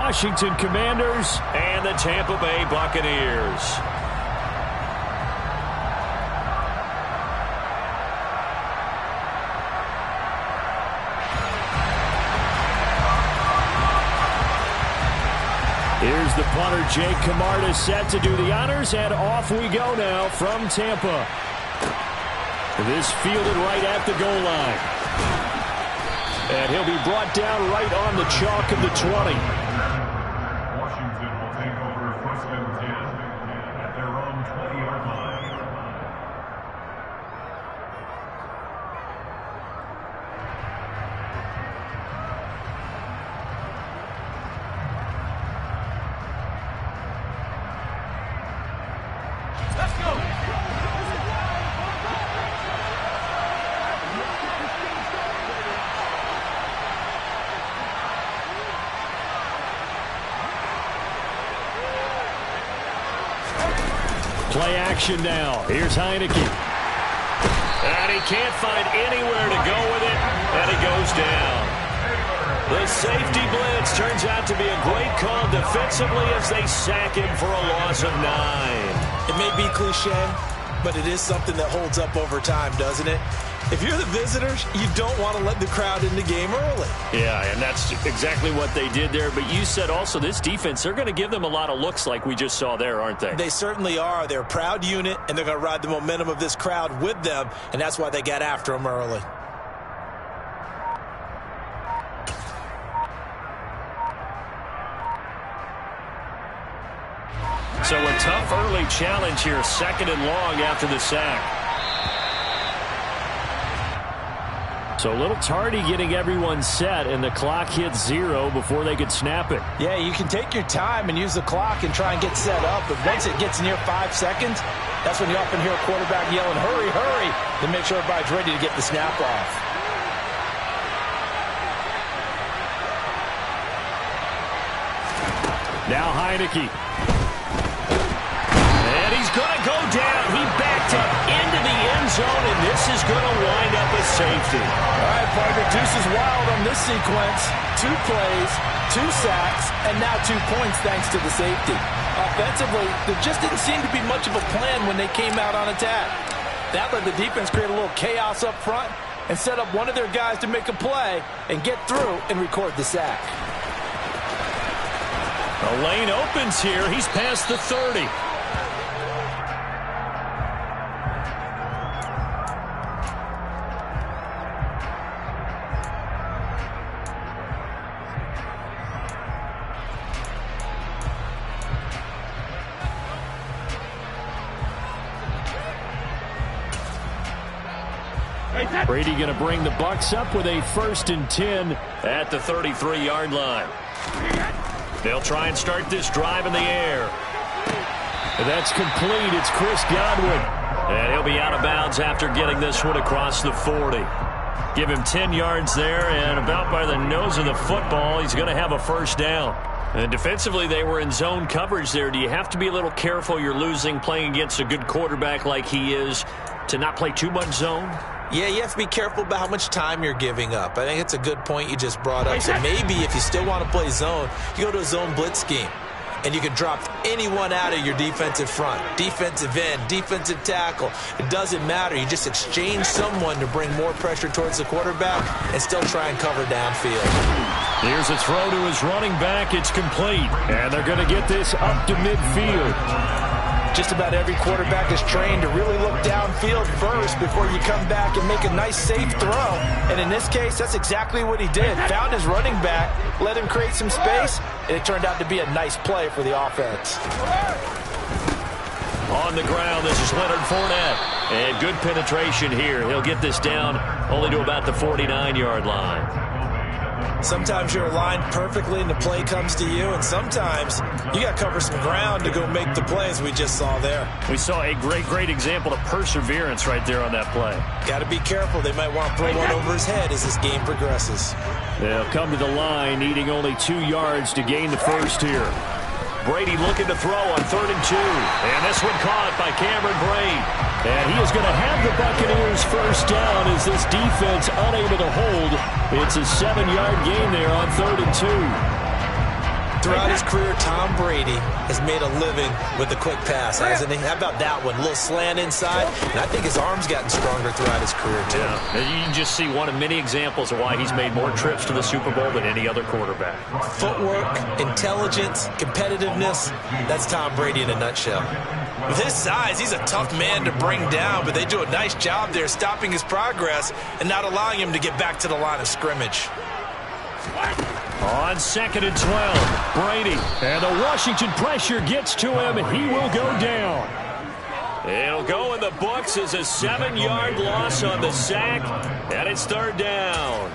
Washington Commanders and the Tampa Bay Buccaneers. Here's the punter, Jake Camarda, set to do the honors, and off we go now from Tampa. This fielded right at the goal line. And he'll be brought down right on the chalk of the 20. Washington will take over first and 10 at their own 20-yard line. Play action now. Here's Heineke. And he can't find anywhere to go with it, and he goes down. The safety blitz turns out to be a great call defensively as they sack him for a loss of 9. It may be cliche, but it is something that holds up over time, doesn't it? If you're the visitors, you don't want to let the crowd in the game early. Yeah, and that's exactly what they did there. But you said also this defense, they're going to give them a lot of looks like we just saw there, aren't they? They certainly are. They're a proud unit, and they're going to ride the momentum of this crowd with them, and that's why they got after them early. So a tough early challenge here, 2nd and long after the sack. So a little tardy getting everyone set, and the clock hits 0 before they could snap it. Yeah, you can take your time and use the clock and try and get set up, but once it gets near 5 seconds, that's when you often hear a quarterback yelling, hurry, hurry, to make sure everybody's ready to get the snap off. Now Heineke. And he's going to go down. He backed up into the end zone, and this is going to wind up a safety. All right, partner, deuce is wild on this sequence. 2 plays, 2 sacks, and now 2 points thanks to the safety. Offensively, there just didn't seem to be much of a plan when they came out on attack. That let the defense create a little chaos up front and set up one of their guys to make a play and get through and record the sack. The lane opens here. He's past the 30. Brady going to bring the Bucs up with a 1st and 10 at the 33-yard line. They'll try and start this drive in the air. That's complete. It's Chris Godwin. And he'll be out of bounds after getting this one across the 40. Give him 10 yards there, and about by the nose of the football, he's going to have a 1st down. And defensively, they were in zone coverage there. Do you have to be a little careful you're losing playing against a good quarterback like he is to not play too much zone? Yeah, you have to be careful about how much time you're giving up. I think it's a good point you just brought up. So maybe if you still want to play zone, you go to a zone blitz scheme. And you can drop anyone out of your defensive front. Defensive end, defensive tackle. It doesn't matter. You just exchange someone to bring more pressure towards the quarterback and still try and cover downfield. Here's a throw to his running back. It's complete. And they're going to get this up to midfield. Just about every quarterback is trained to really look downfield first before you come back and make a nice, safe throw. And in this case, that's exactly what he did. Found his running back, let him create some space, and it turned out to be a nice play for the offense. On the ground, this is Leonard Fournette. And good penetration here. He'll get this down only to about the 49-yard line. Sometimes you're aligned perfectly and the play comes to you, and sometimes you got to cover some ground to go make the plays we just saw there. We saw a great example of perseverance right there on that play. Got to be careful. They might want to throw one over his head as this game progresses. They'll come to the line, needing only 2 yards to gain the 1st here. Brady looking to throw on 3rd and 2. And this one caught by Cameron Brate. And he is going to have the Buccaneers 1st down as this defense unable to hold. It's a 7-yard gain there on 3rd and 2. Throughout his career, Tom Brady has made a living with the quick pass, hasn't he? How about that one? A little slant inside, and I think his arm's gotten stronger throughout his career, too. Yeah, you can just see one of many examples of why he's made more trips to the Super Bowl than any other quarterback. Footwork, intelligence, competitiveness, that's Tom Brady in a nutshell. With his size, he's a tough man to bring down, but they do a nice job there stopping his progress and not allowing him to get back to the line of scrimmage. On 2nd and 12, Brady. And the Washington pressure gets to him. He will go down. It'll go in the books as a 7-yard loss on the sack. And it's 3rd down.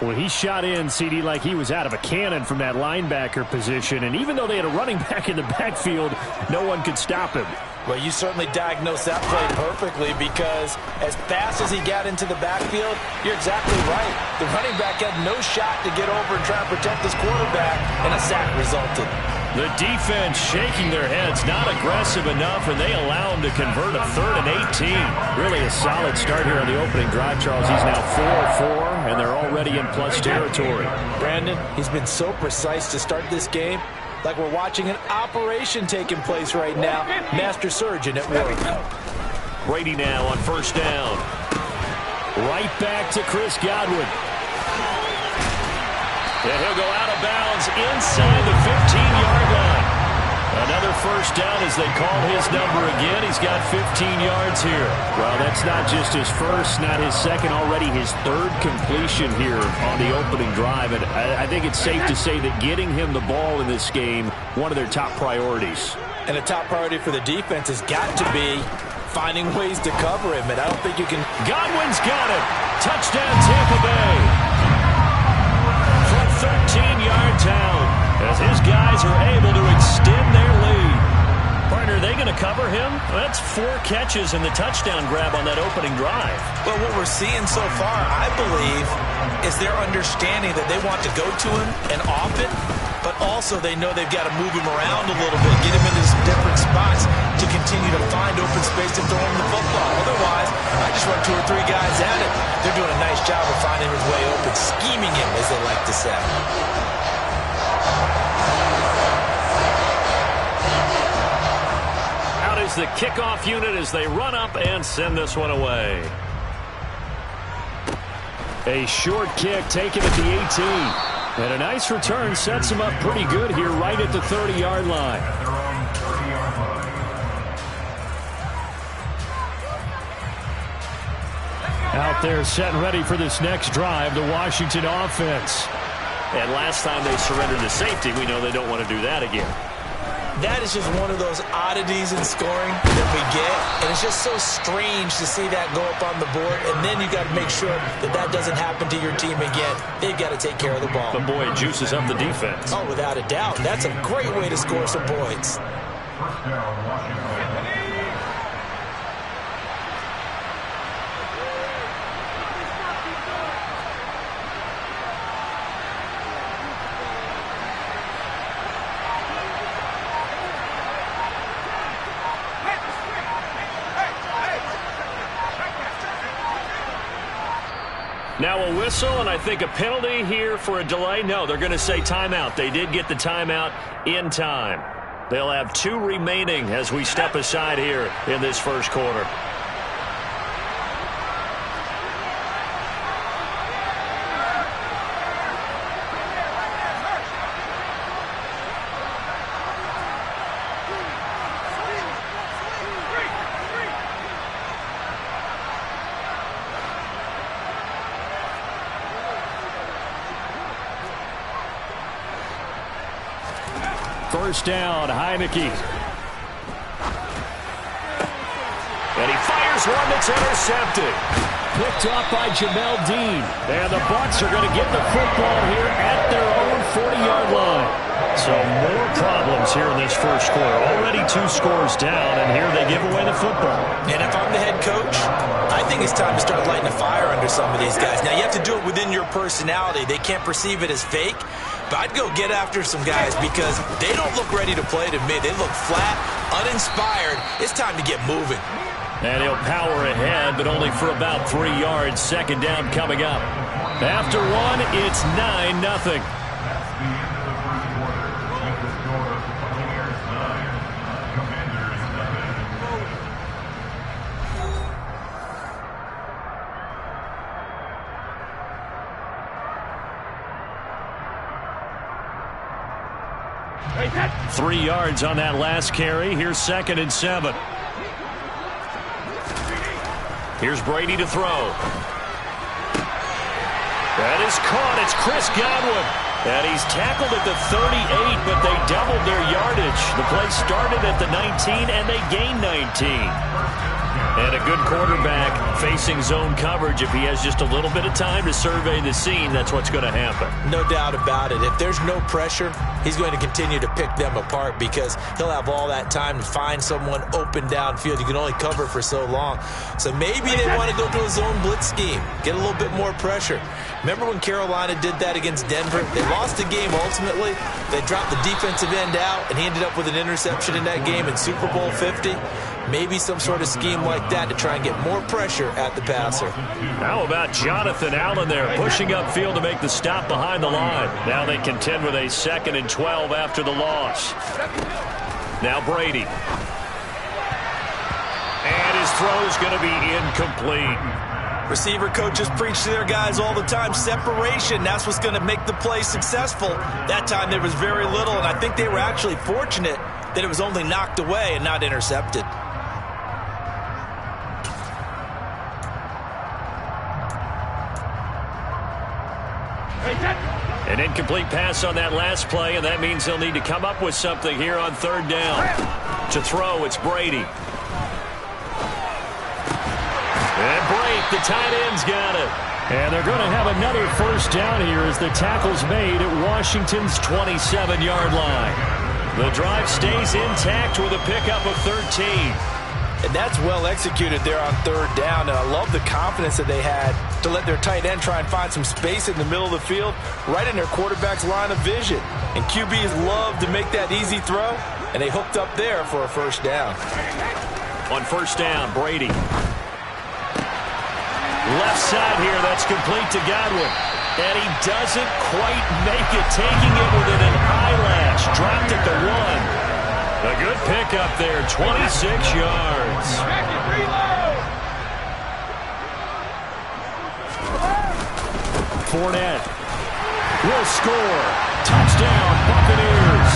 Well, he shot in, CD, like he was out of a cannon from that linebacker position. And even though they had a running back in the backfield, no one could stop him. Well, you certainly diagnosed that play perfectly because as fast as he got into the backfield, you're exactly right. The running back had no shot to get over and try and protect his quarterback, and a sack resulted. The defense shaking their heads, not aggressive enough, and they allow him to convert a 3rd and 18. Really a solid start here on the opening drive, Charles. He's now 4-4, and they're already in plus territory. Brandon, he's been so precise to start this game, like we're watching an operation taking place right now. Master surgeon at work. Brady now on 1st down. Right back to Chris Godwin. And he'll go out of bounds inside the 15-yard line. Another 1st down as they call his number again. He's got 15 yards here. Well, that's not just his first, not his second, already his 3rd completion here on the opening drive. And I think it's safe to say that getting him the ball in this game, one of their top priorities. And a top priority for the defense has got to be finding ways to cover him. And I don't think you can... Godwin's got it. Touchdown, Tampa Bay. 13 yards out as his guys are able to extend their lead. Partner, are they going to cover him? Well, that's 4 catches and the touchdown grab on that opening drive. Well, what we're seeing so far, I believe, is their understanding that they want to go to him and off it, but also they know they've got to move him around a little bit, get him into some different spots to continue to find open space to throw him the football. Otherwise, I just run 2 or 3 guys at it. They're doing a nice job of finding his way open, scheming him, as they like to say. Out is the kickoff unit as they run up and send this one away. A short kick taken at the 18. And a nice return sets him up pretty good here right at the 30-yard line. Out there set and ready for this next drive, the Washington offense. And last time they surrendered to safety, we know they don't want to do that again. That is just one of those oddities in scoring that we get, and it's just so strange to see that go up on the board, and then you got to make sure that that doesn't happen to your team again. They've got to take care of the ball. But boy, it juices up the defense. Oh, without a doubt. That's a great way to score some points. First down, Washington. Now a whistle, and I think a penalty here for a delay. No, they're going to say timeout. They did get the timeout in time. They'll have 2 remaining as we step aside here in this first quarter. First down, Heineke. And he fires one that's intercepted. Picked off by Jamel Dean. And the Bucs are going to get the football here at their own 40-yard line. So more problems here in this first quarter. Already 2 scores down, and here they give away the football. And if I'm the head coach, I think it's time to start lighting a fire under some of these guys. Now, you have to do it within your personality. They can't perceive it as fake. But I'd go get after some guys because they don't look ready to play to me. They look flat, uninspired. It's time to get moving. And he'll power ahead, but only for about 3 yards. Second down coming up. After 1, it's 9-0. 3 yards on that last carry. Here's 2nd and 7. Here's Brady to throw. That is caught. It's Chris Godwin. And he's tackled at the 38, but they doubled their yardage. The play started at the 19, and they gained 19. And a good quarterback facing zone coverage. If he has just a little bit of time to survey the scene, that's what's going to happen. No doubt about it. If there's no pressure, he's going to continue to pick them apart because he'll have all that time to find someone open downfield. You can only cover for so long. So maybe they want to go to a zone blitz scheme, get a little bit more pressure. Remember when Carolina did that against Denver? They lost the game ultimately. They dropped the defensive end out, and he ended up with an interception in that game in Super Bowl 50. Maybe some sort of scheme like that to try and get more pressure at the passer. How about Jonathan Allen there pushing upfield to make the stop behind the line? Now they contend with a 2nd and 12 after the loss. Now Brady. And his throw is going to be incomplete. Receiver coaches preach to their guys all the time. Separation, that's what's going to make the play successful. That time there was very little, and I think they were actually fortunate that it was only knocked away and not intercepted. An incomplete pass on that last play, and that means they'll need to come up with something here on 3rd down. To throw, it's Brady. And break, the tight end's got it. And they're going to have another 1st down here as the tackle's made at Washington's 27-yard line. The drive stays intact with a pickup of 13. And that's well executed there on 3rd down. And I love the confidence that they had to let their tight end try and find some space in the middle of the field, right in their quarterback's line of vision. And QBs love to make that easy throw, and they hooked up there for a 1st down. On 1st down, Brady. Left side here, that's complete to Godwin. And he doesn't quite make it, taking it within an eyelash. Dropped at the 1. A good pickup there, 26 yards. Fournette will score. Touchdown, Buccaneers.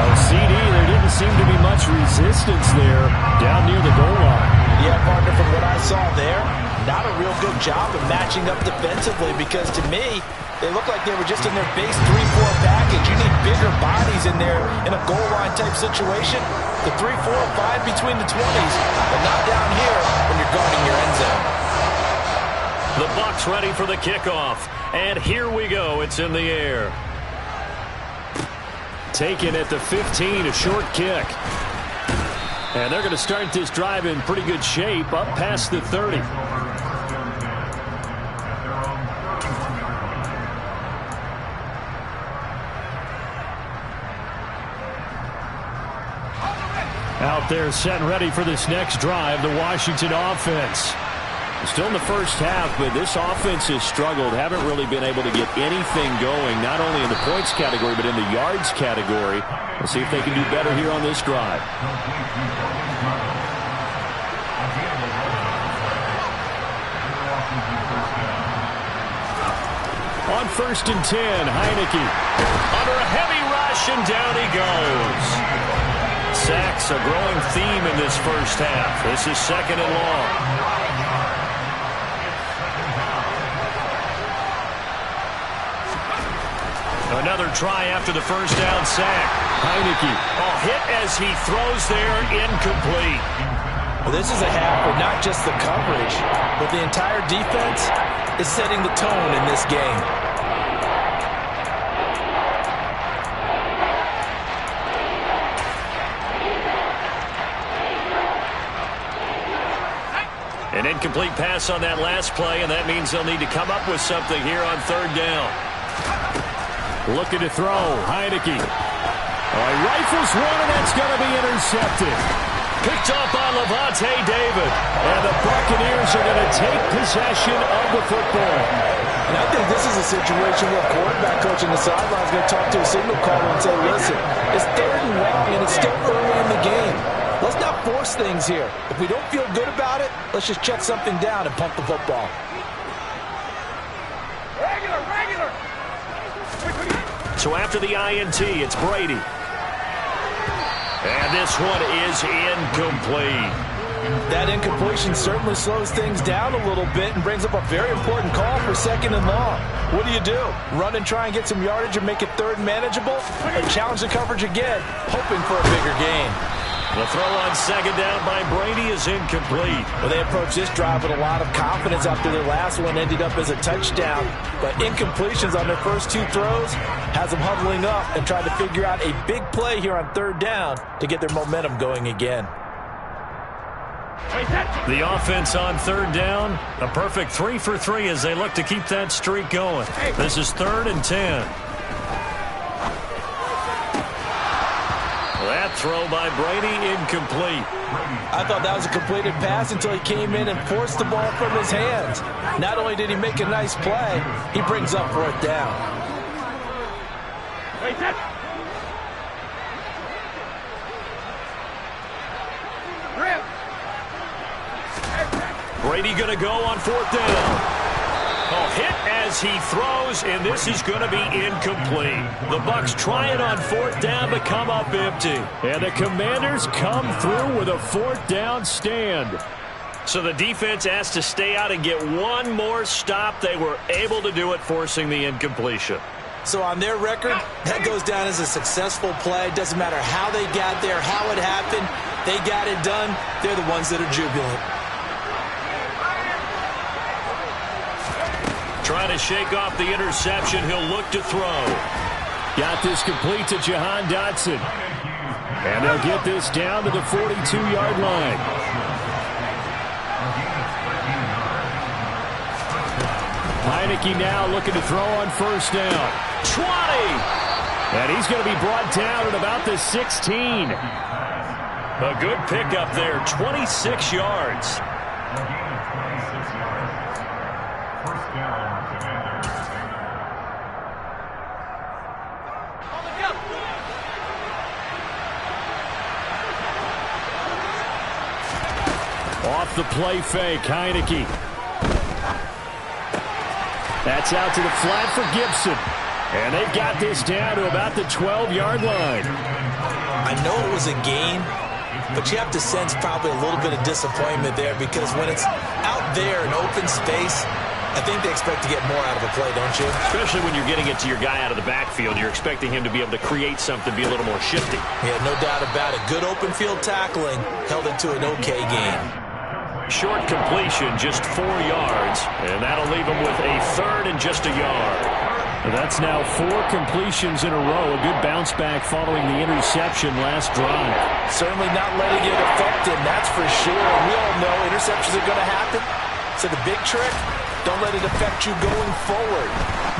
Oh, CD, there didn't seem to be much resistance there down near the goal line. Yeah, partner, from what I saw there, not a real good job of matching up defensively because to me, they look like they were just in their base 3-4 package. You need bigger bodies in there in a goal line type situation. The 3-4, 5 between the 20s, but not down here when you're guarding your end zone. The Bucs ready for the kickoff. And here we go. It's in the air. Taken at the 15, a short kick. And they're going to start this drive in pretty good shape, up past the 30. Out there set and ready for this next drive, the Washington offense. Still in the first half, but this offense has struggled. Haven't really been able to get anything going, not only in the points category, but in the yards category. We'll see if they can do better here on this drive. On 1st and 10, Heineke. Under a heavy rush, and down he goes. Sacks, a growing theme in this first half. This is 2nd and long. Another try after the 1st down sack. Heineke. Hit as he throws there, incomplete. Well, this is a half where not just the coverage, but the entire defense is setting the tone in this game. An incomplete pass on that last play, and that means they'll need to come up with something here on 3rd down. Looking to throw, Heineke. He rifles one, and that's going to be intercepted. Picked off by Levante David. And the Buccaneers are going to take possession of the football. And I think this is a situation where a quarterback coach on the sideline is going to talk to a signal caller and say, listen, it's 3rd and long, and it's still early in the game. Let's not force things here. If we don't feel good about it, let's just check something down and pump the football. So after the INT, it's Brady. And this one is incomplete. That incompletion certainly slows things down a little bit and brings up a very important call for 2nd and long. What do? Run and try and get some yardage and make it 3rd and manageable? Or challenge the coverage again, hoping for a bigger gain? The throw on 2nd down by Brady is incomplete. Well, they approached this drive with a lot of confidence after their last one ended up as a touchdown. But incompletions on their first 2 throws has them huddling up and trying to figure out a big play here on 3rd down to get their momentum going again. The offense on 3rd down, a perfect 3 for 3 as they look to keep that streak going. This is 3rd and 10. That throw by Brady incomplete. I thought that was a completed pass until he came in and forced the ball from his hands. Not only did he make a nice play, he brings up 4th down. Brady going to go on 4th down. Hit as he throws, and this is going to be incomplete. The Bucs try it on 4th down to come up empty. And the Commanders come through with a 4th down stand. So the defense has to stay out and get one more stop. They were able to do it, forcing the incompletion. So on their record, that goes down as a successful play. Doesn't matter how they got there, how it happened. They got it done. They're the ones that are jubilant. Trying to shake off the interception. He'll look to throw. Got this complete to Jahan Dotson. And they'll get this down to the 42-yard line. Heineke now looking to throw on 1st down. 20! And he's going to be brought down at about the 16. A good pickup there, 26 yards. Off the play fake, Heineke. That's out to the flat for Gibson. And they've got this down to about the 12-yard line. I know it was a gain, but you have to sense probably a little bit of disappointment there because when it's out there in open space, I think they expect to get more out of a play, don't you? Especially when you're getting it to your guy out of the backfield. You're expecting him to be able to create something, be a little more shifty. Yeah, no doubt about it. Good open field tackling held it to an okay gain. Short completion, just 4 yards, and that'll leave him with a 3rd and just a yard. That's now 4 completions in a row. A good bounce back following the interception last drive. Certainly not letting it affect him, that's for sure. And we all know interceptions are going to happen. So the big trick, don't let it affect you going forward.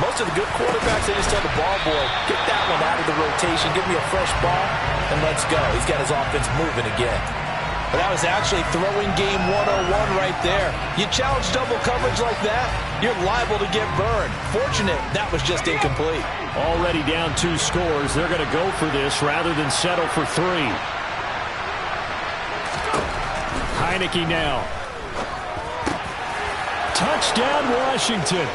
Most of the good quarterbacks, they just tell the ball boy, get that one out of the rotation, give me a fresh ball, and let's go. He's got his offense moving again. But that was actually throwing game 101 right there. You challenge double coverage like that, you're liable to get burned. Fortunate, that was just incomplete. Already down 2 scores. They're going to go for this rather than settle for 3. Heineke now. Touchdown, Washington.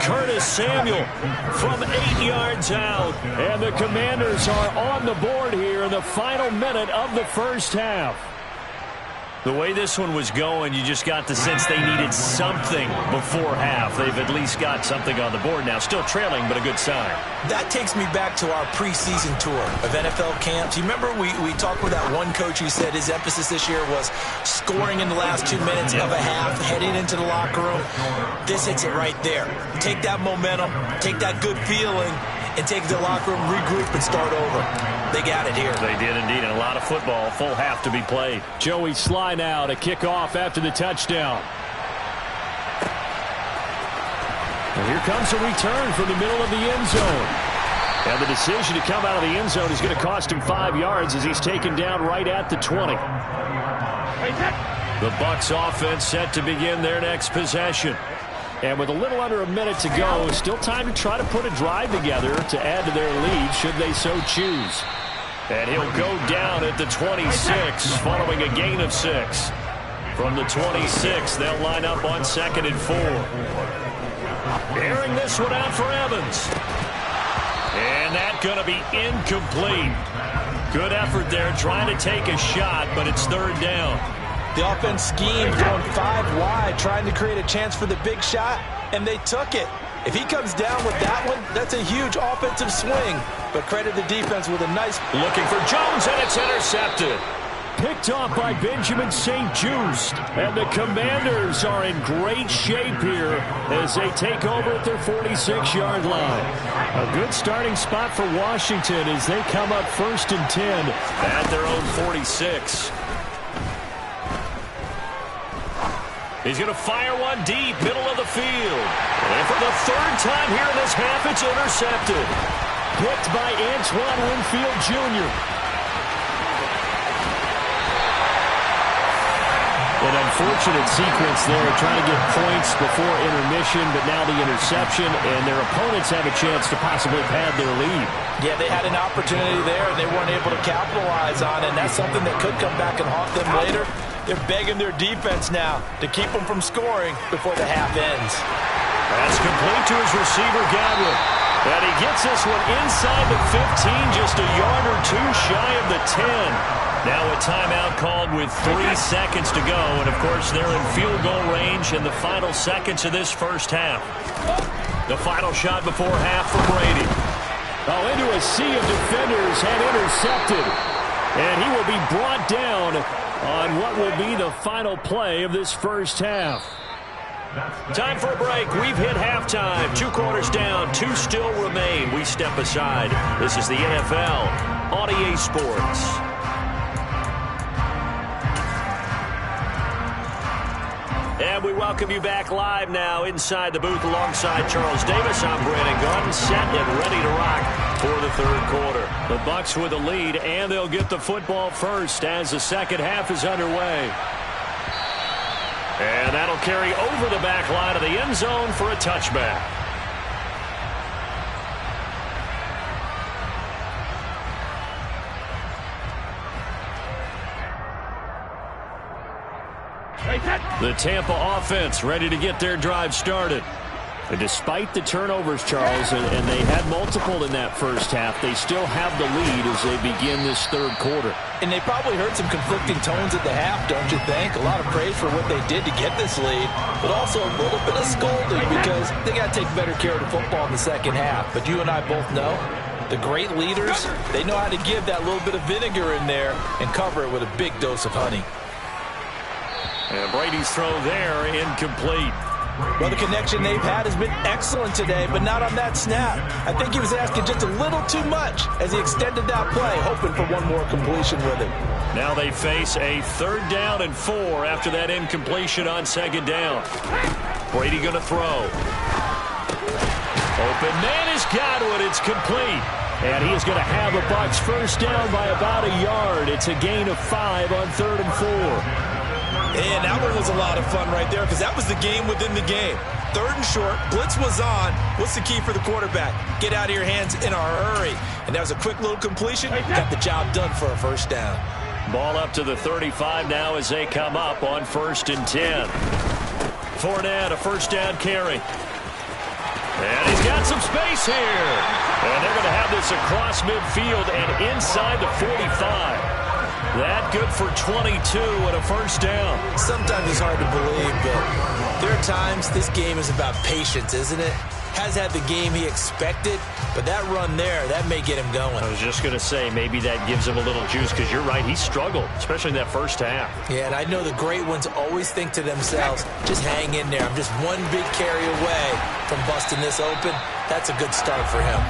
Curtis Samuel from 8 yards out. And the Commanders are on the board here in the final minute of the first half. The way this one was going, you just got the sense they needed something before half. They've at least got something on the board now. Still trailing, but a good sign. That takes me back to our preseason tour of NFL camps. You remember we talked with that one coach who said his emphasis this year was scoring in the last 2 minutes of a half, heading into the locker room. This hits it right there. Take that momentum, take that good feeling, and take the locker room, regroup, and start over. They got it here. They did indeed, and a lot of football, full half to be played. Joey Sly now to kick off after the touchdown. And here comes a return from the middle of the end zone. And the decision to come out of the end zone is going to cost him 5 yards as he's taken down right at the 20. The Bucs offense set to begin their next possession. And with a little under a minute to go, still time to try to put a drive together to add to their lead should they so choose. And he'll go down at the 26 following a gain of 6. From the 26, they'll line up on 2nd and 4. Airing this one out for Evans. And that's going to be incomplete. Good effort there trying to take a shot, but it's third down. The offense schemed going 5 wide, trying to create a chance for the big shot, and they took it. If he comes down with that one, that's a huge offensive swing. But credit the defense with a nice... Looking for Jones, and it's intercepted. Picked off by Benjamin St. Just. And the Commanders are in great shape here as they take over at their 46-yard line. A good starting spot for Washington as they come up 1st and 10 at their own 46. He's going to fire one deep, middle of the field. And for the third time here in this half, it's intercepted. Picked by Antoine Winfield Jr. An unfortunate sequence there, trying to get points before intermission, but now the interception, and their opponents have a chance to possibly pad their lead. Yeah, they had an opportunity there, and they weren't able to capitalize on it, and that's something that could come back and haunt them later. They're begging their defense now to keep them from scoring before the half ends. That's complete to his receiver, Godwin. And he gets this one inside the 15, just a yard or two shy of the 10. Now a timeout called with 3 seconds to go. And, of course, they're in field goal range in the final seconds of this first half. The final shot before half for Brady. Oh, into a sea of defenders and intercepted. And he will be brought down on what will be the final play of this first half. Time for a break. We've hit halftime. 2 quarters down. 2 still remain. We step aside. This is the NFL on EA Sports. And we welcome you back live now inside the booth alongside Charles Davis. I'm Brandon Gaudin, set and ready to rock for the third quarter. The Bucs with a lead, and they'll get the football first as the second half is underway. And that'll carry over the back line of the end zone for a touchback. The Tampa offense ready to get their drive started. And despite the turnovers, Charles, and they had multiple in that first half, they still have the lead as they begin this third quarter. And they probably heard some conflicting tones at the half, don't you think? A lot of praise for what they did to get this lead, but also a little bit of scolding because they got to take better care of the football in the second half. But you and I both know the great leaders, they know how to give that little bit of vinegar in there and cover it with a big dose of honey. And Brady's throw there, incomplete. Well, the connection they've had has been excellent today, but not on that snap. I think he was asking just a little too much as he extended that play, hoping for one more completion with it. Now they face a 3rd down and 4 after that incompletion on 2nd down. Brady going to throw. Open man is Godwin. It's complete. And he is going to have the Bucs first down by about a yard. It's a gain of 5 on 3rd and 4. And that one was a lot of fun right there because that was the game within the game. 3rd and short, blitz was on. What's the key for the quarterback? Get out of your hands in a hurry. And that was a quick little completion. Got the job done for a first down. Ball up to the 35 now as they come up on 1st and 10. Fournette, a first down carry. And he's got some space here. And they're going to have this across midfield and inside the 45. That good for 22 and a first down. Sometimes it's hard to believe, but there are times this game is about patience, isn't it? Has had the game he expected, but that run there, that may get him going. I was just going to say, maybe that gives him a little juice because you're right, he struggled, especially in that first half. Yeah, and I know the great ones always think to themselves, just hang in there. I'm just one big carry away from busting this open. That's a good start for him.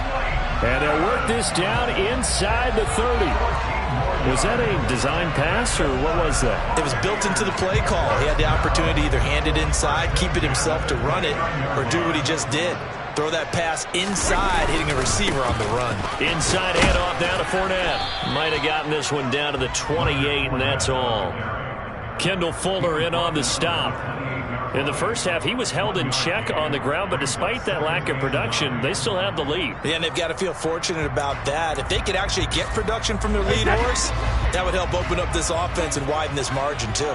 And they'll work this down inside the 30. Was that a design pass, or what was that? It was built into the play call. He had the opportunity to either hand it inside, keep it himself to run it, or do what he just did. Throw that pass inside, hitting a receiver on the run. Inside handoff down to Fournette. Might have gotten this one down to the 28, and that's all. Kendall Fuller in on the stop. In the first half, he was held in check on the ground, but despite that lack of production, they still have the lead. Yeah, and they've got to feel fortunate about that. If they could actually get production from their lead horse, that would help open up this offense and widen this margin, too.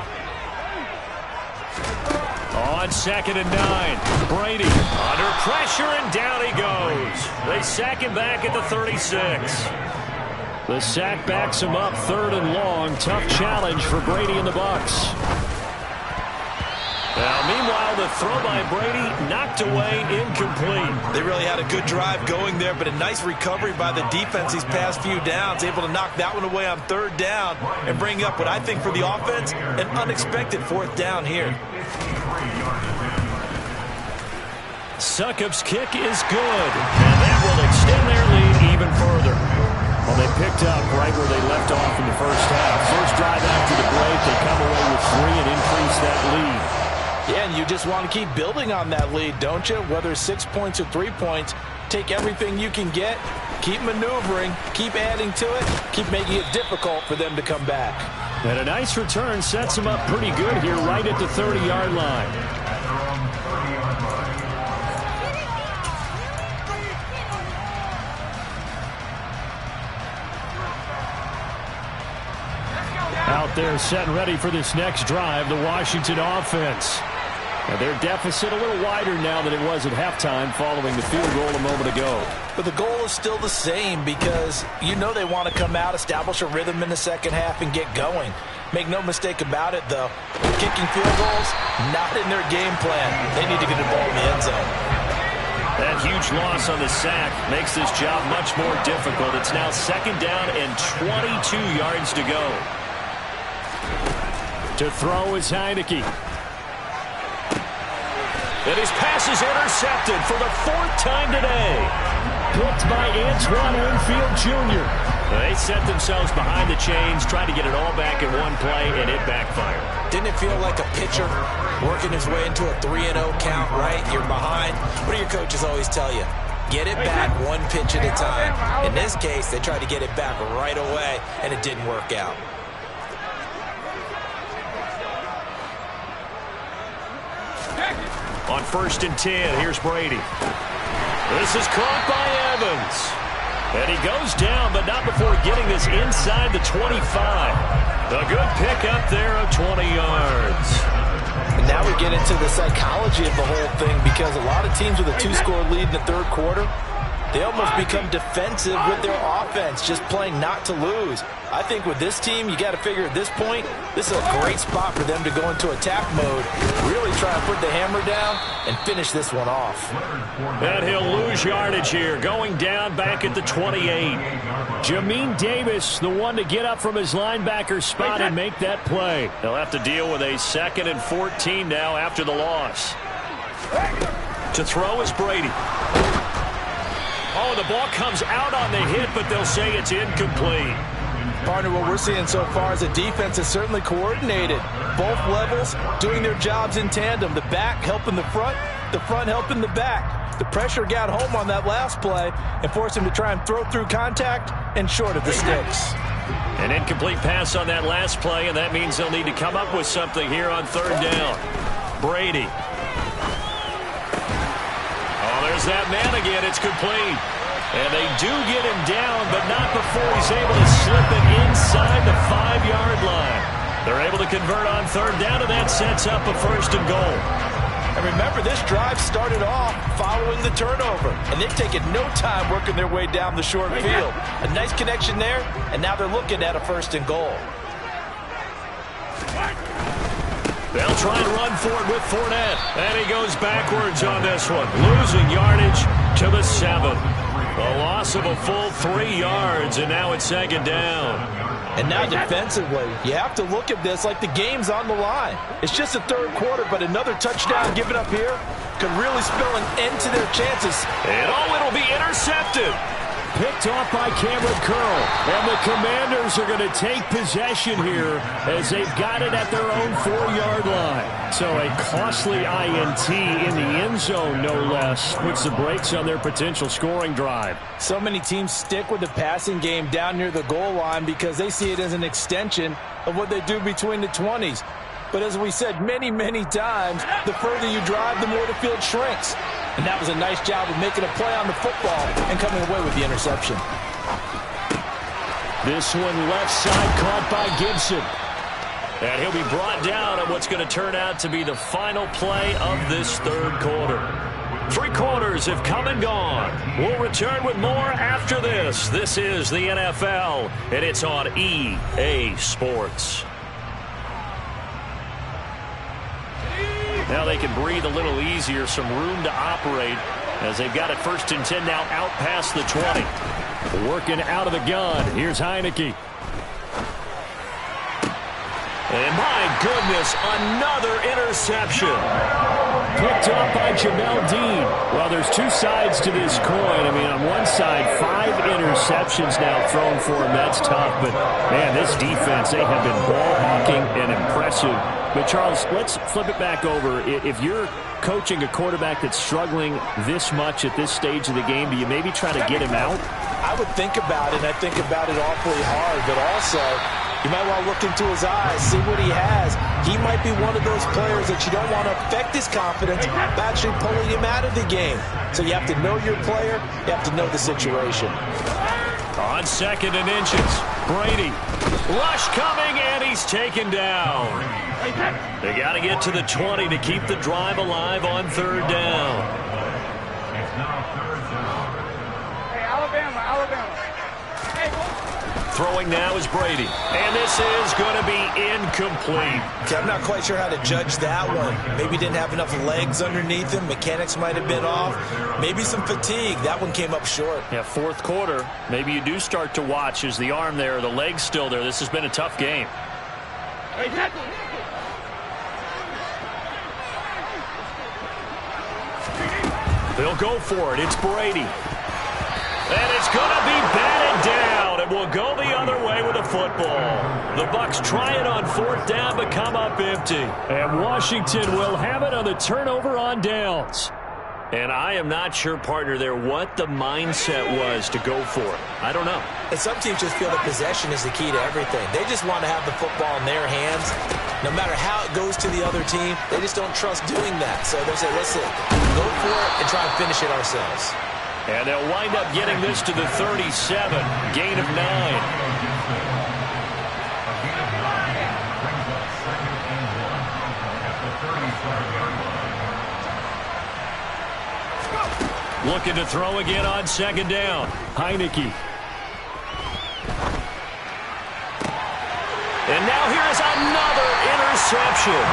On 2nd and 9, Brady under pressure, and down he goes. They sack him back at the 36. The sack backs him up 3rd and long. Tough challenge for Brady and the Bucs. Now, meanwhile, the throw by Brady knocked away, incomplete. They really had a good drive going there, but a nice recovery by the defense these past few downs, able to knock that one away on 3rd down and bring up what I think for the offense, an unexpected 4th down here. Succop's kick is good, and that will extend their lead even further. Well, they picked up right where they left off in the first half. First drive after the break, they come away with 3 and increase that lead. Yeah, and you just want to keep building on that lead, don't you? Whether 6 points or 3 points, take everything you can get, keep maneuvering, keep adding to it, keep making it difficult for them to come back. And a nice return sets them up pretty good here right at the 30-yard line. Out there set and ready for this next drive, the Washington offense. And their deficit a little wider now than it was at halftime following the field goal a moment ago. But the goal is still the same because you know they want to come out, establish a rhythm in the second half, and get going. Make no mistake about it, though. Kicking field goals, not in their game plan. They need to get the ball in the end zone. That huge loss on the sack makes this job much more difficult. It's now 2nd down and 22 yards to go. To throw is Heineke. And his pass is intercepted for the 4th time today. Picked by Antoine Winfield Jr. They set themselves behind the chains, trying to get it all back in one play, and it backfired. Didn't it feel like a pitcher working his way into a 3-0 count, right? You're behind. What do your coaches always tell you? Get it back one pitch at a time. In this case, they tried to get it back right away, and it didn't work out. On 1st and 10, here's Brady. This is caught by Evans. And he goes down, but not before getting this inside the 25. A good pick up there of 20 yards. And now we get into the psychology of the whole thing because a lot of teams with a 2-score lead in the 3rd quarter, they almost become defensive with their offense, just playing not to lose. I think with this team, you got to figure at this point, this is a great spot for them to go into attack mode, really try and put the hammer down and finish this one off. And he'll lose yardage here, going down back at the 28. Jamin Davis, the one to get up from his linebacker spot and make that play. They'll have to deal with a 2nd and 14 now after the loss. To throw is Brady. Oh, the ball comes out on the hit, but they'll say it's incomplete. Partner, what we're seeing so far is the defense is certainly coordinated. Both levels doing their jobs in tandem. The back helping the front helping the back. The pressure got home on that last play and forced him to try and throw through contact and short of the sticks. An incomplete pass on that last play, and that means they'll need to come up with something here on 3rd down. Brady. Oh, there's that man again. It's complete. And they do get him down, but not before he's able to slip it inside the 5-yard line. They're able to convert on 3rd down, and that sets up a 1st and goal. And remember, this drive started off following the turnover, and they've taken no time working their way down the short field. A nice connection there, and now they're looking at a 1st and goal. They'll try and run for it with Fournette. And he goes backwards on this one, losing yardage to the 7. A loss of a full 3 yards, and now it's 2nd down. And now defensively, you have to look at this like the game's on the line. It's just the 3rd quarter, but another touchdown given up here could really spell an end to their chances. And it'll be intercepted. Picked off by Cameron Curl. And the Commanders are going to take possession here as they've got it at their own 4-yard line. So a costly INT in the end zone, no less, puts the brakes on their potential scoring drive. So many teams stick with the passing game down near the goal line because they see it as an extension of what they do between the 20s. But as we said many, many times, the further you drive, the more the field shrinks. And that was a nice job of making a play on the football and coming away with the interception. This one left side caught by Gibson. And he'll be brought down on what's going to turn out to be the final play of this third quarter. 3 quarters have come and gone. We'll return with more after this. This is the NFL, and it's on EA Sports. Now they can breathe a little easier, some room to operate as they've got it 1st and 10 now out past the 20. Working out of the gun. Here's Heineke. And my goodness, another interception. Picked up by Jamel Dean. Well, there's 2 sides to this coin. I mean, on one side, 5 interceptions now thrown for him. That's tough. But, man, this defense, they have been ball hawking and impressive. But, Charles, let's flip it back over. If you're coaching a quarterback that's struggling this much at this stage of the game, do you maybe try to get him out? I would think about it, and I think about it awfully hard. But also, you might want to look into his eyes, see what he has. He might be one of those players that you don't want to affect his confidence by actually pulling him out of the game. So you have to know your player. You have to know the situation. On 2nd and inches, Brady. Rush coming, and he's taken down. They got to get to the 20 to keep the drive alive on 3rd down. It's now 3rd down. Hey, Alabama. Throwing now is Brady. And this is going to be incomplete. Okay, I'm not quite sure how to judge that one. Maybe didn't have enough legs underneath him. Mechanics might have been off. Maybe some fatigue. That one came up short. Yeah, 4th quarter. Maybe you do start to watch. Is the arm there, the leg's still there? This has been a tough game. They'll go for it. It's Brady. And it's going to be batted down. It will go the other way with the football. The Bucs try it on 4th down, but come up empty. And Washington will have it on the turnover on downs. And I am not sure, partner, there what the mindset was to go for it. I don't know. And some teams just feel that possession is the key to everything. They just want to have the football in their hands. No matter how it goes to the other team, they just don't trust doing that. So they say, listen, go for it and try and finish it ourselves. And they'll wind up getting this to the 37. Gain of 9. Looking to throw again on 2nd down. Heineke. And now here is another interception.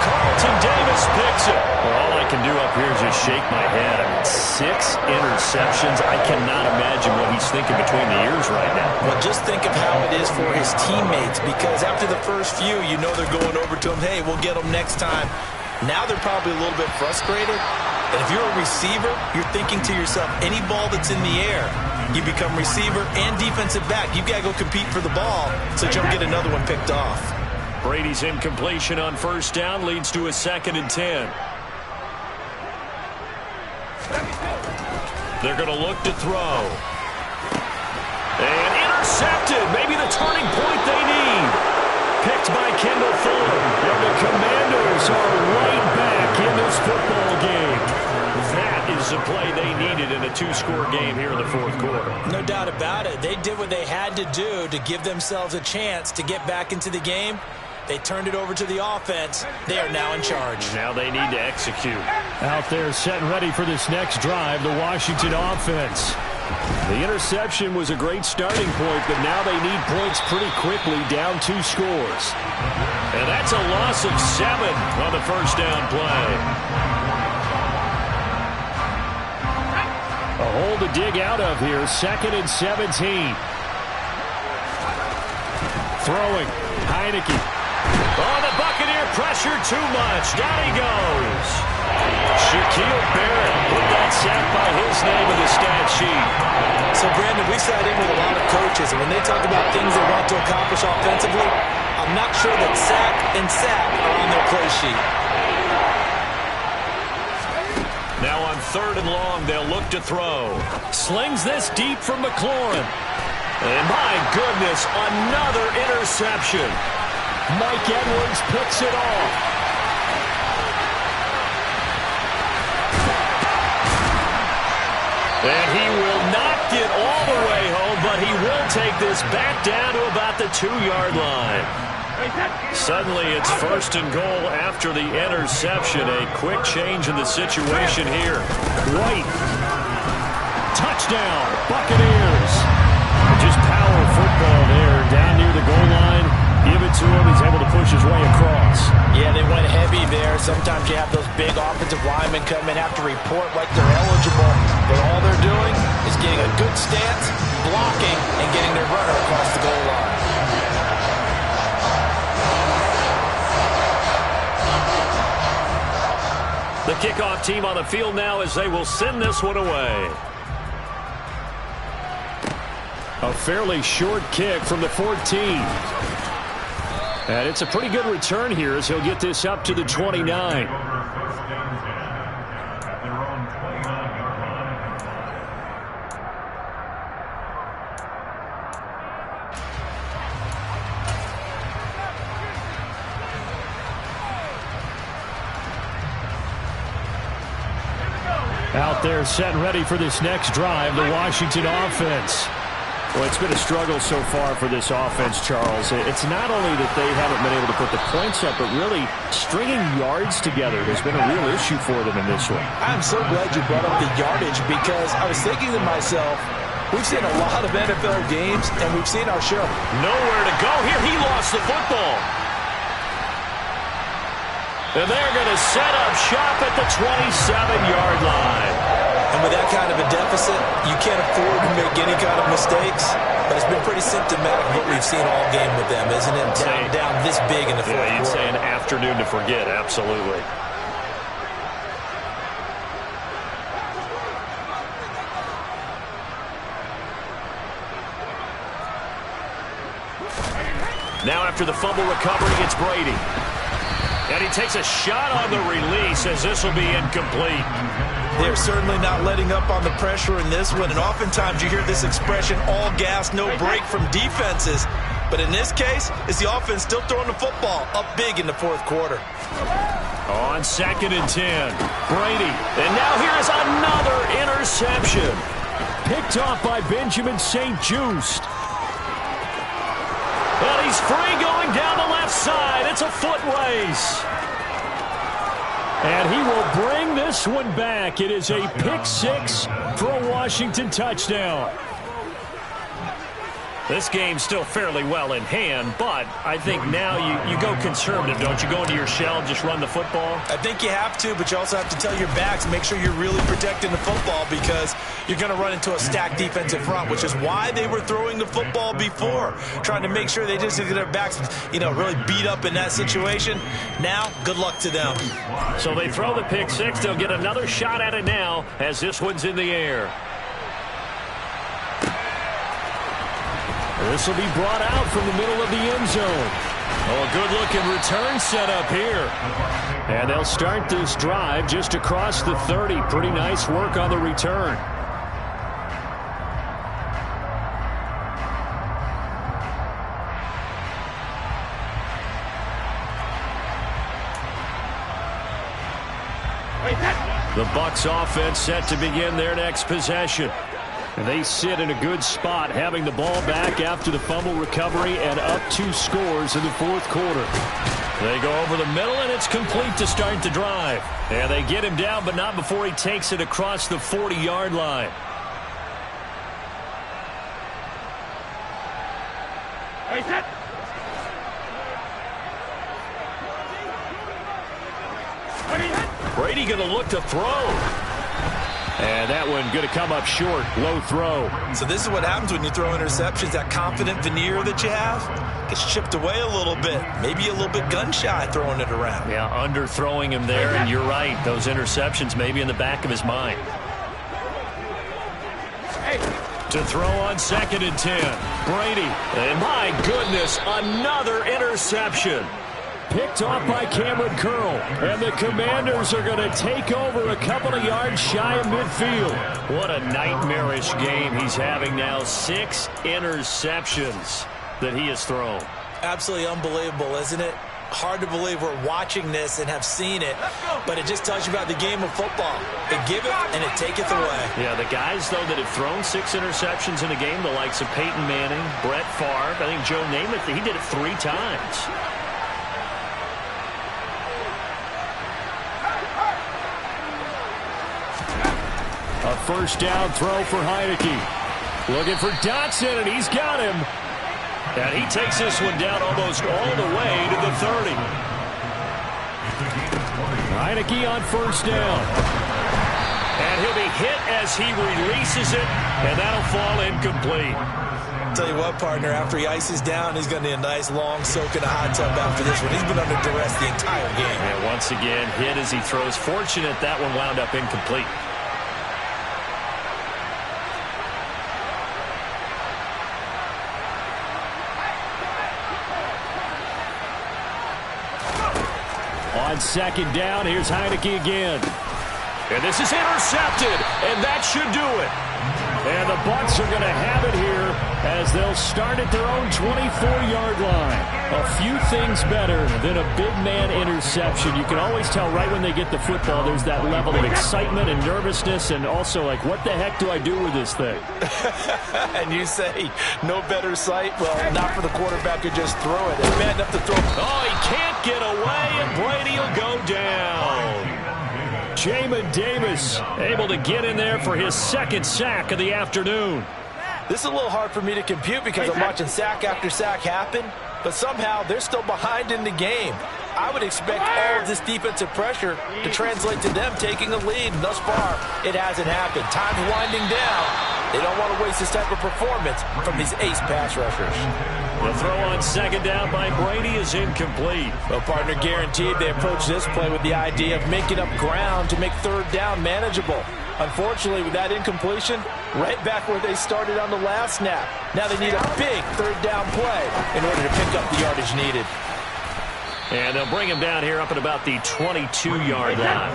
Carlton Davis picks it. Well, all I can do up here is just shake my head. I mean, 6 interceptions. I cannot imagine what he's thinking between the ears right now. Well, just think of how it is for his teammates, because after the first few, you know they're going over to him, hey, we'll get them next time. Now they're probably a little bit frustrated. And if you're a receiver, you're thinking to yourself, any ball that's in the air, you become receiver and defensive back. You've got to go compete for the ball so that you don't get another one picked off. Brady's incompletion on 1st down leads to a 2nd and 10. They're going to look to throw. And intercepted. Maybe the turning point they need. Picked by Kendall Fuller. And the Commanders are right back in this football game. That is the play they needed in a 2-score game here in the 4th quarter. No doubt about it. They did what they had to do to give themselves a chance to get back into the game. They turned it over to the offense. They are now in charge. Now they need to execute. Out there set and ready for this next drive, the Washington offense. The interception was a great starting point, but now they need points pretty quickly, down 2 scores. And that's a loss of 7 on the 1st down play. A hole to dig out of here, 2nd and 17. Throwing, Heineke. Oh, the Buccaneer pressure too much. Down he goes. Shaquille Barrett put that sack by his name in the stat sheet. So, Brandon, we sat in with a lot of coaches, and when they talk about things they want to accomplish offensively, I'm not sure that sack and sack are on their play sheet. Now on 3rd and long, they'll look to throw. Slings this deep from McLaurin. And my goodness, another interception. Mike Edwards picks it off. And he will not get all the way home, but he will take this back down to about the 2-yard line. Suddenly it's 1st and goal after the interception. A quick change in the situation here. White. Touchdown, Buccaneers. Just power football there down near the goal line. Give it to him. He's able to push his way across. Yeah, they went heavy there. Sometimes you have those big offensive linemen come in, have to report like they're eligible. But all they're doing is getting a good stance, blocking, and getting their runner across the goal line. The kickoff team on the field now as they will send this one away. A fairly short kick from the 14. And it's a pretty good return here as he'll get this up to the 29. Out there set and ready for this next drive, the Washington offense. Well, it's been a struggle so far for this offense, Charles. It's not only that they haven't been able to put the points up, but really stringing yards together has been a real issue for them in this one. I'm so glad you brought up the yardage because I was thinking to myself, we've seen a lot of NFL games, and we've seen our share. Nowhere to go here. He lost the football. And they're going to set up shop at the 27-yard line. And with that kind of a deficit, you can't afford to make any kind of mistakes. But it's been pretty symptomatic of what we've seen all game with them, isn't it? Down this big in the fourth quarter. You'd say an afternoon to forget, absolutely. Now after the fumble recovery, it's Brady. And he takes a shot on the release as this will be incomplete. They're certainly not letting up on the pressure in this one. And oftentimes you hear this expression, all gas, no break from defenses. But in this case, it's the offense still throwing the football up big in the fourth quarter. On 2nd and 10, Brady. And now here is another interception. Picked off by Benjamin St-Juste. And he's free going down the left side. It's a foot race. And he will bring this one back. It is a pick six for a Washington touchdown. This game's still fairly well in hand, but I think now you go conservative, don't you? Go into your shell and just run the football? I think you have to, but you also have to tell your backs, make sure you're really protecting the football because you're going to run into a stacked defensive front, which is why they were throwing the football before, trying to make sure they just get their backs, really beat up in that situation. Now, good luck to them. So they throw the pick six. They'll get another shot at it now as this one's in the air. This will be brought out from the middle of the end zone. Oh, a good-looking return set up here. And they'll start this drive just across the 30. Pretty nice work on the return. The Bucs offense set to begin their next possession. And they sit in a good spot, having the ball back after the fumble recovery and up 2 scores in the fourth quarter. They go over the middle, and it's complete to start the drive. And they get him down, but not before he takes it across the 40-yard line. Brady going to look to throw. And that one going to come up short. Low throw. So this is what happens when you throw interceptions. That confident veneer that you have gets chipped away a little bit. Maybe a little bit gun-shy throwing it around. Yeah, underthrowing him there, and you're right. Those interceptions may be in the back of his mind. To throw on 2nd and 10. Brady. And my goodness, another interception. Picked off by Cameron Curl. And the Commanders are going to take over a couple of yards shy of midfield. What a nightmarish game he's having now. 6 interceptions that he has thrown. Absolutely unbelievable, isn't it? Hard to believe we're watching this and have seen it, but it just tells you about the game of football. It giveth and it taketh away. Yeah, the guys, though, that have thrown 6 interceptions in a game, the likes of Peyton Manning, Brett Favre, I think Joe Namath, he did it 3 times. A first down throw for Heineke. Looking for Dotson, and he's got him. And he takes this one down almost all the way to the 30. Heineke on first down. And he'll be hit as he releases it, and that'll fall incomplete. Tell you what, partner, after he ices down, he's going to need a nice long soak in a hot tub after this one. He's been under duress the entire game. And once again, hit as he throws. Fortunate that one wound up incomplete. On second down, here's Heineke again. And this is intercepted, and that should do it. And the Bucs are going to have it here as they'll start at their own 24-yard line. A few things better than a big man interception. You can always tell right when they get the football, there's that level of excitement and nervousness, and also like, what the heck do I do with this thing? And you say, no better sight? Well, not for the quarterback to just throw it. It's bad enough to throw. Oh, he can't get away, and Brady will go down. Jamin Davis able to get in there for his 2nd sack of the afternoon. This is a little hard for me to compute because I'm watching sack after sack happen, but somehow they're still behind in the game. I would expect all of this defensive pressure to translate to them taking a lead, and thus far, it hasn't happened. Time's winding down. They don't want to waste this type of performance from these ace pass rushers. The throw on second down by Brady is incomplete. Well, partner, guaranteed they approach this play with the idea of making up ground to make third down manageable. Unfortunately, with that incompletion, right back where they started on the last snap. Now they need a big third down play in order to pick up the yardage needed. And they'll bring him down here up at about the 22-yard line.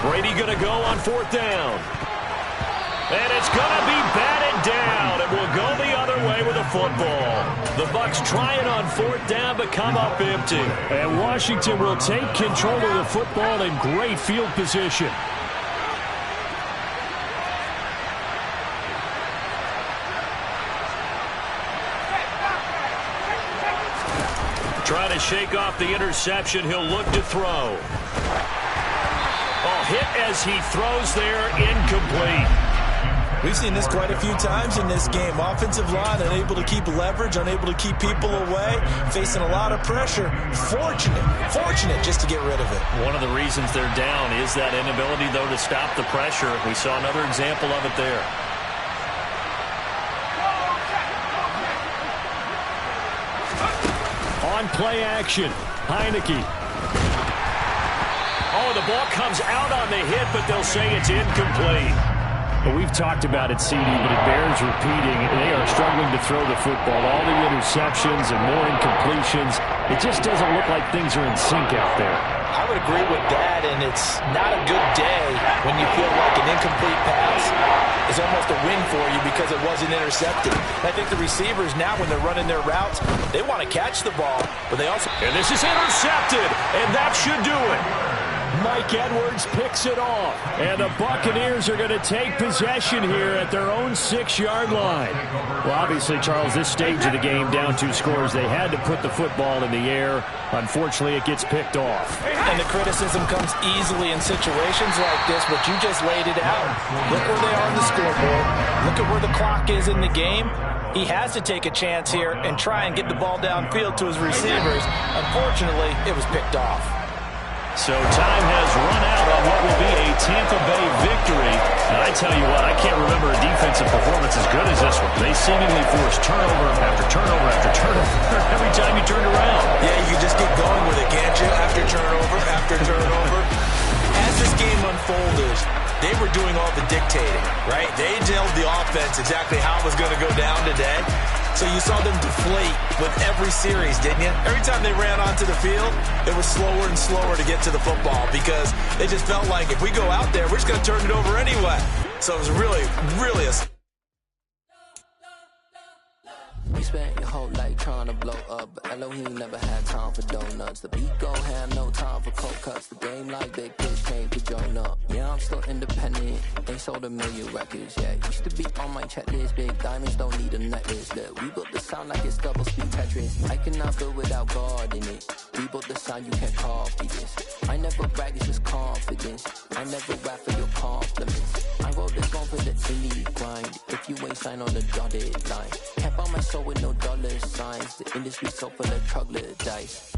Brady going to go on 4th down. And it's going to be batted down. It will go the other way with the football. The Bucs trying on 4th down, but come up empty. And Washington will take control of the football in great field position. Trying to shake off the interception. He'll look to throw. Oh, hit as he throws there, incomplete. We've seen this quite a few times in this game. Offensive line unable to keep leverage, unable to keep people away, facing a lot of pressure. Fortunate just to get rid of it. One of the reasons they're down is that inability, though, to stop the pressure. We saw another example of it there. On play action, Heineke. Oh, the ball comes out on the hit, but they'll say it's incomplete. Well, we've talked about it, CD, but it bears repeating. They are struggling to throw the football. All the interceptions and more incompletions. It just doesn't look like things are in sync out there. I would agree with that, and it's not a good day when you feel like an incomplete pass is almost a win for you because it wasn't intercepted. I think the receivers now, when they're running their routes, they want to catch the ball, but they also... And this is intercepted, and that should do it. Mike Edwards picks it off. And the Buccaneers are going to take possession here at their own 6-yard line. Well, obviously, Charles, this stage of the game, down 2 scores, they had to put the football in the air. Unfortunately, it gets picked off. And the criticism comes easily in situations like this, but you just laid it out. Look where they are on the scoreboard. Look at where the clock is in the game. He has to take a chance here and try and get the ball downfield to his receivers. Unfortunately, it was picked off. So time has run out on what will be a Tampa Bay victory. And I tell you what, I can't remember a defensive performance as good as this one. They seemingly forced turnover after turnover after turnover every time you turned around. Yeah, you can just get going with it, can't you? After turnover. As this game unfolded, they were doing all the dictating, right? They told the offense exactly how it was going to go down today. So you saw them deflate with every series, didn't you? Every time they ran onto the field, it was slower and slower to get to the football because they just felt like if we go out there, we're just going to turn it over anyway. So it was really a... You spent your whole life trying to blow up, but Elohim never had time for donuts. The beat go ham, no time for cold cuts. The game like Big Pitch came to join up. Yeah, I'm still independent, ain't sold a million records yet. Used to be on my checklist, big diamonds don't need a necklace. Look, we built the sound like it's double speed Tetris. I cannot build without God in it. We built the sound, you can't copy this. I never brag, it's just confidence. I never rap for your compliments. I wrote this one for the indie grind. If you ain't signed on the dotted line, can't buy my soul with no dollar signs. The industry's so full of troglodytes.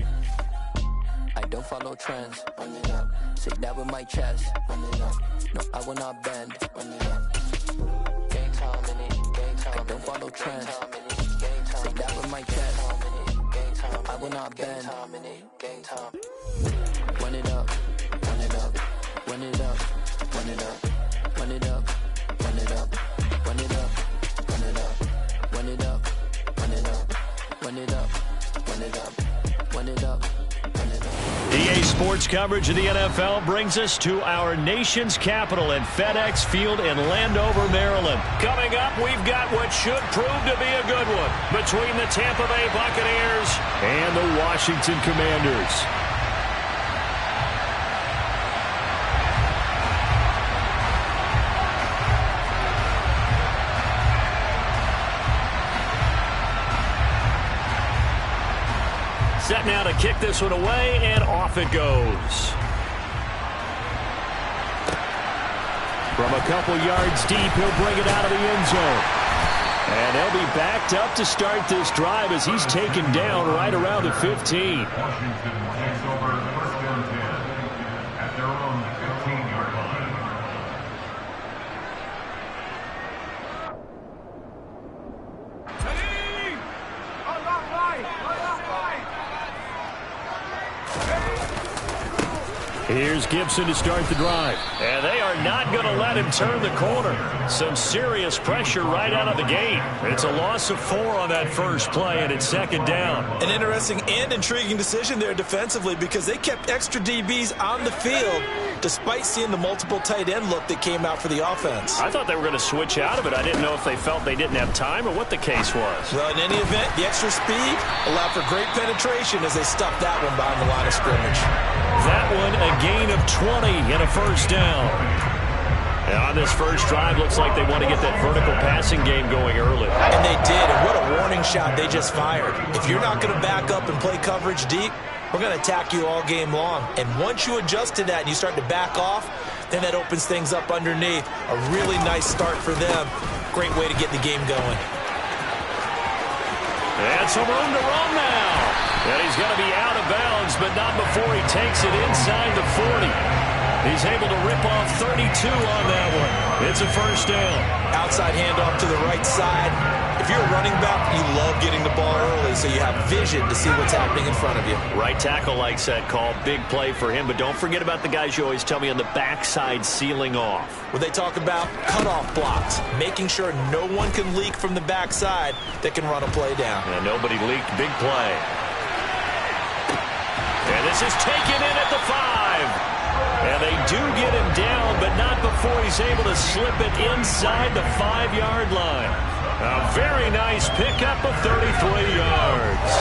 I don't follow trends. Run it up. Say that with my chest. Run it up. No, I will not bend. Run it up. Game time in it. Game time. I don't follow trends. Say that with my chest. No, I will not bend. Game time. Run it up. Run it up. Run it up. Run it up. Run it up. Run it up. Run it up. Run it up. Run it up. Run it up. Run it up. Run it up. Run it up. EA Sports coverage of the NFL brings us to our nation's capital in FedEx Field in Landover, Maryland. Coming up, we've got what should prove to be a good one between the Tampa Bay Buccaneers and the Washington Commanders. Set now to kick this one away, and off it goes. From a couple yards deep, he'll bring it out of the end zone. And they'll be backed up to start this drive as he's taken down right around the 15. Washington takes over 1st and 10 at their own 15-yard line. Here's Gibson to start the drive. And they are not going to let him turn the corner. Some serious pressure right out of the gate. It's a loss of 4 on that first play, and it's 2nd down. An interesting and intriguing decision there defensively because they kept extra DBs on the field despite seeing the multiple tight end look that came out for the offense. I thought they were going to switch out of it. I didn't know if they felt they didn't have time or what the case was. Well, in any event, the extra speed allowed for great penetration as they stuffed that one behind the line of scrimmage. That one, a gain of 20 and a 1st down. And on this first drive, looks like they want to get that vertical passing game going early. And they did, and what a warning shot they just fired. If you're not going to back up and play coverage deep, we're going to attack you all game long. And once you adjust to that and you start to back off, then that opens things up underneath. A really nice start for them. Great way to get the game going. And some room to run now. And he's going to be out of bounds, but not before he takes it inside the 40. He's able to rip off 32 on that one. It's a 1st down. Outside handoff to the right side. If you're a running back, you love getting the ball early so you have vision to see what's happening in front of you. Right tackle likes that call. Big play for him, but don't forget about the guys you always tell me on the backside sealing off. When they talk about cutoff blocks, making sure no one can leak from the backside that can run a play down. And nobody leaked. Big play. And this is taken in at the 5. And they do get him down, but not before he's able to slip it inside the 5-yard line. A very nice pickup of 33 yards.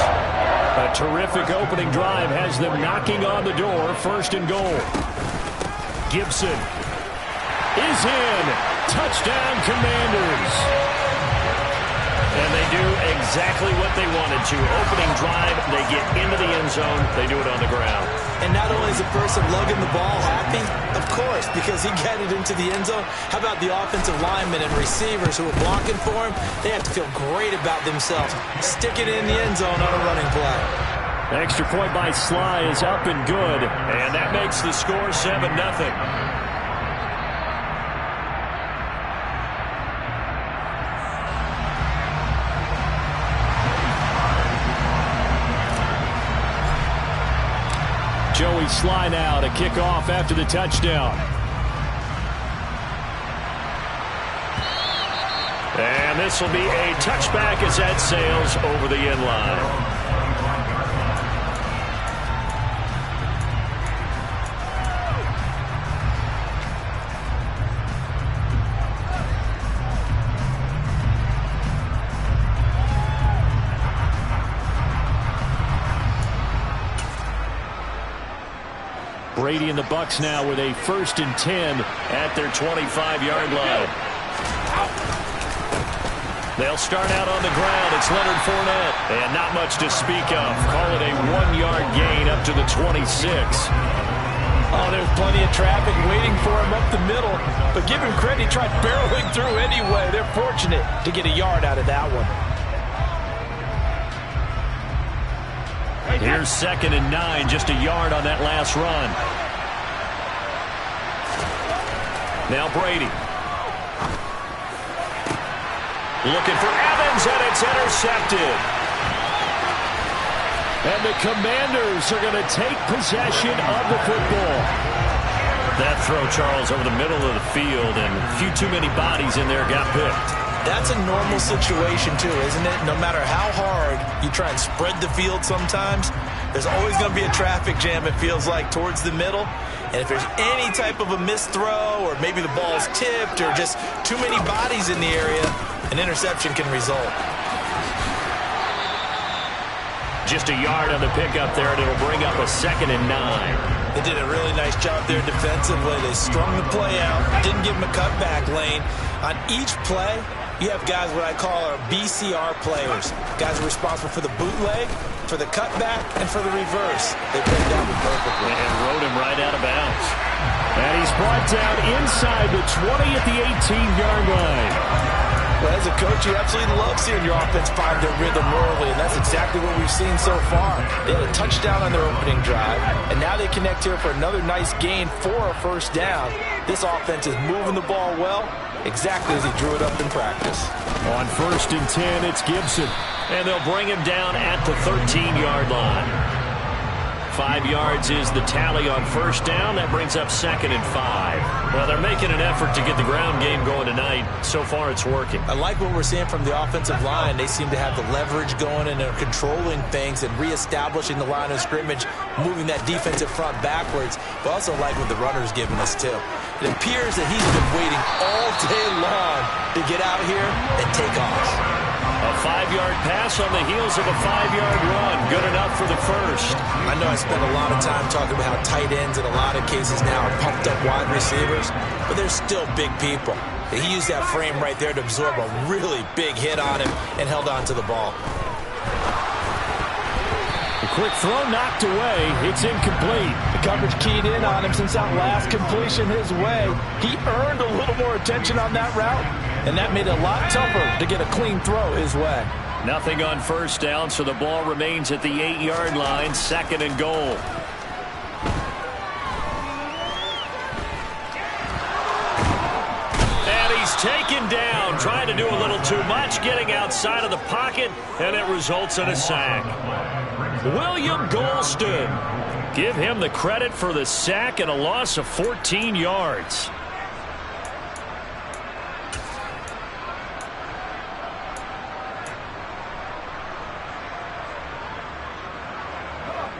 A terrific opening drive has them knocking on the door. 1st and goal. Gibson is in. Touchdown, Commanders. And they do exactly what they wanted to. Opening drive, they get into the end zone. They do it on the ground. And not only is the person lugging the ball happy, of course, because he got it into the end zone. How about the offensive linemen and receivers who are blocking for him? They have to feel great about themselves. Stick it in the end zone on a running play. Extra point by Sly is up and good. And that makes the score 7-0. Joey Sly now to kick off after the touchdown. And this will be a touchback as that sails over the end line. Brady and the Bucs now with a 1st and 10 at their 25-yard line. They'll start out on the ground. It's Leonard Fournette. And not much to speak of. Call it a 1-yard gain up to the 26. Oh, there's plenty of traffic waiting for him up the middle. But give him credit, he tried barreling through anyway. They're fortunate to get a yard out of that one. Here's 2nd and 9, just a yard on that last run. Now Brady. Looking for Evans, and it's intercepted. And the Commanders are going to take possession of the football. That throw, Charles, over the middle of the field, and a few too many bodies in there got picked. That's a normal situation, too, isn't it? No matter how hard you try and spread the field sometimes, there's always going to be a traffic jam, it feels like, towards the middle. And if there's any type of a missed throw, or maybe the ball's tipped, or just too many bodies in the area, an interception can result. Just a yard on the pickup there, and it'll bring up a 2nd and 9. They did a really nice job there defensively. They strung the play out, didn't give them a cutback lane. On each play, you have guys what I call our BCR players. Guys are responsible for the bootleg, for the cutback, and for the reverse. They played that one perfectly. And rode him right out of bounds. And he's brought down inside the 20 at the 18-yard line. Well, as a coach, you absolutely love seeing your offense find their rhythm early, and that's exactly what we've seen so far. They had a touchdown on their opening drive, and now they connect here for another nice gain for a 1st down. This offense is moving the ball well, exactly as he drew it up in practice. On 1st and 10, it's Gibson, and they'll bring him down at the 13-yard line. 5 yards is the tally on 1st down. That brings up 2nd and 5. Well, they're making an effort to get the ground game going tonight. So far, it's working. I like what we're seeing from the offensive line. They seem to have the leverage going, and they're controlling things and reestablishing the line of scrimmage, moving that defensive front backwards. But also like what the runner's giving us, too. It appears that he's been waiting all day long to get out here and take off. A 5-yard pass on the heels of a 5-yard run. Good enough for the 1st. I know I spent a lot of time talking about how tight ends in a lot of cases now are pumped up wide receivers, but they're still big people. He used that frame right there to absorb a really big hit on him and held on to the ball. A quick throw knocked away. It's incomplete. The coverage keyed in on him since that last completion his way. He earned a little more attention on that route, and that made it a lot tougher to get a clean throw his way. Nothing on 1st down, so the ball remains at the 8-yard line, 2nd and goal. And he's taken down, trying to do a little too much, getting outside of the pocket, and it results in a sack. William Golston. Give him the credit for the sack and a loss of 14 yards.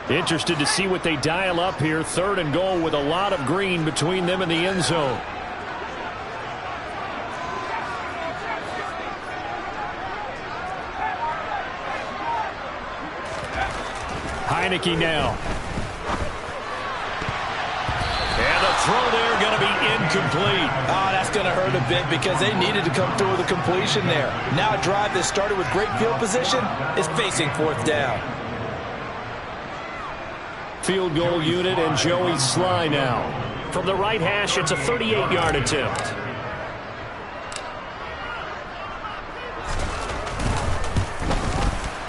Interested to see what they dial up here. 3rd and goal with a lot of green between them and the end zone. Heineke now. And the throw there going to be incomplete. Oh, that's going to hurt a bit because they needed to come through with a completion there. Now a drive that started with great field position is facing 4th down. Field goal unit and Joey Sly now. From the right hash, it's a 38-yard attempt.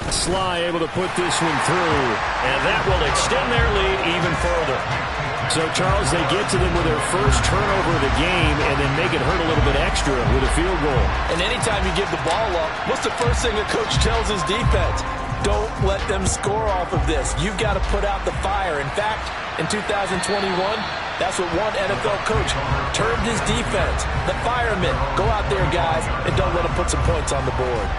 Sly able to put this one through, and that will extend their lead even further. So, Charles, they get to them with their first turnover of the game and then make it hurt a little bit extra with a field goal. And anytime you give the ball up, what's the first thing a coach tells his defense? Don't let them score off of this. You've got to put out the fire. In fact, in 2021, that's what one NFL coach termed his defense. The firemen. Go out there, guys, and don't let them put some points on the board.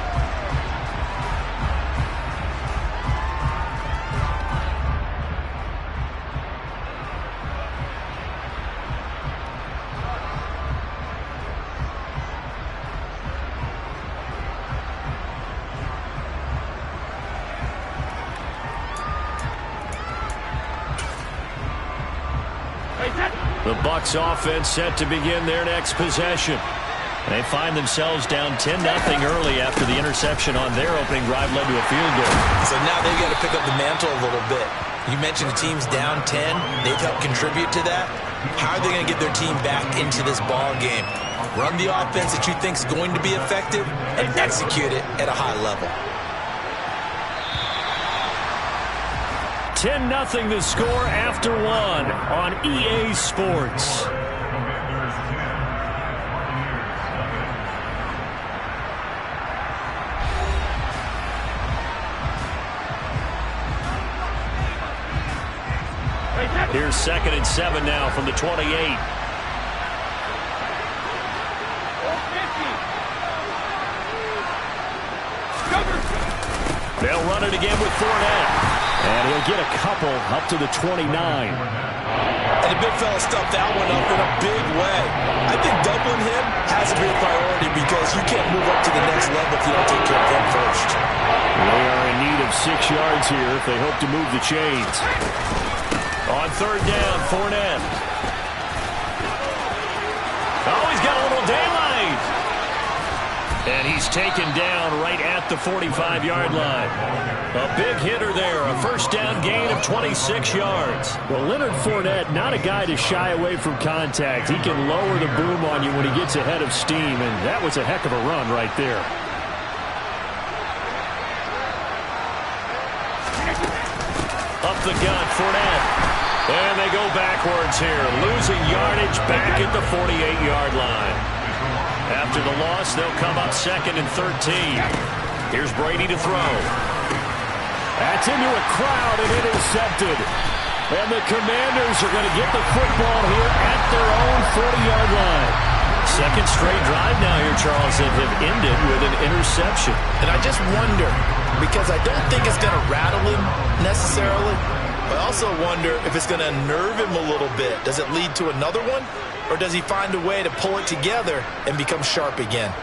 The Bucs offense set to begin their next possession. They find themselves down 10-0 early after the interception on their opening drive led to a field goal. So now they've got to pick up the mantle a little bit. You mentioned the team's down 10. They've helped contribute to that. How are they going to get their team back into this ball game? Run the offense that you think is going to be effective and execute it at a high level. 10-0 the score after one on EA Sports. Here's 2nd and 7 now from the 28. They'll run it again with Fournette. And he'll get a couple up to the 29. And the big fella stuffed that one up in a big way. I think doubling him has to be a priority because you can't move up to the next level if you don't take care of him first. They are in need of 6 yards here if they hope to move the chains. On 3rd down, Fournette. Oh, he's got a little daylight. And he's taken down right at the 45-yard line. A big hitter there, a 1st down gain of 26 yards. Well, Leonard Fournette, not a guy to shy away from contact. He can lower the boom on you when he gets ahead of steam, and that was a heck of a run right there. Up the gut, Fournette. And they go backwards here, losing yardage back at the 48-yard line. After the loss, they'll come up 2nd and 13. Here's Brady to throw. That's into a crowd and intercepted. And the Commanders are going to get the football here at their own 40-yard line. 2nd straight drive now here, Charles, that have ended with an interception. And I just wonder, because I don't think it's going to rattle him necessarily, but I also wonder if it's going to nerve him a little bit. Does it lead to another one? Or does he find a way to pull it together and become sharp again?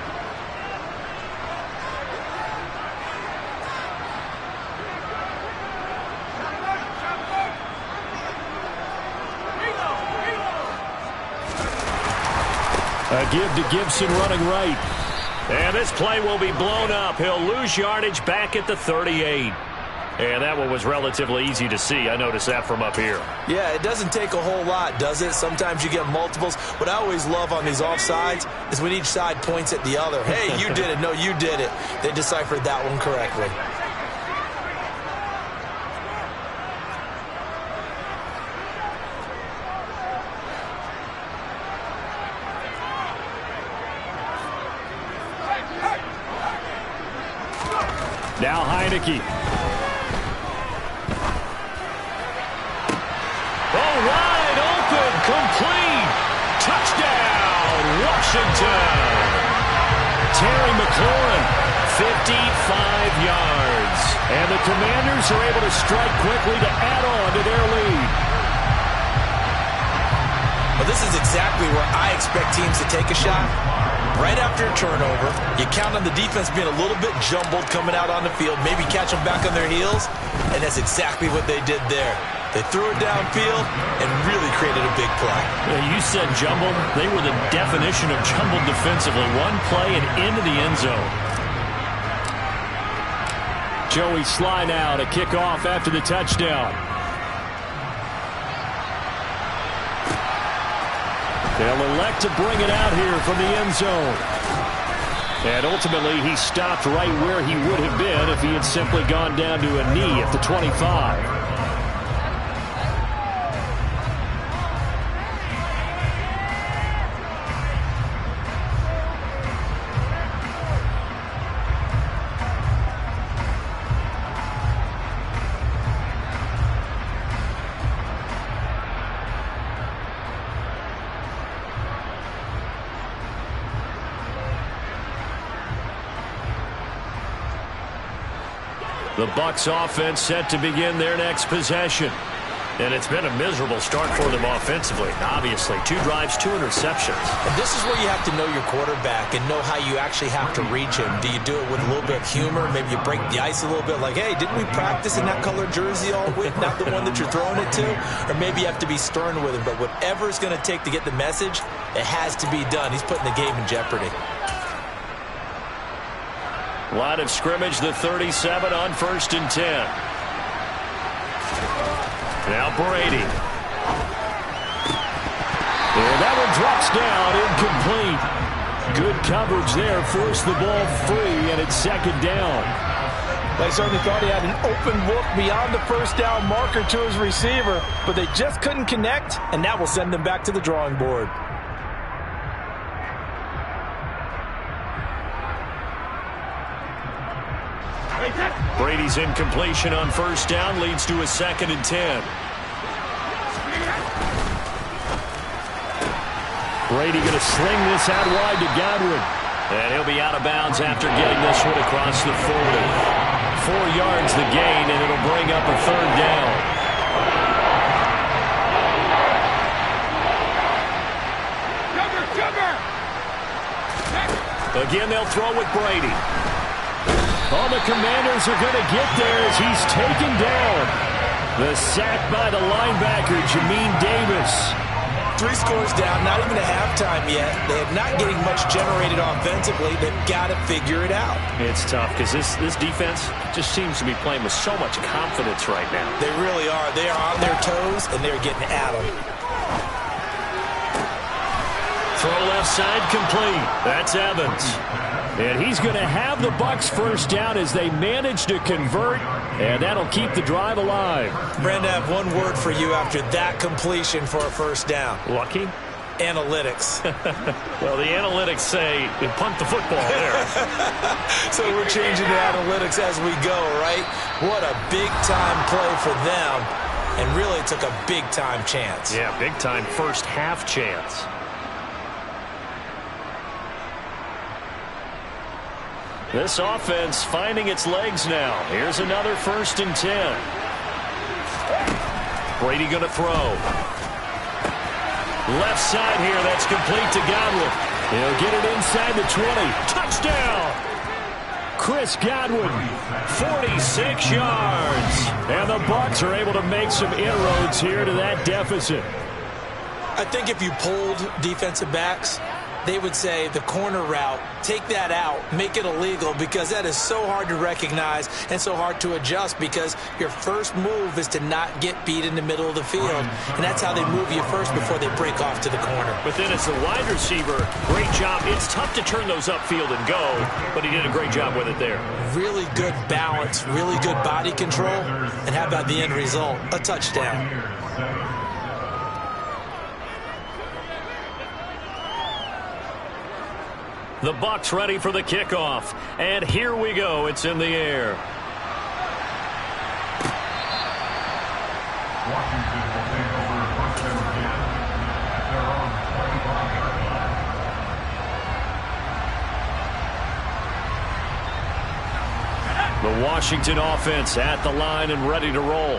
A give to Gibson running right. And this play will be blown up. He'll lose yardage back at the 38. And that one was relatively easy to see. I noticed that from up here. Yeah, it doesn't take a whole lot, does it? Sometimes you get multiples. What I always love on these offsides is when each side points at the other. Hey, you did it. No, you did it. They deciphered that one correctly. Now Heineke. Oh, wide open, complete. Touchdown, Washington. Terry McLaurin, 55 yards. And the Commanders are able to strike quickly to add on to their lead. Well, this is exactly where I expect teams to take a shot. Right after a turnover, you count on the defense being a little bit jumbled coming out on the field, maybe catch them back on their heels, and that's exactly what they did there. They threw it downfield and really created a big play. You said jumbled. They were the definition of jumbled defensively. One play and into the end zone. Joey Sly now to kick off after the touchdown. They'll elect to bring it out here from the end zone. And ultimately, he stopped right where he would have been if he had simply gone down to a knee at the 25. The Bucs offense set to begin their next possession. And it's been a miserable start for them offensively. Obviously, 2 drives, 2 interceptions. And this is where you have to know your quarterback and know how you actually have to reach him. Do you do it with a little bit of humor? Maybe you break the ice a little bit like, hey, didn't we practice in that colored jersey all week? Not the one that you're throwing it to? Or maybe you have to be stern with him. But whatever it's going to take to get the message, it has to be done. He's putting the game in jeopardy. Line of scrimmage, the 37 on 1st and 10. Now Brady. And that one drops down, incomplete. Good coverage there, forced the ball free, and it's 2nd down. They certainly thought he had an open look beyond the 1st down marker to his receiver, but they just couldn't connect, and that will send them back to the drawing board. Brady's incompletion on 1st down leads to a 2nd and 10. Brady going to sling this out wide to Godwin. And he'll be out of bounds after getting this one across the 40. 4 yards the gain, and it'll bring up a 3rd down. Again, they'll throw with Brady. Oh, the Commanders are going to get there as he's taken down. The sack by the linebacker, Jamin Davis. 3 scores down, not even a halftime yet. They're not getting much generated offensively. They've got to figure it out. It's tough because this defense just seems to be playing with so much confidence right now. They really are. They are on their toes, and they're getting at them. Throw left side complete. That's Evans. And he's going to have the Bucs 1st down as they manage to convert, and that'll keep the drive alive. Brandon, I have one word for you after that completion for a 1st down. Lucky? Analytics. Well, the analytics say you punt the football there. So we're changing the analytics as we go, right? What a big-time play for them, and really took a big-time chance. Yeah, big-time first half chance. This offense finding its legs now. Here's another 1st and 10. Brady going to throw. Left side here. That's complete to Godwin. He'll get it inside the 20. Touchdown! Chris Godwin, 46 yards. And the Bucs are able to make some inroads here to that deficit. I think if you pulled defensive backs, they would say the corner route, take that out, make it illegal, because that is so hard to recognize and so hard to adjust, because your first move is to not get beat in the middle of the field, and that's how they move you first before they break off to the corner. But then as the wide receiver, great job. It's tough to turn those upfield and go, but he did a great job with it there. Really good balance, really good body control, and how about the end result? A touchdown. The Bucs ready for the kickoff. And here we go. It's in the air. Washington will take over 1st and 10 at their own 25-yard line. The Washington offense at the line and ready to roll.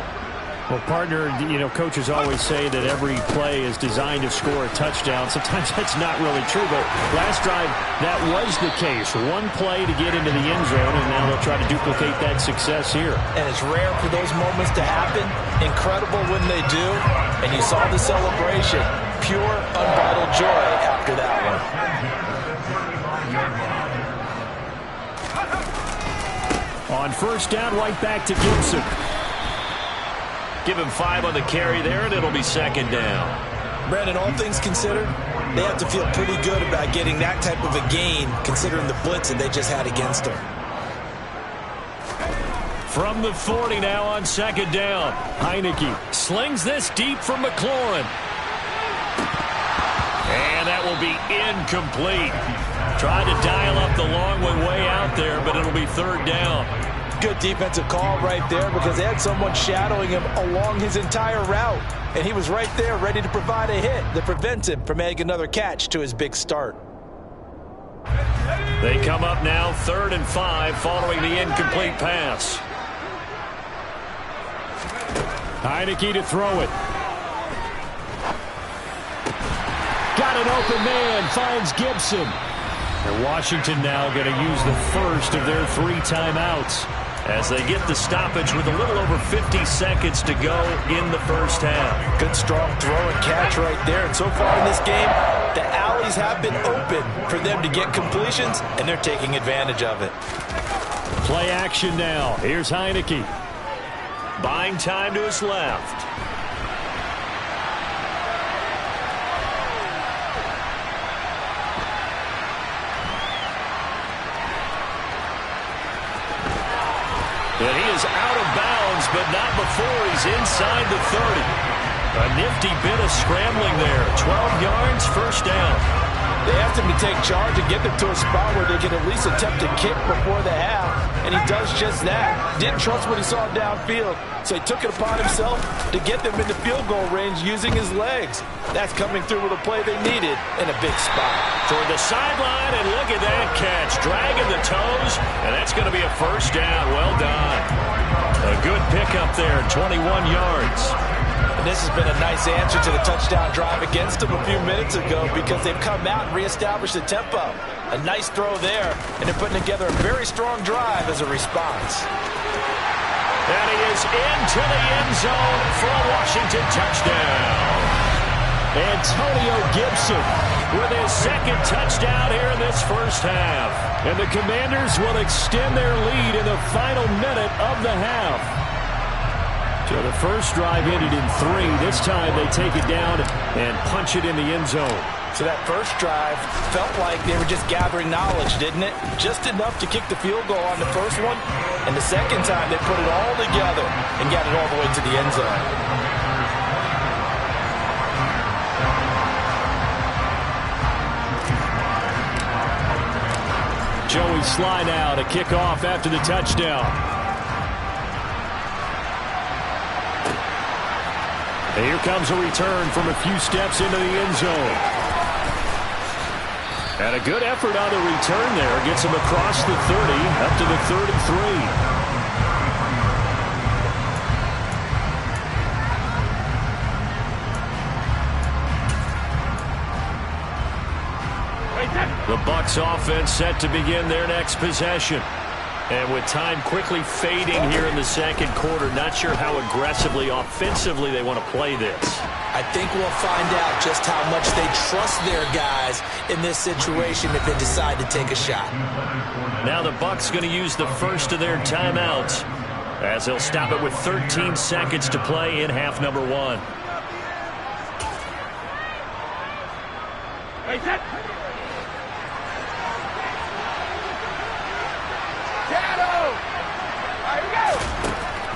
Well, partner, coaches always say that every play is designed to score a touchdown. Sometimes that's not really true, but last drive, that was the case. One play to get into the end zone, and now they'll try to duplicate that success here. And it's rare for those moments to happen. Incredible when they do. And you saw the celebration. Pure, unbridled joy after that On one. 1st down, right back to Gibson. Give him 5 on the carry there, and it'll be 2nd down. Brandon, all things considered, they have to feel pretty good about getting that type of a gain, considering the blitz that they just had against them. From the 40 now on 2nd down. Heineke slings this deep from McLaurin. And that will be incomplete. Tried to dial up the long one way out there, but it'll be 3rd down. Good defensive call right there, because they had someone shadowing him along his entire route. And he was right there ready to provide a hit that prevents him from making another catch to his big start. They come up now 3rd and 5 following the incomplete pass. Heineke to throw it. Got an open man, finds Gibson. And Washington now going to use the first of their 3 timeouts as they get the stoppage with a little over 50 seconds to go in the first half. Good strong throw and catch right there. And so far in this game, the alleys have been open for them to get completions, and they're taking advantage of it. Play action now. Here's Heineke. Buying time to his left. And he is out of bounds, but not before he's inside the 30. A nifty bit of scrambling there. 12 yards, first down. They asked him to take charge and get them to a spot where they can at least attempt to kick before the half, and he does just that. Didn't trust what he saw downfield, so he took it upon himself to get them into field goal range using his legs. That's coming through with a play they needed in a big spot. Toward the sideline, and look at that catch. Dragging the toes, and that's going to be a first down. Well done. A good pickup there, 21 yards. And this has been a nice answer to the touchdown drive against them a few minutes ago because they've come out and reestablished the tempo. A nice throw there, and they're putting together a very strong drive as a response. And he is into the end zone for a Washington touchdown. Antonio Gibson With his second touchdown here in this first half. And the Commanders will extend their lead in the final minute of the half. So the first drive ended in 3. This time they take it down and punch it in the end zone. So that first drive felt like they were just gathering knowledge, didn't it? Just enough to kick the field goal on the first one. And the second time they put it all together and got it all the way to the end zone. Joey Sly now to kick off after the touchdown. And here comes a return from a few steps into the end zone. And a good effort on the return there. Gets him across the 30, up to the 33. The Bucs offense set to begin their next possession. And with time quickly fading here in the second quarter, not sure how aggressively, offensively they want to play this. I think we'll find out just how much they trust their guys in this situation if they decide to take a shot. Now the Bucs going to use the first of their timeouts as they'll stop it with 13 seconds to play in half number 1.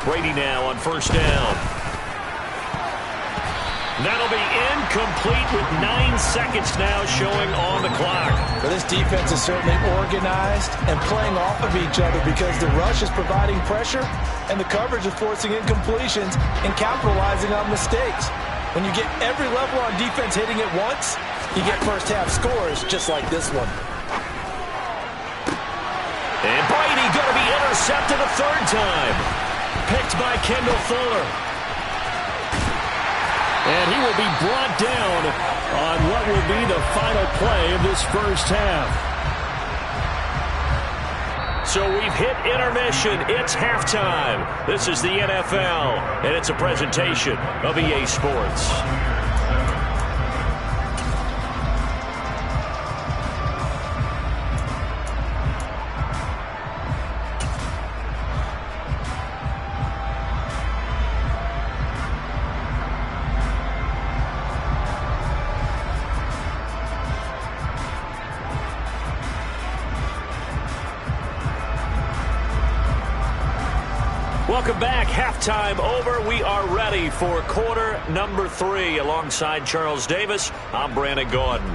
Brady now on first down. That'll be incomplete with 9 seconds now showing on the clock. Well, this defense is certainly organized and playing off of each other because the rush is providing pressure and the coverage is forcing incompletions and capitalizing on mistakes. When you get every level on defense hitting it once, you get first half scores just like this one. And Brady going to be intercepted a third time. Picked by Kendall Fuller. And he will be brought down on what will be the final play of this first half. So we've hit intermission. It's halftime. This is the NFL, and it's a presentation of EA Sports. Welcome back. Halftime over. We are ready for quarter number 3. Alongside Charles Davis, I'm Brandon Gordon.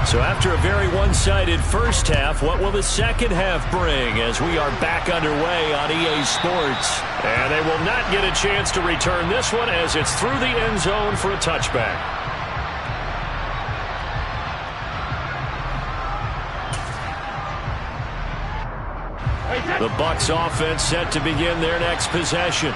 So after a very one-sided first half, what will the second half bring as we are back underway on EA Sports? And they will not get a chance to return this one as it's through the end zone for a touchback. The Bucs offense set to begin their next possession.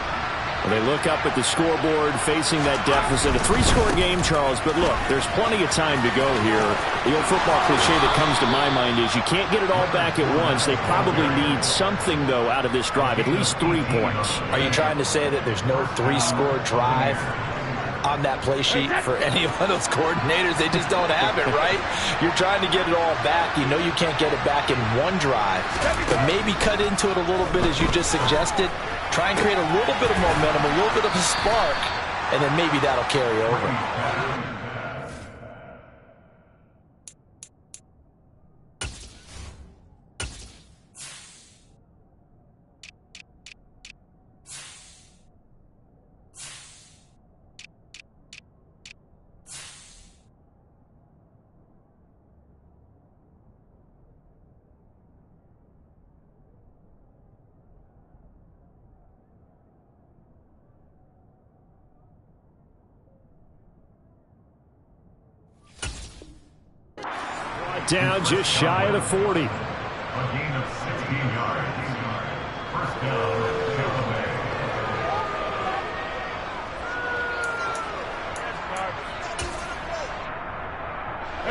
Well, they look up at the scoreboard facing that deficit. A 3-score game, Charles, but look, there's plenty of time to go here. The old football cliche that comes to my mind is you can't get it all back at once. They probably need something, though, out of this drive, at least 3 points. Are you trying to say that there's no 3-score drive on that play sheet for any of those coordinators? They just don't have it, right? You're trying to get it all back. You know you can't get it back in one drive, but maybe cut into it a little bit as you just suggested. Try and create a little bit of momentum, a little bit of a spark, and then maybe that'll carry over. Down just shy of the 40. A gain of 16 yards. First down, Tampa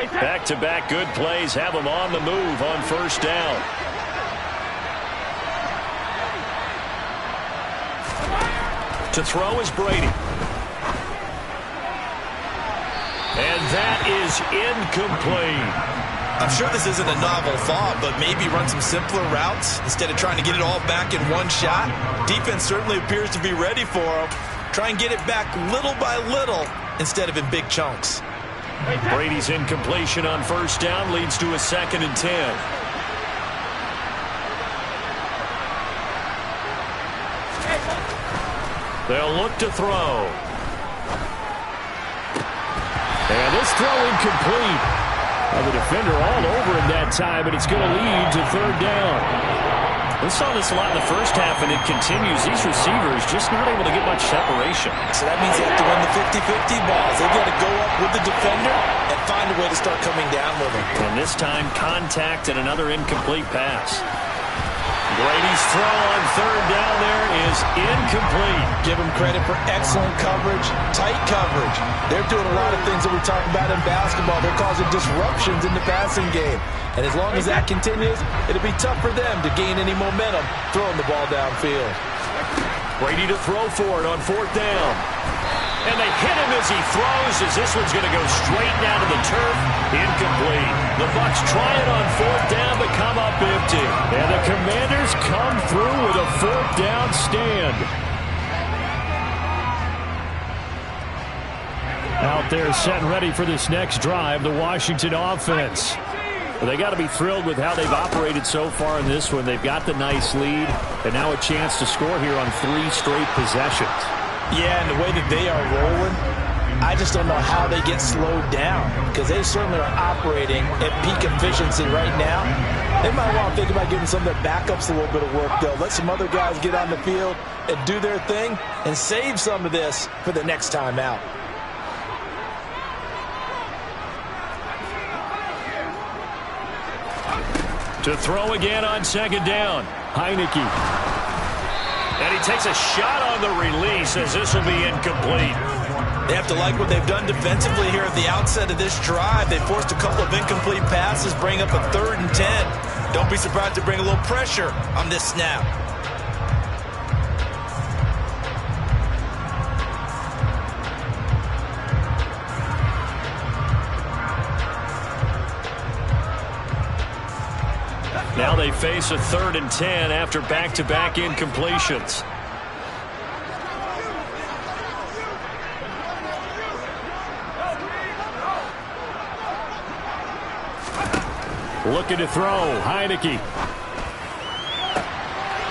Bay. Back-to-back good plays have them on the move on first down. To throw is Brady. And that is incomplete. I'm sure this isn't a novel thought, but maybe run some simpler routes instead of trying to get it all back in one shot. Defense certainly appears to be ready for him. Try and get it back little by little instead of in big chunks. Brady's incompletion on first down leads to a 2nd and 10. They'll look to throw. And this throw incomplete. Well, the defender all over him that time, but it's going to lead to 3rd down. We saw this a lot in the first half, and it continues. These receivers just not able to get much separation. So that means they have to win the 50-50 balls. They've got to go up with the defender and find a way to start coming down with him. And this time, contact and another incomplete pass. Brady's throw on 3rd down there is incomplete. Give him credit for excellent coverage, tight coverage. They're doing a lot of things that we talk about in basketball. They're causing disruptions in the passing game. And as long as that continues, it'll be tough for them to gain any momentum throwing the ball downfield. Brady to throw for it on 4th down. And they hit him as he throws, as this one's going to go straight down to the turf. Incomplete. The Bucs try it on 4th down, but come up empty. And the Commanders come through with a 4th down stand. Out there set and ready for this next drive, the Washington offense. Well, they got to be thrilled with how they've operated so far in this one. They've got the nice lead, and now a chance to score here on 3 straight possessions. Yeah, and the way that they are rolling, I just don't know how they get slowed down, because they certainly are operating at peak efficiency right now. They might want to think about giving some of their backups a little bit of work, though. Let some other guys get on the field and do their thing and save some of this for the next time out. To throw again on 2nd down. Heineke. And he takes a shot on the release, as this will be incomplete. They have to like what they've done defensively here at the outset of this drive. They forced a couple of incomplete passes, bring up a 3rd and 10. Don't be surprised to bring a little pressure on this snap. Now they face a 3rd and 10 after back-to-back incompletions. Looking to throw. Heineke.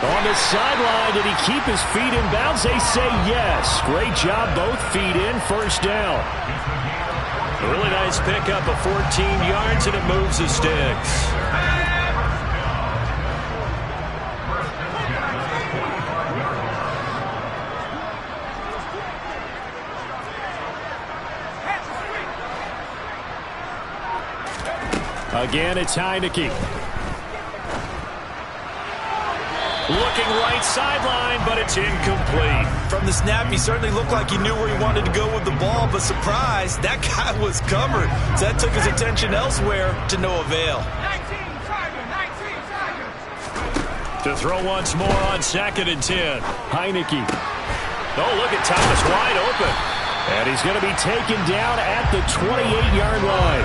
On the sideline, did he keep his feet in bounds? They say yes. Great job, both feet in, 1st down. A really nice pickup of 14 yards, and it moves the sticks. Again, it's Heineke. Looking right sideline, but it's incomplete. From the snap, he certainly looked like he knew where he wanted to go with the ball, but surprise, that guy was covered. So that took his attention elsewhere to no avail. 19 seconds. To throw once more on 2nd and 10. Heineke. Oh, look at Thomas wide open. And he's going to be taken down at the 28-yard line.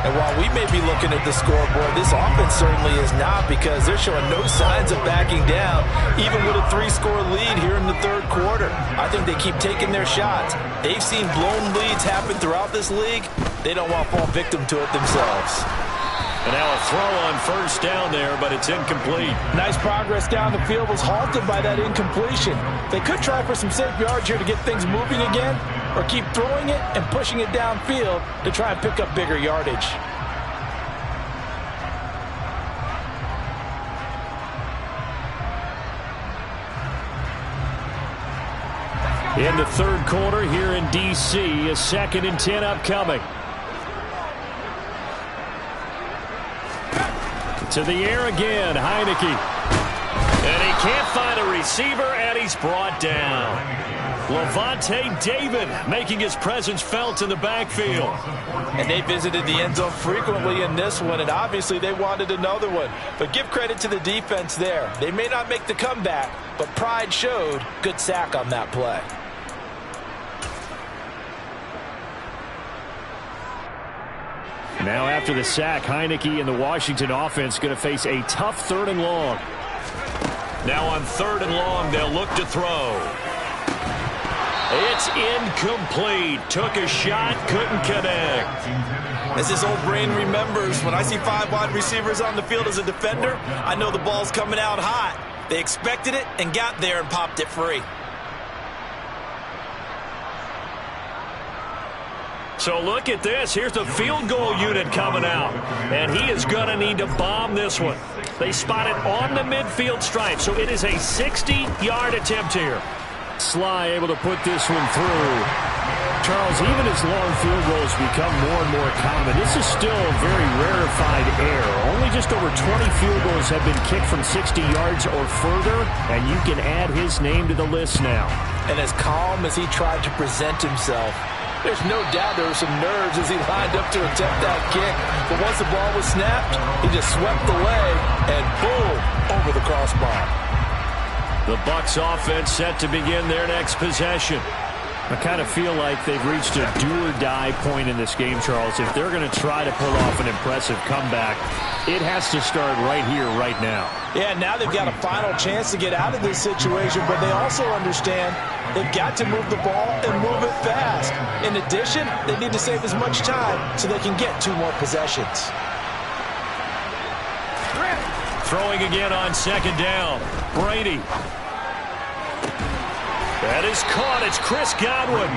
And while we may be looking at the scoreboard, this offense certainly is not, because they're showing no signs of backing down, even with a 3-score lead here in the 3rd quarter. I think they keep taking their shots. They've seen blown leads happen throughout this league. They don't want to fall victim to it themselves. And now a throw on 1st down there, but it's incomplete. Nice progress down the field was halted by that incompletion. They could try for some safe yards here to get things moving again, or keep throwing it and pushing it downfield to try and pick up bigger yardage. In the 3rd quarter here in D.C., a 2nd and 10 upcoming. To the air again, Heineke. And he can't find a receiver, and he's brought down. Levante David making his presence felt in the backfield. And they visited the end zone frequently in this one, and obviously they wanted another one. But give credit to the defense there. They may not make the comeback, but pride showed. Good sack on that play. Now after the sack, Heineke and the Washington offense going to face a tough 3rd and long. Now on 3rd and long, they'll look to throw. It's incomplete. Took a shot, couldn't connect. As his old brain remembers, when I see 5 wide receivers on the field as a defender, I know the ball's coming out hot. They expected it and got there and popped it free. So look at this. Here's the field goal unit coming out. And he is going to need to bomb this one. They spot it on the midfield stripe. So it is a 60-yard attempt here. Sly able to put this one through. Charles, even as long field goals become more and more common, this is still a very rarefied air. Only just over 20 field goals have been kicked from 60 yards or further, and you can add his name to the list now. And as calm as he tried to present himself, there's no doubt there were some nerves as he lined up to attempt that kick. But once the ball was snapped, he just swept the leg and boom, over the crossbar. The Bucs offense set to begin their next possession. I kind of feel like they've reached a do-or-die point in this game, Charles. If they're going to try to pull off an impressive comeback, it has to start right here, right now. Yeah, now they've got a final chance to get out of this situation, but they also understand they've got to move the ball and move it fast. In addition, they need to save as much time so they can get 2 more possessions. Throwing again on 2nd down. Brady. That is caught. It's Chris Godwin.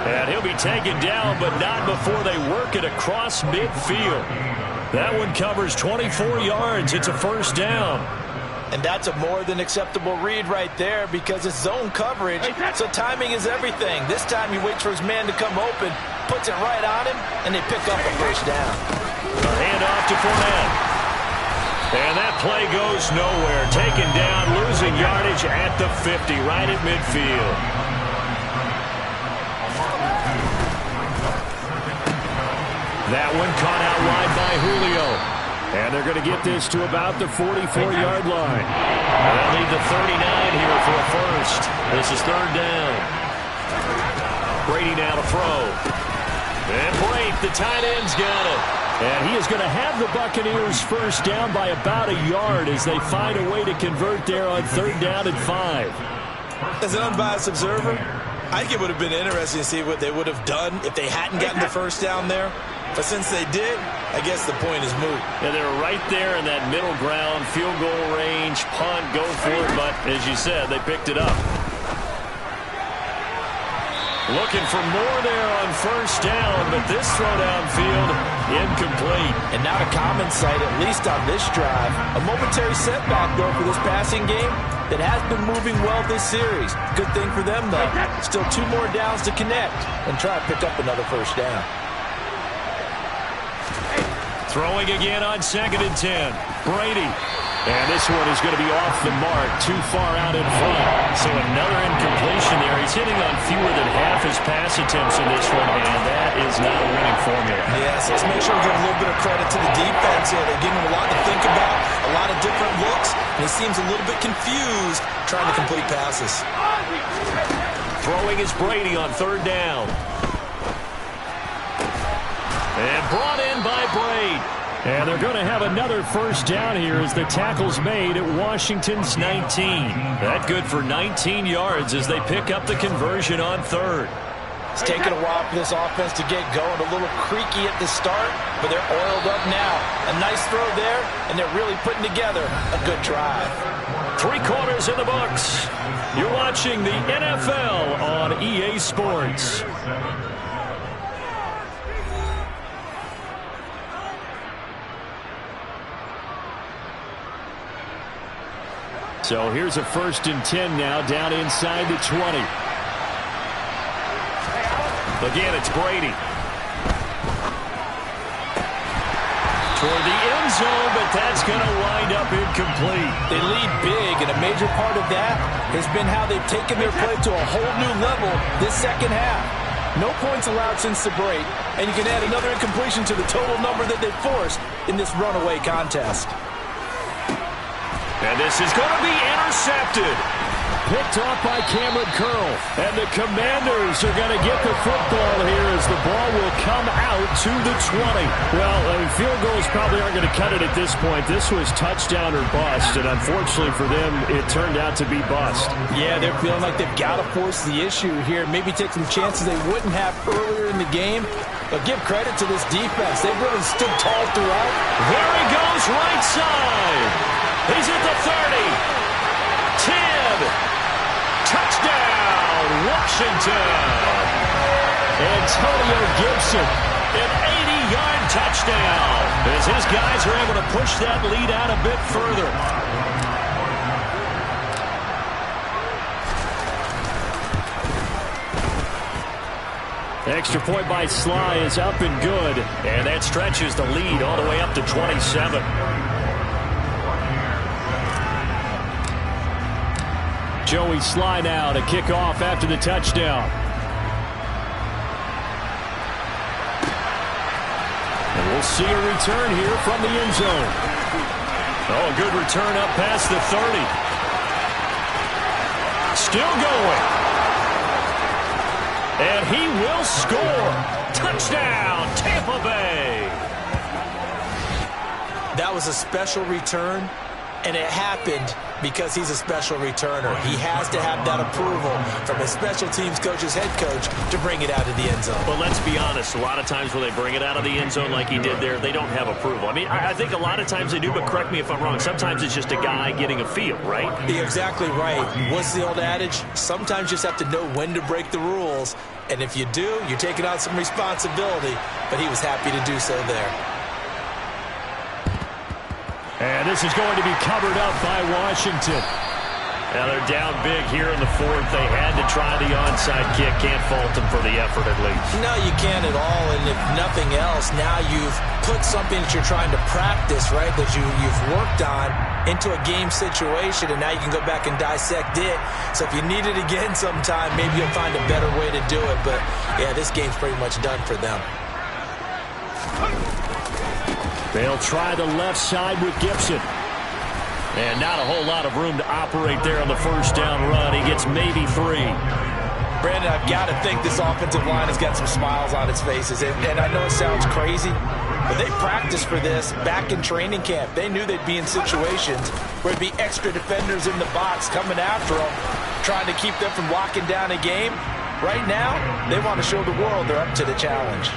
And he'll be taken down, but not before they work it across midfield. That one covers 24 yards. It's a 1st down. And that's a more than acceptable read right there, because it's zone coverage, so timing is everything. This time he waits for his man to come open, puts it right on him, and they pick up a 1st down. A handoff to Fournette. And that play goes nowhere. Taken down, losing yardage at the 50, right at midfield. That one caught out wide by Julio. And they're going to get this to about the 44-yard line. They'll need the 39 here for a 1st. This is 3rd down. Brady now to throw. And Brate, the tight end's got it. And he is going to have the Buccaneers 1st down by about a yard as they find a way to convert there on 3rd down and 5. As an unbiased observer, I think it would have been interesting to see what they would have done if they hadn't gotten the 1st down there. But since they did, I guess the point is moot. Yeah, they're right there in that middle ground, field goal range, punt, go for it. But as you said, they picked it up. Looking for more there on 1st down, but this throw downfield, incomplete. And not a common sight, at least on this drive. A momentary setback, though, for this passing game that has been moving well this series. Good thing for them, though. Still 2 more downs to connect and try to pick up another 1st down. Throwing again on 2nd and 10. Brady. And this one is going to be off the mark, too far out in front. So another incompletion there. He's hitting on fewer than half his pass attempts in this one, and that is not a winning formula. Yes, let's make sure we give a little bit of credit to the defense here. They're giving him a lot to think about, a lot of different looks, and he seems a little bit confused trying to complete passes. Throwing is Brady on third down. And brought in by Brady. And they're going to have another first down here as the tackle's made at Washington's 19. That good for 19 yards as they pick up the conversion on third. It's taken a while for this offense to get going. A little creaky at the start, but they're oiled up now. A nice throw there, and they're really putting together a good drive. 3 quarters in the books. You're watching the NFL on EA Sports. So here's a 1st and 10 now, down inside the 20. Again, it's Brady. Toward the end zone, but that's going to wind up incomplete. They lead big, and a major part of that has been how they've taken their play to a whole new level this second half. No points allowed since the break, and you can add another incompletion to the total number that they've forced in this runaway contest. And this is going to be intercepted. Picked off by Cameron Curl. And the Commanders are going to get the football here as the ball will come out to the 20. Well, field goals probably aren't going to cut it at this point. This was touchdown or bust, and unfortunately for them, it turned out to be bust. Yeah, they're feeling like they've got to force the issue here. Maybe take some chances they wouldn't have earlier in the game. But give credit to this defense. They've really stood tall throughout. There he goes, right side. He's at the 30. 10. Touchdown, Washington. Antonio Gibson. An 80-yard touchdown as his guys are able to push that lead out a bit further. Extra point by Sly is up and good. And that stretches the lead all the way up to 27. Joey Sly now to kick off after the touchdown. And we'll see a return here from the end zone. Oh, a good return up past the 30. Still going. And he will score. Touchdown, Tampa Bay. That was a special return, and it happened because he's a special returner. He has to have that approval from his special teams coach's head coach to bring it out of the end zone. But let's be honest, a lot of times when they bring it out of the end zone like he did there, they don't have approval. I mean, I think a lot of times they do, but correct me if I'm wrong. Sometimes it's just a guy getting a feel, right? You're exactly right. What's the old adage? Sometimes you just have to know when to break the rules. And if you do, you're taking on some responsibility. But he was happy to do so there. And this is going to be covered up by Washington. Now they're down big here in the 4th. They had to try the onside kick. Can't fault them for the effort at least. No, you can't at all. And if nothing else, now you've put something that you're trying to practice, right, that you've worked on into a game situation, and now you can go back and dissect it. So if you need it again sometime, maybe you'll find a better way to do it. But, yeah, this game's pretty much done for them. They'll try the left side with Gibson. And not a whole lot of room to operate there on the first down run. He gets maybe 3. Brandon, I've got to think this offensive line has got some smiles on its faces. And I know it sounds crazy, but they practiced for this back in training camp. They knew they'd be in situations where there'd be extra defenders in the box coming after them, trying to keep them from locking down a game. Right now, they want to show the world they're up to the challenge.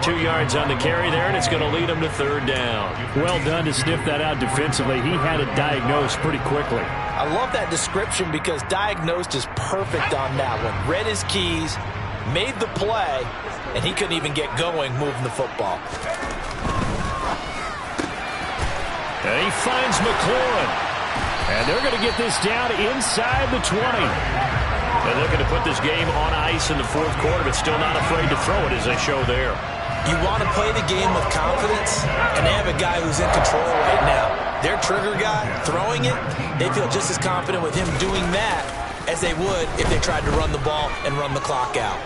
2 yards on the carry there, and it's going to lead them to third down. Well done to sniff that out defensively. He had it diagnosed pretty quickly. I love that description because diagnosed is perfect on that one. Read his keys, made the play, and he couldn't even get going moving the football. And he finds McLaurin. And they're going to get this down inside the 20. They're looking to put this game on ice in the 4th quarter, but still not afraid to throw it as they show there. You want to play the game with confidence, and they have a guy who's in control right now. their trigger guy throwing it, they feel just as confident with him doing that as they would if they tried to run the ball and run the clock out.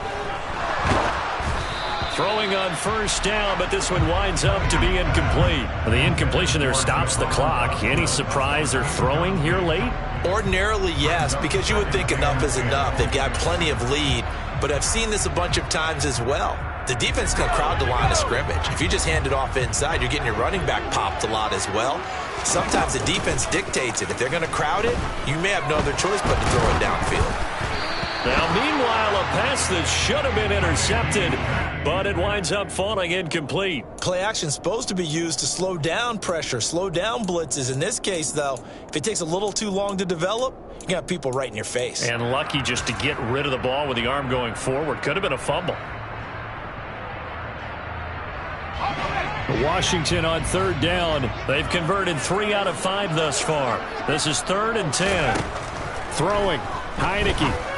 Throwing on first down, but this one winds up to be incomplete. The incompletion there stops the clock. Any surprise they're throwing here late? Ordinarily, yes, because you would think enough is enough. They've got plenty of lead, but I've seen this a bunch of times as well. The defense can crowd the line of scrimmage. If you just hand it off inside, you're getting your running back popped a lot as well. Sometimes the defense dictates it. If they're going to crowd it, you may have no other choice but to throw it downfield. Now, meanwhile, a pass that should have been intercepted, but it winds up falling incomplete. Play action is supposed to be used to slow down pressure, slow down blitzes. In this case, though, if it takes a little too long to develop, you got people right in your face. And lucky just to get rid of the ball with the arm going forward. Could have been a fumble. Washington on third down. They've converted 3 out of 5 thus far. This is 3rd and 10. Throwing. Heineke.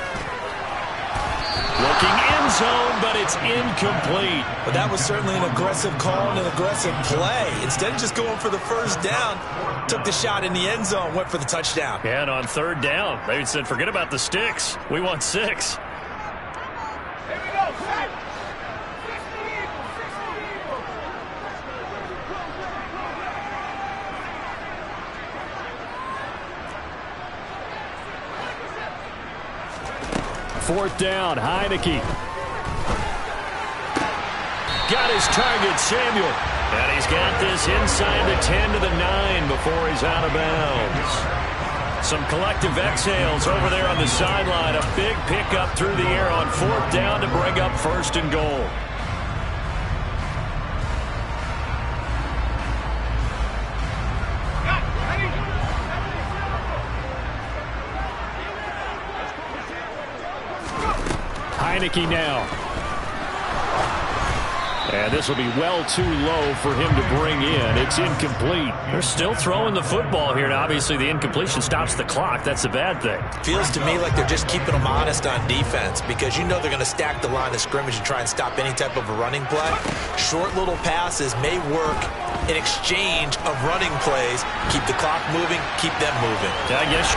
Looking end zone, but it's incomplete. But that was certainly an aggressive call and an aggressive play. Instead of just going for the first down, took the shot in the end zone, went for the touchdown. Yeah, and on third down, they said, forget about the sticks. We want 6. Here we go, set. 4th down, Heineke. Got his target, Samuel. And he's got this inside the 10 to the 9 before he's out of bounds. Some collective exhales over there on the sideline. A big pickup through the air on 4th down to bring up 1st and goal. Heineke now. And this will be well too low for him to bring in. It's incomplete. They're still throwing the football here. Now, obviously, the incompletion stops the clock. That's a bad thing. Feels to me like they're just keeping them honest on defense because you know they're going to stack the line of scrimmage and try and stop any type of a running play. Short little passes may work in exchange of running plays. Keep the clock moving, keep them moving. I guess.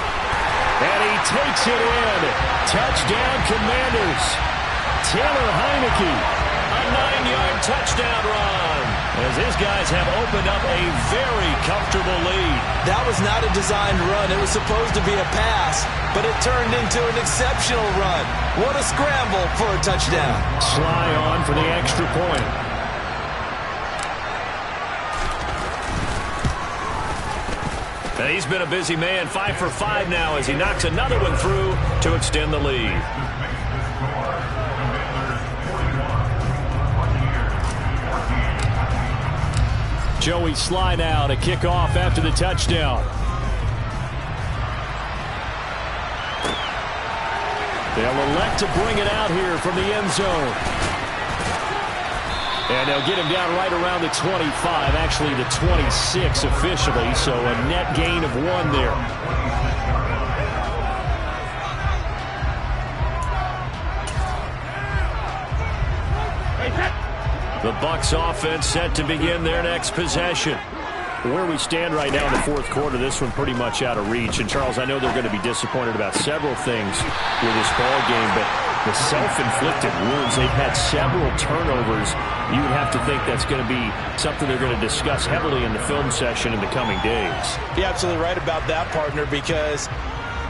And he takes it in. Touchdown, Commanders. Taylor Heineke. A 9-yard touchdown run as his guys have opened up a very comfortable lead. That was not a designed run. It was supposed to be a pass, but it turned into an exceptional run. What a scramble for a touchdown. Sly on for the extra point. And he's been a busy man, 5 for 5 now as he knocks another one through to extend the lead. Joey Sly now to kick off after the touchdown. They'll elect to bring it out here from the end zone. And they'll get him down right around the 25, actually the 26 officially, so a net gain of 1 there. The Bucs offense set to begin their next possession. Where we stand right now in the 4th quarter, this one pretty much out of reach. And, Charles, I know they're going to be disappointed about several things with this ball game, but the self-inflicted wounds, they've had several turnovers. You would have to think that's going to be something they're going to discuss heavily in the film session in the coming days. You're absolutely right about that, partner, because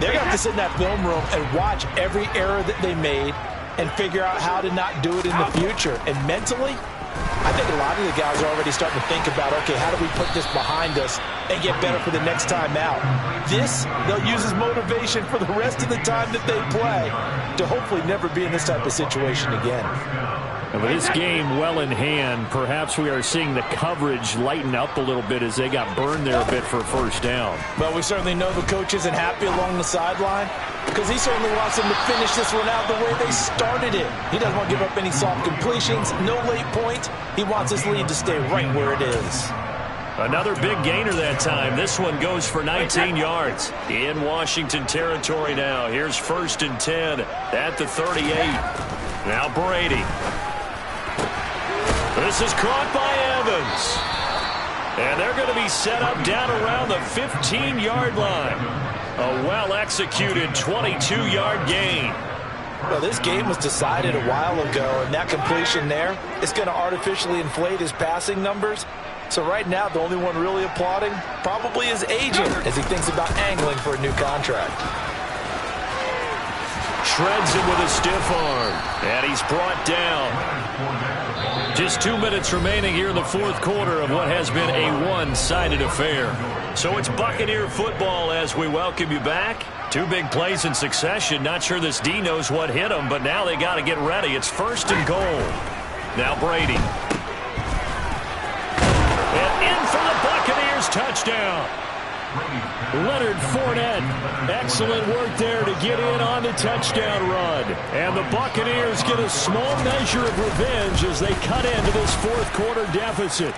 they're going to have to sit in that film room and watch every error that they made and figure out how to not do it in the future. And mentally, I think a lot of the guys are already starting to think about, okay, how do we put this behind us and get better for the next time out? This, they'll use as motivation for the rest of the time that they play to hopefully never be in this type of situation again. And with this game well in hand, perhaps we are seeing the coverage lighten up a little bit as they got burned there a bit for a 1st down. Well, we certainly know the coach isn't happy along the sideline because he certainly wants them to finish this one out the way they started it. He doesn't want to give up any soft completions, no late point. He wants his lead to stay right where it is. Another big gainer that time. This one goes for 19 yards. In Washington territory now. Here's 1st and 10 at the 38. Now Brady. This is caught by Evans. And they're going to be set up down around the 15-yard line. A well-executed 22-yard gain. Well, this game was decided a while ago, and that completion there is going to artificially inflate his passing numbers. So right now, the only one really applauding probably his agent as he thinks about angling for a new contract. Shreds him with a stiff arm, and he's brought down. Just 2 minutes remaining here in the fourth quarter of what has been a one-sided affair. So it's Buccaneer football as we welcome you back. 2 big plays in succession. Not sure this D knows what hit him, but now they got to get ready. It's 1st and goal. Now Brady. And in for the Buccaneers touchdown. Leonard Fournette. Excellent work there to get in on the touchdown run. And the Buccaneers get a small measure of revenge as they cut into this fourth quarter deficit.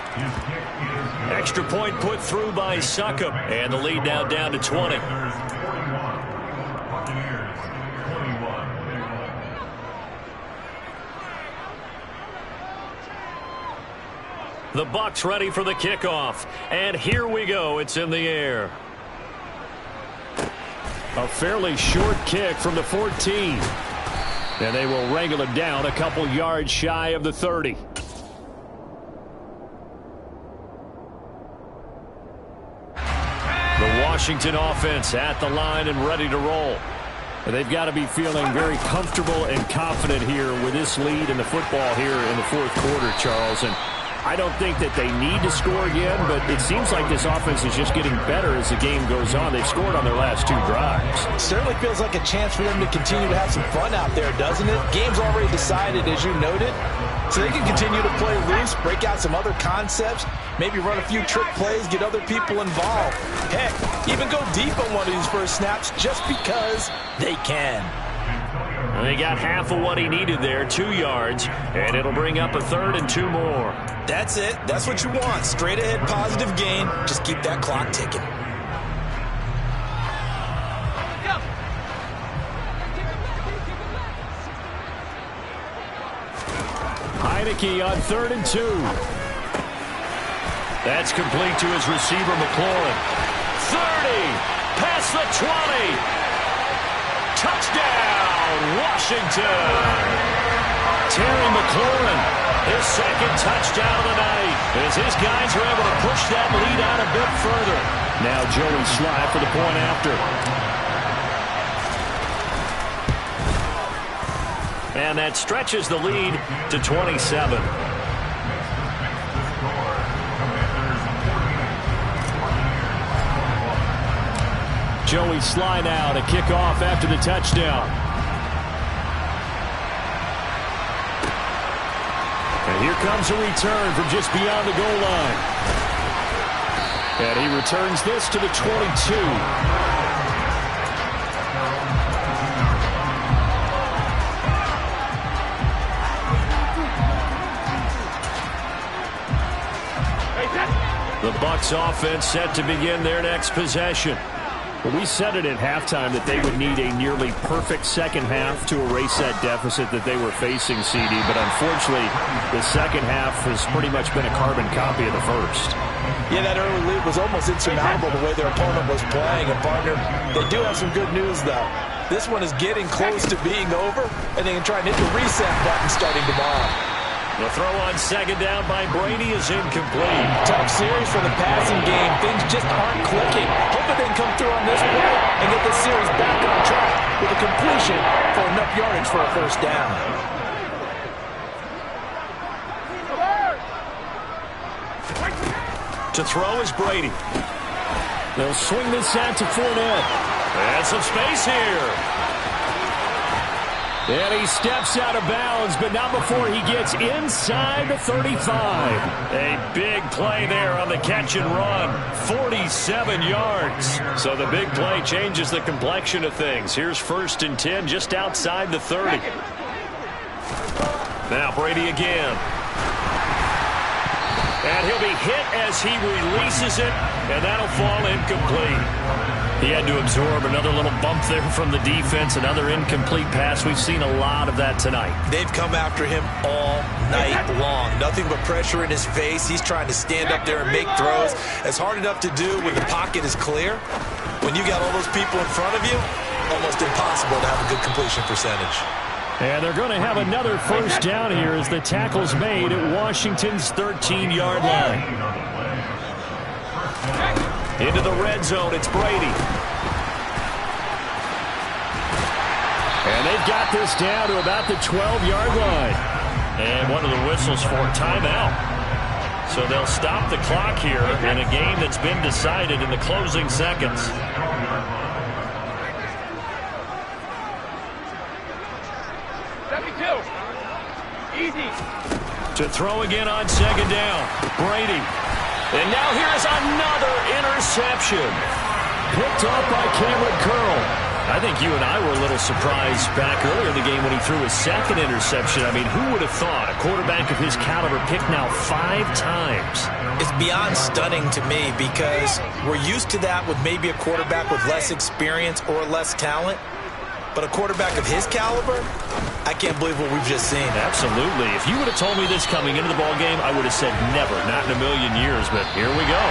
Extra point put through by Succop. And the lead now down to 20. The Bucs ready for the kickoff. And here we go. It's in the air. A fairly short kick from the 14. And they will wrangle him down a couple yards shy of the 30. The Washington offense at the line and ready to roll. They've got to be feeling very comfortable and confident here with this lead in the football here in the fourth quarter, Charles. And I don't think that they need to score again, but it seems like this offense is just getting better as the game goes on. They've scored on their last 2 drives. Certainly feels like a chance for them to continue to have some fun out there, doesn't it? Game's already decided, as you noted, so they can continue to play loose, break out some other concepts, maybe run a few trick plays, get other people involved. Heck, even go deep on one of these first snaps just because they can. And they got half of what he needed there, 2 yards, and it'll bring up a 3rd and 2 more. That's it. That's what you want. Straight ahead positive gain. Just keep that clock ticking. Heineke on 3rd and 2. That's complete to his receiver, McLaurin. 30, past the 20. Touchdown, Washington. Terry McLaurin, his 2nd touchdown of the night, as his guys are able to push that lead out a bit further. Now Joey Slye for the point after. And that stretches the lead to 27. Joey Slye now to kick off after the touchdown. And here comes a return from just beyond the goal line. And he returns this to the 22. The Bucs offense set to begin their next possession. Well, we said it at halftime that they would need a nearly perfect second half to erase that deficit that they were facing, CD. But unfortunately, the second half has pretty much been a carbon copy of the first. Yeah, that early lead was almost insurmountable the way their opponent was playing. And, partner, they do have some good news, though. This one is getting close to being over, and they can try and hit the reset button starting tomorrow. The throw on 2nd down by Brady is incomplete. Tough series for the passing game. Things just aren't clicking. Hoping they can come through on this play and get this series back on track with a completion for enough yardage for a 1st down. To throw is Brady. They'll swing this out to Fournette. And some space here. And he steps out of bounds, but not before he gets inside the 35. A big play there on the catch and run. 47 yards. So the big play changes the complexion of things. Here's 1st and 10 just outside the 30. Now Brady again. And he'll be hit as he releases it, and that'll fall incomplete. He had to absorb another little bump there from the defense, another incomplete pass. We've seen a lot of that tonight. They've come after him all night long. Nothing but pressure in his face. He's trying to stand up there and make throws. It's hard enough to do when the pocket is clear. When you got all those people in front of you, almost impossible to have a good completion percentage. And they're going to have another first down here as the tackle's made at Washington's 13-yard line. Into the red zone, it's Brady. And they've got this down to about the 12-yard line. And one of the whistles for timeout. So they'll stop the clock here in a game that's been decided in the closing seconds. Easy. To throw again on second down. Brady. And now here's another interception. Picked off by Cameron Curl. I think you and I were a little surprised back earlier in the game when he threw his second interception. I mean, who would have thought a quarterback of his caliber picked now 5 times? It's beyond stunning to me because we're used to that with maybe a quarterback with less experience or less talent. But a quarterback of his caliber, I can't believe what we've just seen. Absolutely. If you would have told me this coming into the ballgame, I would have said never, not in a million years. But here we go.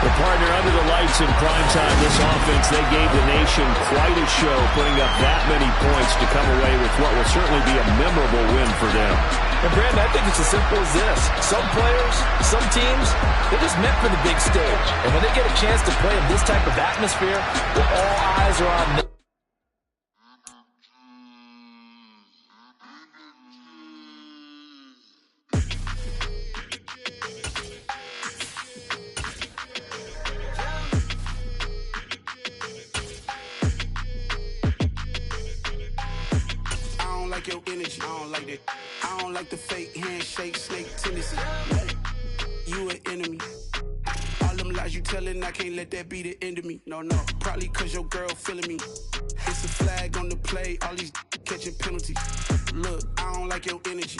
The partner under the lights in primetime, this offense, they gave the nation quite a show, putting up that many points to come away with what will certainly be a memorable win for them. And Brandon, I think it's as simple as this. Some players, some teams, they're just meant for the big stage. And when they get a chance to play in this type of atmosphere, where all eyes are on them, your energy. I don't like that. I don't like the fake handshake, snake tendency. You an enemy. All them lies you telling, I can't let that be the end of me. No, probably cause your girl feeling me. It's a flag on the play, all these catching penalties. Look, I don't like your energy.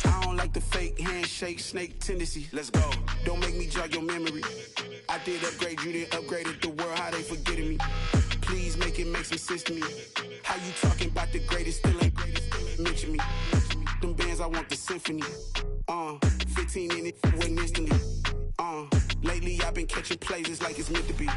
I don't like the fake handshake, snake tendency. Let's go. Don't make me jog your memory. I did upgrade, you didn't upgrade it. The world, how they forgetting me. Please make it make some sense to me. How you talking about the greatest, still ain't greatest, mention me. Them bands, I want the symphony. 15 in it, wasn't instantly. Lately I've been catching plays, it's like it's meant to be.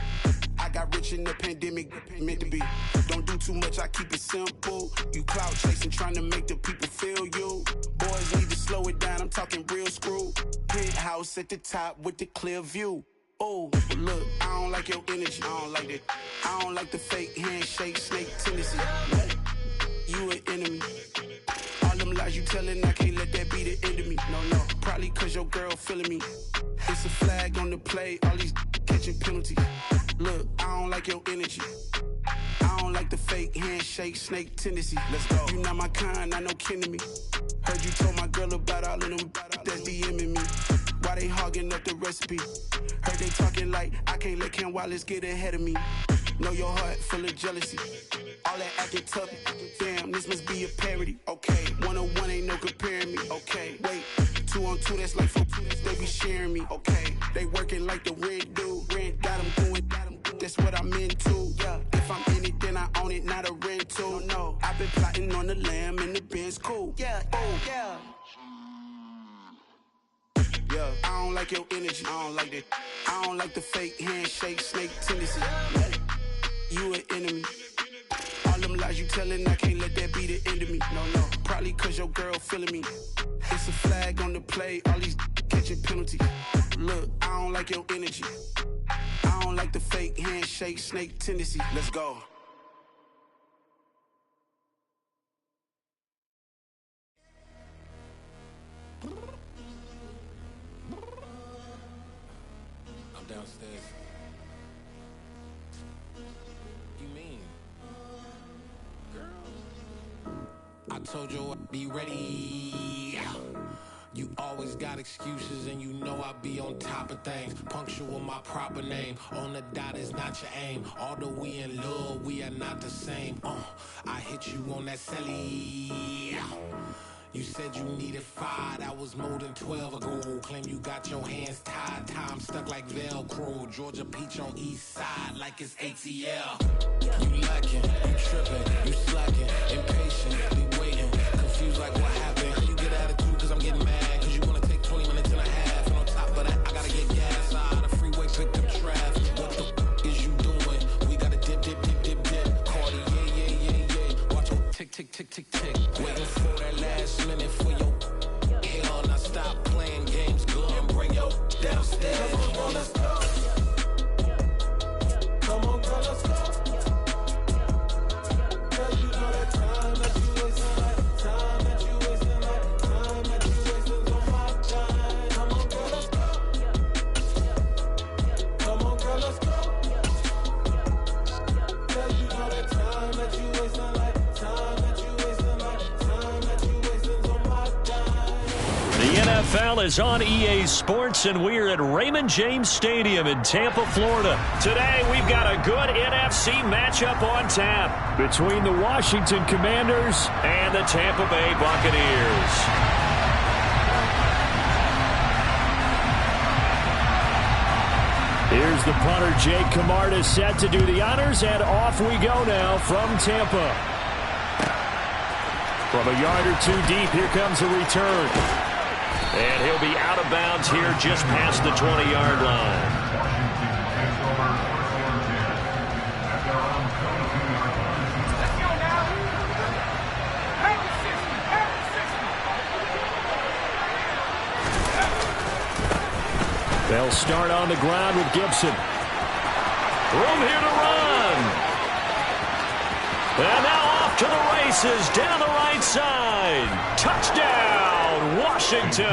I got rich in the pandemic, meant to be. Don't do too much, I keep it simple. You clout chasing, trying to make the people feel you. Boys need to slow it down, I'm talking real screw. Penthouse at the top with the clear view. Oh, look, I don't like your energy. I don't like that. I don't like the fake handshake, snake tendency. You an enemy. All them lies you telling, I can't let that be the end of me. No, probably cause your girl feeling me. It's a flag on the play, all these catching penalties. Look, I don't like your energy. I don't like the fake handshake, snake tendency. Let's go. You not my kind, not no kin to me. Heard you told my girl about all of them that's DMing me. Why they hogging up the recipe? Heard they talking like I can't let Ken Wallace get ahead of me. Know your heart full of jealousy. All that acting tough. Damn, this must be a parody. Okay, 1-on-1 ain't no comparing me. Okay, wait, 2-on-2 that's like 4-2. They be sharing me. Okay, they working like the red dude. Red got them going. That's what I'm into. Yeah, if I'm in it, then I own it, not a rental. No, I've been plotting on the lamb and the Benz cool. Yeah, oh yeah. Yeah, I don't like your energy. I don't like that. I don't like the fake handshake, snake tendency. You an enemy. All them lies you telling, I can't let that be the end of me. No, probably cause your girl feeling me. It's a flag on the play, all these catching penalties. Look, I don't like your energy. I don't like the fake handshake, snake tendency. Let's go. Downstairs. You mean? Girl, I told you I'd be ready. You always got excuses and you know I be on top of things. Punctual my proper name. On the dot is not your aim. Although we in love, we are not the same. I hit you on that celly. You said you needed 5, that was more than 12 ago. Claim you got your hands tied, time stuck like Velcro. Georgia peach on east side like it's ATL. You lacking, you tripping, you slacking, impatient, waiting, confused like what happened. How you get attitude cause I'm getting mad, cause you wanna take 20 minutes and a half. And on top of that, I gotta get gas out of the freeway, pick up traffic. What the is you doing? We gotta dip, Cardi, yeah. Watch your tick, waiting for that last minute for your hell. Now stop playing games, go and bring your downstairs. Come on, let's go. Come on, girl, let's go. Girl, you know that time that you wasting, like time that you wasting, like time that you wasting on my time. Come on, girl, let's go. Come on, girl, let's go. Girl, you know that time that you wasting, like time that you wasting, like time that you wasting on my time. The NFL is on EA Sports, and we're at Raymond James Stadium in Tampa, Florida. Today, we've got a good NFC matchup on tap between the Washington Commanders and the Tampa Bay Buccaneers. Here's the punter, Jake Camarda, set to do the honors, and off we go now from Tampa. From a yard or two deep, here comes a return. And he'll be out of bounds here just past the 20-yard line. They'll start on the ground with Gibson. Room here to run. And now off to the races down the right side. Touchdown, Washington.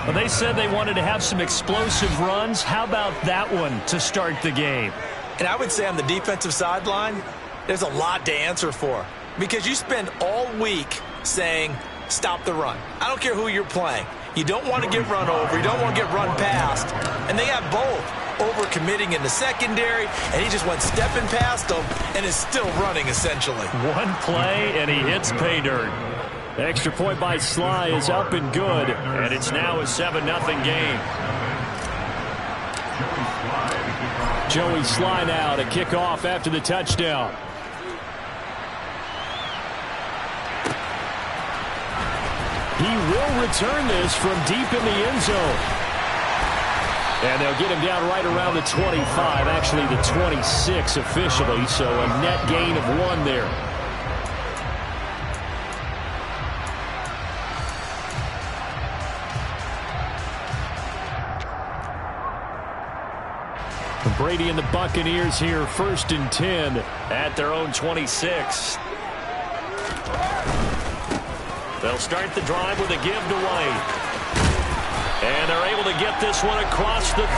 Well, they said they wanted to have some explosive runs. How about that one to start the game? And I would say on the defensive sideline, there's a lot to answer for. Because you spend all week saying, stop the run. I don't care who you're playing. You don't want to get run over. You don't want to get run past. And they got both. Over-committing in the secondary, and he just went stepping past them and is still running, essentially. One play, and he hits pay dirt. Extra point by Sly is up and good, and it's now a 7-0 game. Joey Sly now to kick off after the touchdown. He will return this from deep in the end zone. And they'll get him down right around the 25, actually the 26 officially, so a net gain of 1 there. Brady and the Buccaneers here, 1st and 10 at their own 26. They'll start the drive with a give to White. And they're able to get this one across the 35.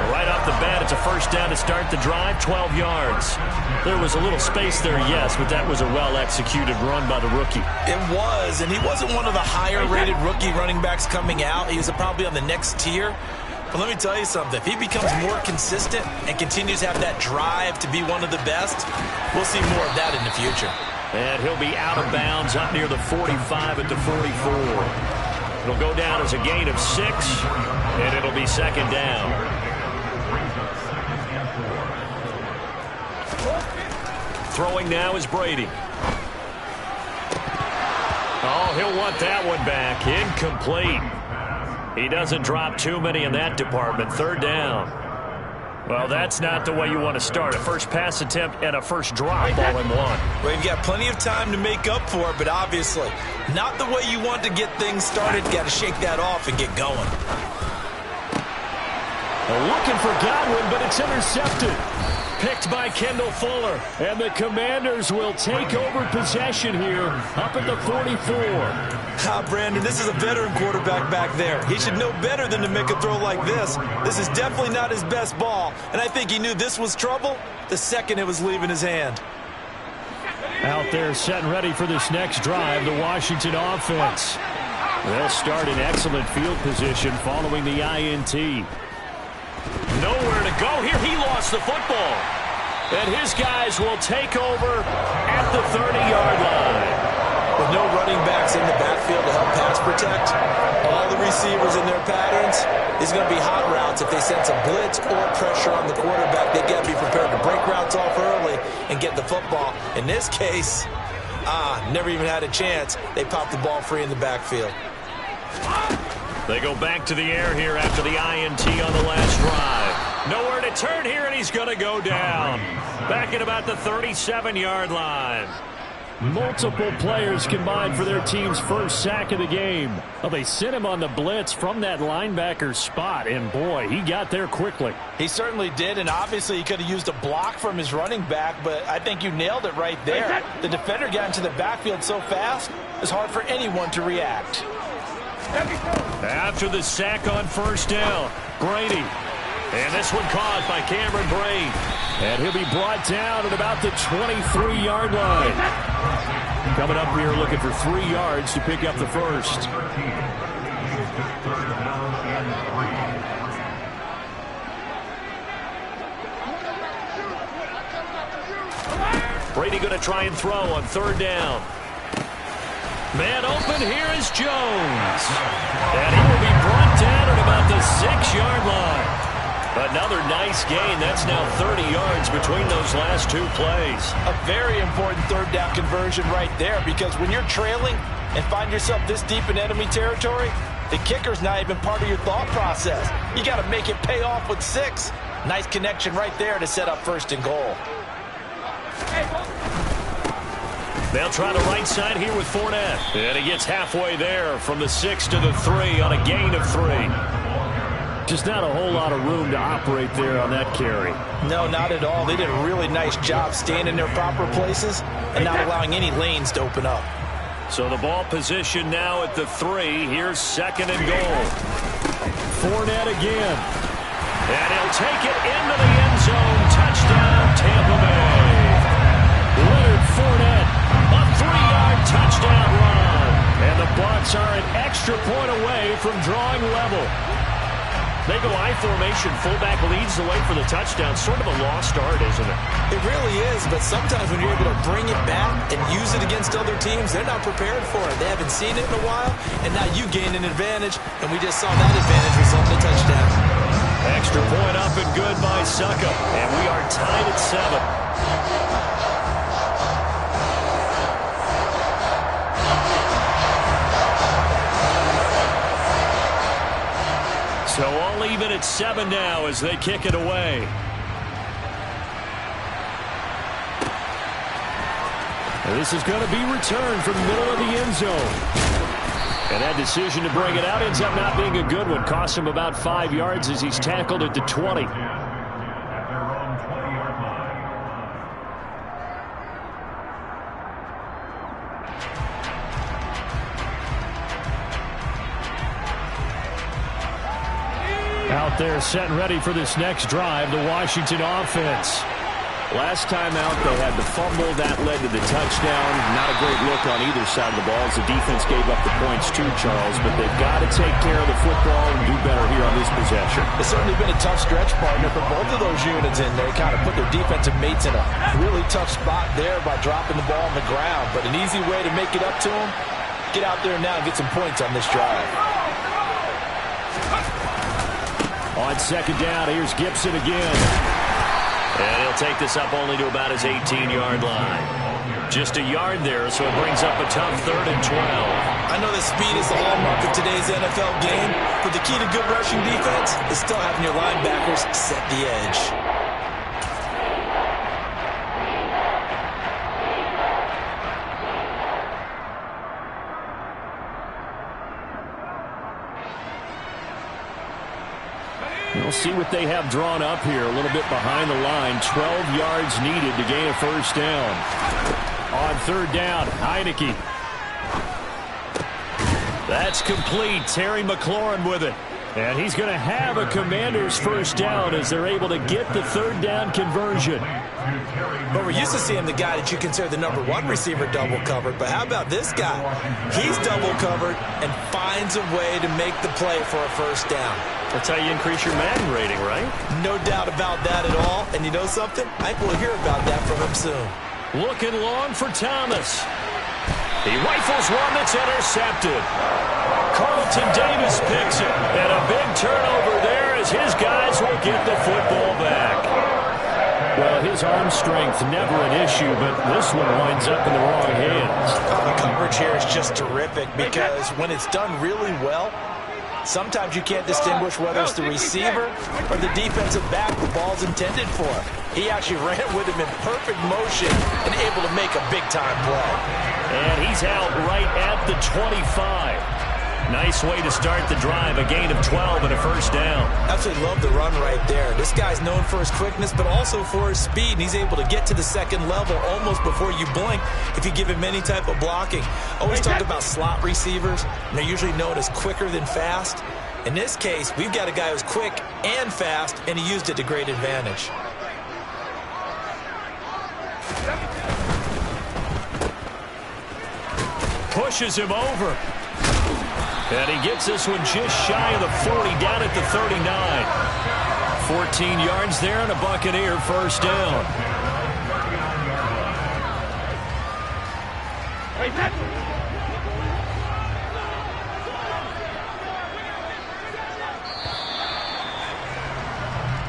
Right off the bat, it's a first down to start the drive, 12 yards. There was a little space there, yes, but that was a well-executed run by the rookie. It was, and he wasn't one of the higher-rated rookie running backs coming out. He was probably on the next tier. But let me tell you something. If he becomes more consistent and continues to have that drive to be one of the best, we'll see more of that in the future. And he'll be out of bounds up near the 45 at the 44. It'll go down as a gain of 6, and it'll be 2nd down. Throwing now is Brady. Oh, he'll want that one back. Incomplete. He doesn't drop too many in that department. 3rd down. Well, that's not the way you want to start. A first pass attempt and a first drop all in one. Well, you've got plenty of time to make up for it, but obviously not the way you want to get things started. Got to shake that off and get going. Looking for Godwin, but it's intercepted. Picked by Kendall Fuller. And the Commanders will take over possession here up at the 44. Brandon, this is a veteran quarterback back there. He should know better than to make a throw like this. This is definitely not his best ball, and I think he knew this was trouble the second it was leaving his hand. Out there set and ready for this next drive, the Washington offense. They'll start in excellent field position following the INT. Nowhere to go here. He lost the football. And his guys will take over at the 30-yard line. With no running backs in the backfield to help pass protect, all the receivers in their patterns, these are going to be hot routes. If they sense a blitz or pressure on the quarterback, they got to be prepared to break routes off early and get the football. In this case, never even had a chance. They popped the ball free in the backfield. They go back to the air here after the INT on the last drive. Nowhere to turn here, and he's going to go down. Back at about the 37-yard line. Multiple players combined for their team's first sack of the game. Well, they sent him on the blitz from that linebacker spot, and boy, he got there quickly. He certainly did, and obviously he could have used a block from his running back, but I think you nailed it right there. The defender got into the backfield so fast, it's hard for anyone to react. After the sack on first down, Brady. And this one caught by Cameron Brate. And he'll be brought down at about the 23-yard line. Coming up here looking for 3 yards to pick up the first. Brady going to try and throw on third down. Man open, here is Jones. And he will be brought down at about the 6-yard line. Another nice gain. That's now 30 yards between those last 2 plays. A very important third down conversion right there, because when you're trailing and find yourself this deep in enemy territory, the kicker's not even part of your thought process. You got to make it pay off with 6. Nice connection right there to set up first and goal. They'll try the right side here with Fournette. And he gets halfway there from the 6 to the 3 on a gain of 3. Just not a whole lot of room to operate there on that carry. No, not at all. They did a really nice job staying in their proper places and not allowing any lanes to open up. So the ball position now at the 3. Here's second and goal. Fournette again. And he'll take it into the end zone. Touchdown, Tampa Bay. Leonard Fournette, a 3-yard touchdown run. And the Bucs are an extra point away from drawing level. They go I formation. Fullback leads the way for the touchdown. Sort of a lost art, isn't it? It really is, but sometimes when you're able to bring it back and use it against other teams, they're not prepared for it. They haven't seen it in a while, and now you gain an advantage, and we just saw that advantage result in a touchdown. Extra point up and good by Suckup, and we are tied at 7. So all even at 7 now as they kick it away. And this is going to be returned from the middle of the end zone. And that decision to bring it out ends up not being a good one. Costs him about 5 yards as he's tackled at the 20. Out there set and ready for this next drive, the Washington offense. Last time out, they had the fumble. That led to the touchdown. Not a great look on either side of the ball as the defense gave up the points too, Charles. But they've got to take care of the football and do better here on this possession. It's certainly been a tough stretch, partner, for both of those units in there. Kind of put their defensive mates in a really tough spot there by dropping the ball on the ground. But an easy way to make it up to them, get out there now and get some points on this drive. On second down, here's Gibson again. And he'll take this up only to about his 18-yard line. Just a yard there, so it brings up a tough 3rd and 12. I know that speed is the hallmark of today's NFL game, but the key to good rushing defense is still having your linebackers set the edge. We'll see what they have drawn up here. A little bit behind the line. 12 yards needed to gain a first down. On third down, Heineke. That's complete. Terry McLaurin with it. And he's going to have a Commander's first down as they're able to get the third down conversion. But we're used to seeing the guy that you consider the number 1 receiver double covered. But how about this guy? He's double covered and finds a way to make the play for a first down. That's how you increase your Madden rating, right? No doubt about that at all. And you know something? I think we'll hear about that from him soon. Looking long for Thomas. He rifles one that's intercepted. Carlton Davis picks it. And a big turnover there as his guys will get the football back. Well, his arm strength never an issue, but this one winds up in the wrong hands. The coverage here is just terrific because when it's done really well, sometimes you can't distinguish whether it's the receiver or the defensive back the ball's intended for. He actually ran with him in perfect motion and able to make a big-time play. And he's out right at the 25. Nice way to start the drive, a gain of 12 and a first down. Absolutely love the run right there. This guy's known for his quickness, but also for his speed, and he's able to get to the second level almost before you blink if you give him any type of blocking. Always talk about slot receivers, and they're usually known as quicker than fast. In this case, we've got a guy who's quick and fast, and he used it to great advantage. Pushes him over. And he gets this one just shy of the 40, down at the 39. 14 yards there and a Buccaneer first down.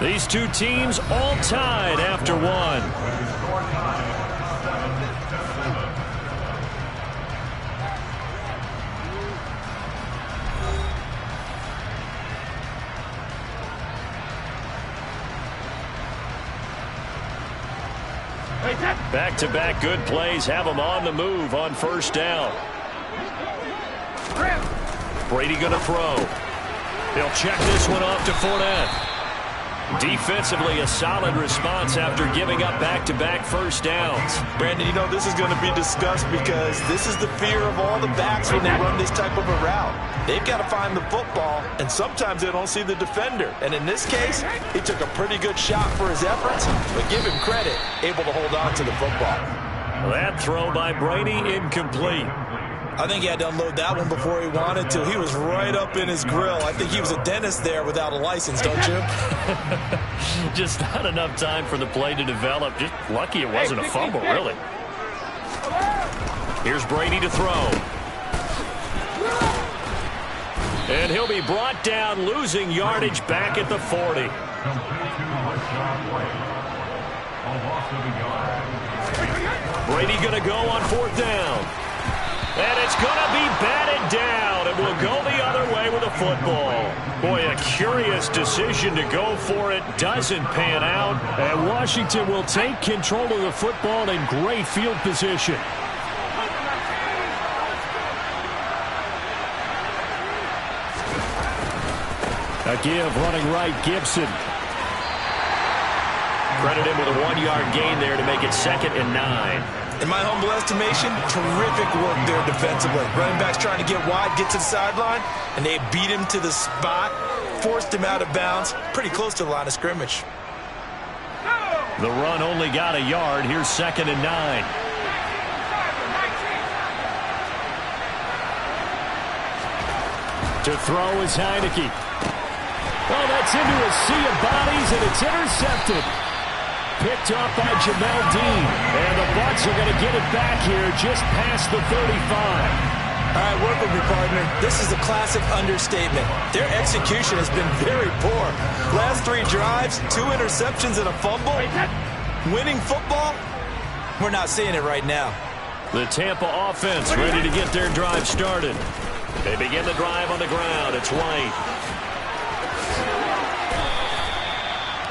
These two teams all tied after one. Back-to-back good plays have them on the move on first down. Brady going to throw. He'll check this one off to Fournette. Defensively, a solid response after giving up back-to-back first downs. Brandon, you know, this is going to be discussed because this is the fear of all the backs when they run this type of a route. They've got to find the football, and sometimes they don't see the defender. And in this case, he took a pretty good shot for his efforts, but give him credit, able to hold on to the football. That throw by Brady incomplete. I think he had to unload that one before he wanted to. He was right up in his grill. I think he was a dentist there without a license, don't you? Just not enough time for the play to develop. Just lucky it wasn't a fumble, really. Here's Brady to throw. And he'll be brought down, losing yardage back at the 40. Brady going to go on fourth down. And it's going to be batted down, and we'll go the other way with the football. Boy, a curious decision to go for it. Doesn't pan out. And Washington will take control of the football in great field position. A give running right, Gibson. Credit him with a 1-yard gain there to make it 2nd and 9. In my humble estimation, terrific work there defensively. Running back's trying to get wide, get to the sideline, and they beat him to the spot, forced him out of bounds, pretty close to the line of scrimmage. The run only got a yard. Here's 2nd and 9. To throw is Heineke. Oh, that's into a sea of bodies, and it's intercepted. Picked up by Jamel Dean. And the Bucs are going to get it back here just past the 35. All right, work with me, partner. This is a classic understatement. Their execution has been very poor. Last 3 drives, 2 interceptions and a fumble. Winning football? We're not seeing it right now. The Tampa offense ready to get their drive started. They begin the drive on the ground. It's White.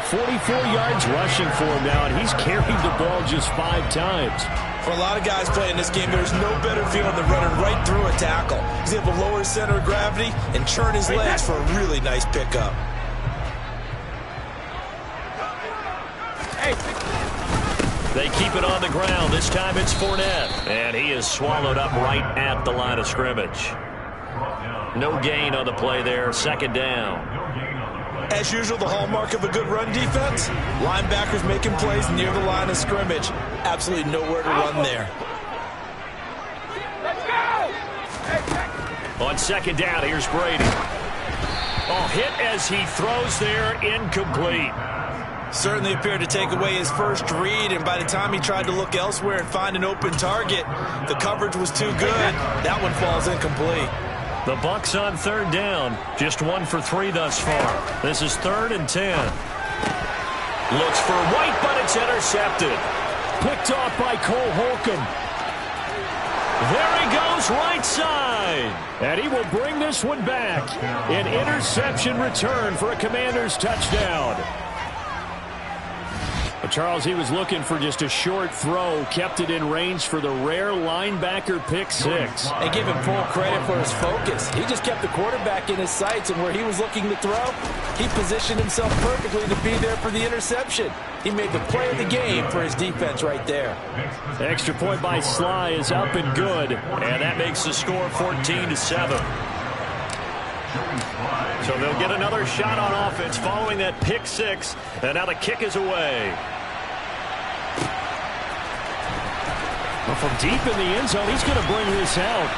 44 yards rushing for him now, and he's carried the ball just 5 times. For a lot of guys playing this game, there's no better feeling than running right through a tackle. He's able to lower his center of gravity and churn his legs for a really nice pickup. They keep it on the ground. This time it's Fournette, and he is swallowed up right at the line of scrimmage. No gain on the play there, 2nd down. As usual, the hallmark of a good run defense, linebackers making plays near the line of scrimmage. Absolutely nowhere to run there. On 2nd down, here's Brady. Oh, hit as he throws there, incomplete. Certainly appeared to take away his first read, and by the time he tried to look elsewhere and find an open target, the coverage was too good. That one falls incomplete. The Bucs on third down. Just 1 for 3 thus far. This is 3rd and 10. Looks for White, but it's intercepted. Picked off by Cole Holcomb. There he goes, right side. And he will bring this one back. An interception return for a Commanders touchdown. But Charles, he was looking for just a short throw, kept it in range for the rare linebacker pick 6. And give him full credit for his focus. He just kept the quarterback in his sights, and where he was looking to throw, he positioned himself perfectly to be there for the interception. He made the play of the game for his defense right there. The extra point by Sly is up and good, and that makes the score 14-7. So they'll get another shot on offense following that pick 6, and now the kick is away. Well, from deep in the end zone, he's going to bring this out.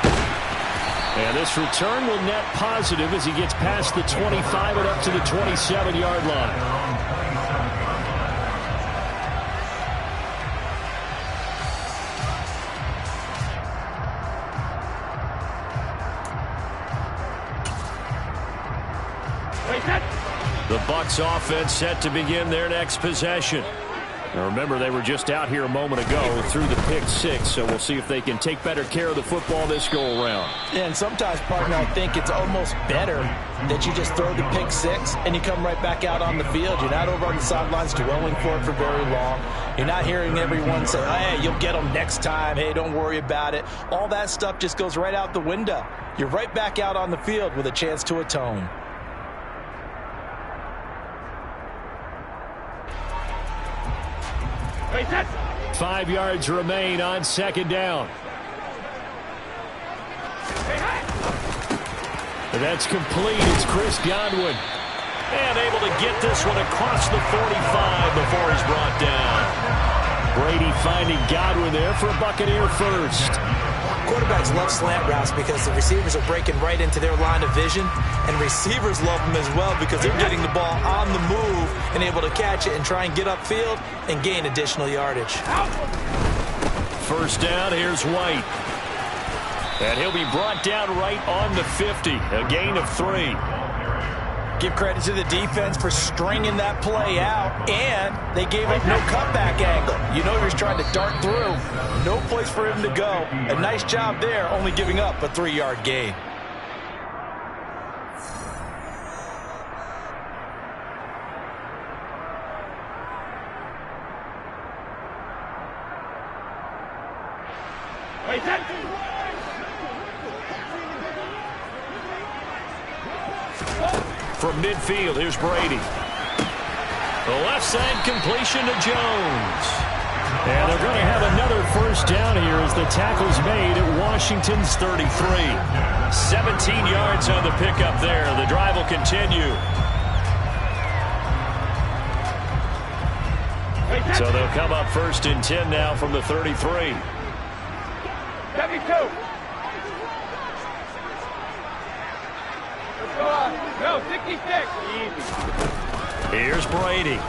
And this return will net positive as he gets past the 25 and up to the 27-yard line. The Bucs offense set to begin their next possession. Now remember, they were just out here a moment ago through the pick 6, so we'll see if they can take better care of the football this go-around. Yeah, and sometimes, partner, I think it's almost better that you just throw the pick 6 and you come right back out on the field. You're not over on the sidelines dwelling for it for very long. You're not hearing everyone say, hey, you'll get them next time. Hey, don't worry about it. All that stuff just goes right out the window. You're right back out on the field with a chance to atone. 5 yards remain on 2nd down. That's complete. It's Chris Godwin. And able to get this one across the 45 before he's brought down. Brady finding Godwin there for a Buccaneer first. Quarterbacks love slant routes because the receivers are breaking right into their line of vision, and receivers love them as well because they're getting the ball on the move and able to catch it and try and get upfield and gain additional yardage. First down, here's White. And he'll be brought down right on the 50, a gain of 3. Give credit to the defense for stringing that play out, and they gave up no cutback angle. You know he was trying to dart through. No place for him to go. A nice job there, only giving up a 3-yard gain. From midfield, here's Brady. The left side completion to Jones. And they're going to have another first down here as the tackle's made at Washington's 33. 17 yards on the pickup there. The drive will continue. So they'll come up 1st and 10 now from the 33. 72. No, 66. Easy. Here's Brady.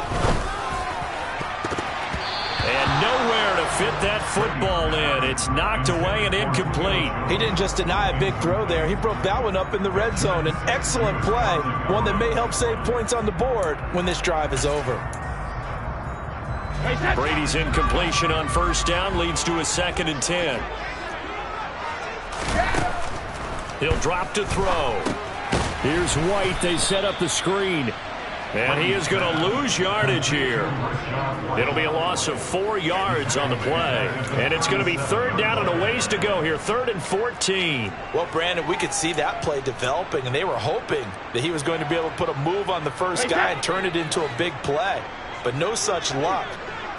And nowhere to fit that football in. It's knocked away and incomplete. He didn't just deny a big throw there. He broke that one up in the red zone. An excellent play, one that may help save points on the board when this drive is over. Brady's incompletion on first down leads to a 2nd and 10. He'll drop to throw. Here's White. They set up the screen. And he is going to lose yardage here. It'll be a loss of 4 yards on the play. And it's going to be 3rd down and a ways to go here. 3rd and 14. Well, Brandon, we could see that play developing, and they were hoping that he was going to be able to put a move on the first guy and turn it into a big play. But no such luck.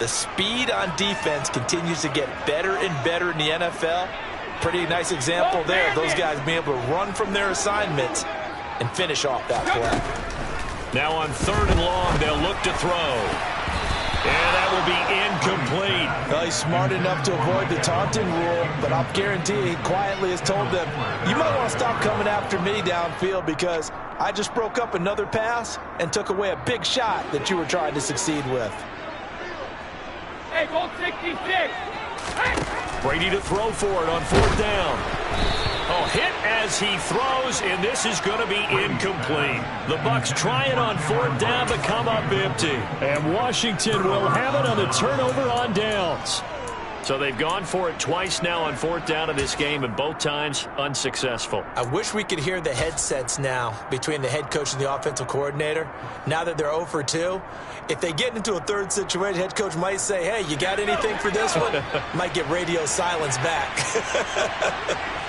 The speed on defense continues to get better and better in the NFL. Pretty nice example there. Those guys being able to run from their assignments and finish off that play. Now on 3rd and long, they'll look to throw. And that will be incomplete. Well, he's smart enough to avoid the taunting rule, but I'll guarantee he quietly has told them, you might want to stop coming after me downfield because I just broke up another pass and took away a big shot that you were trying to succeed with. Hey, goal 66. Hey. Brady to throw for it on 4th down. Oh, hit as he throws, and this is going to be incomplete. The Bucs try it on 4th down, but come up empty. And Washington will have it on the turnover on downs. So they've gone for it twice now on 4th down in this game, and both times unsuccessful. I wish we could hear the headsets now between the head coach and the offensive coordinator. Now that they're 0 for 2, if they get into a third situation, head coach might say, hey, you got anything for this one? Might get radio silence back.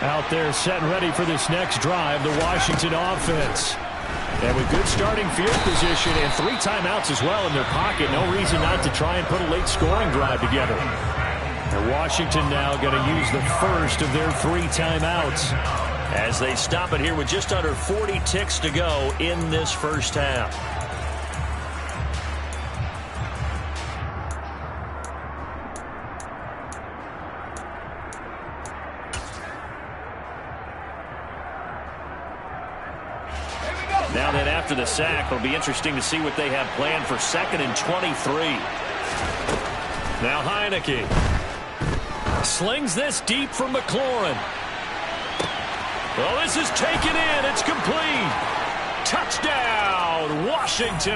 Out there set and ready for this next drive, the Washington offense. And with good starting field position and 3 timeouts as well in their pocket, no reason not to try and put a late scoring drive together. And Washington now going to use the first of their 3 timeouts as they stop it here with just under 40 ticks to go in this first half. Now then, after the sack, it'll be interesting to see what they have planned for 2nd and 23. Now Heineke slings this deep from McLaurin. Well, this is taken in. It's complete. Touchdown, Washington.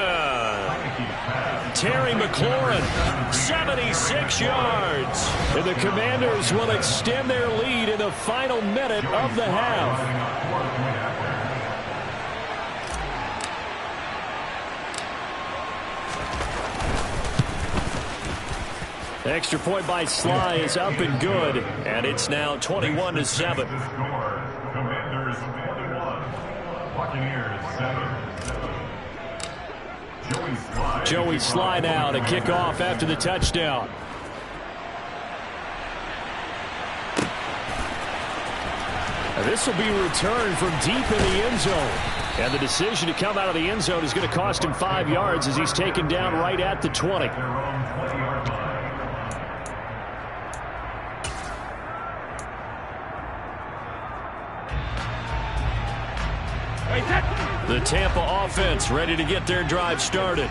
Terry McLaurin, 76 yards. And the Commanders will extend their lead in the final minute of the half. Extra point by Sly is up and good, and it's now 21-7. Commanders 21, Buccaneers 7. Joey Sly now to kick off after the touchdown. And this will be returned from deep in the end zone. And the decision to come out of the end zone is going to cost him 5 yards as he's taken down right at the 20. The Tampa offense ready to get their drive started.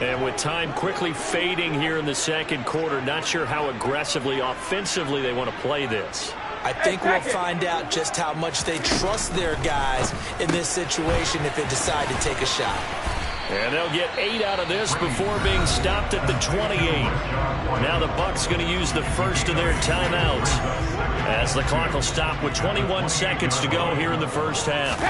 And with time quickly fading here in the second quarter, not sure how aggressively, offensively they want to play this. I think we'll find out just how much they trust their guys in this situation if they decide to take a shot. And they'll get 8 out of this before being stopped at the 28. Now the Bucs going to use the first of their timeouts as the clock will stop with 21 seconds to go here in the first half.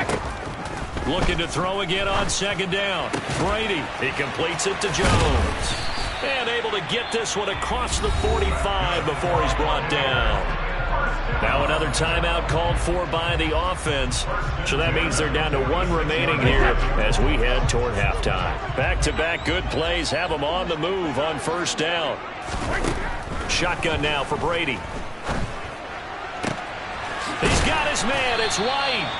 Looking to throw again on 2nd down. Brady, he completes it to Jones. And able to get this one across the 45 before he's brought down. Now another timeout called for by the offense. So that means they're down to 1 remaining here as we head toward halftime. Back-to-back good plays have them on the move on 1st down. Shotgun now for Brady. He's got his man. It's White.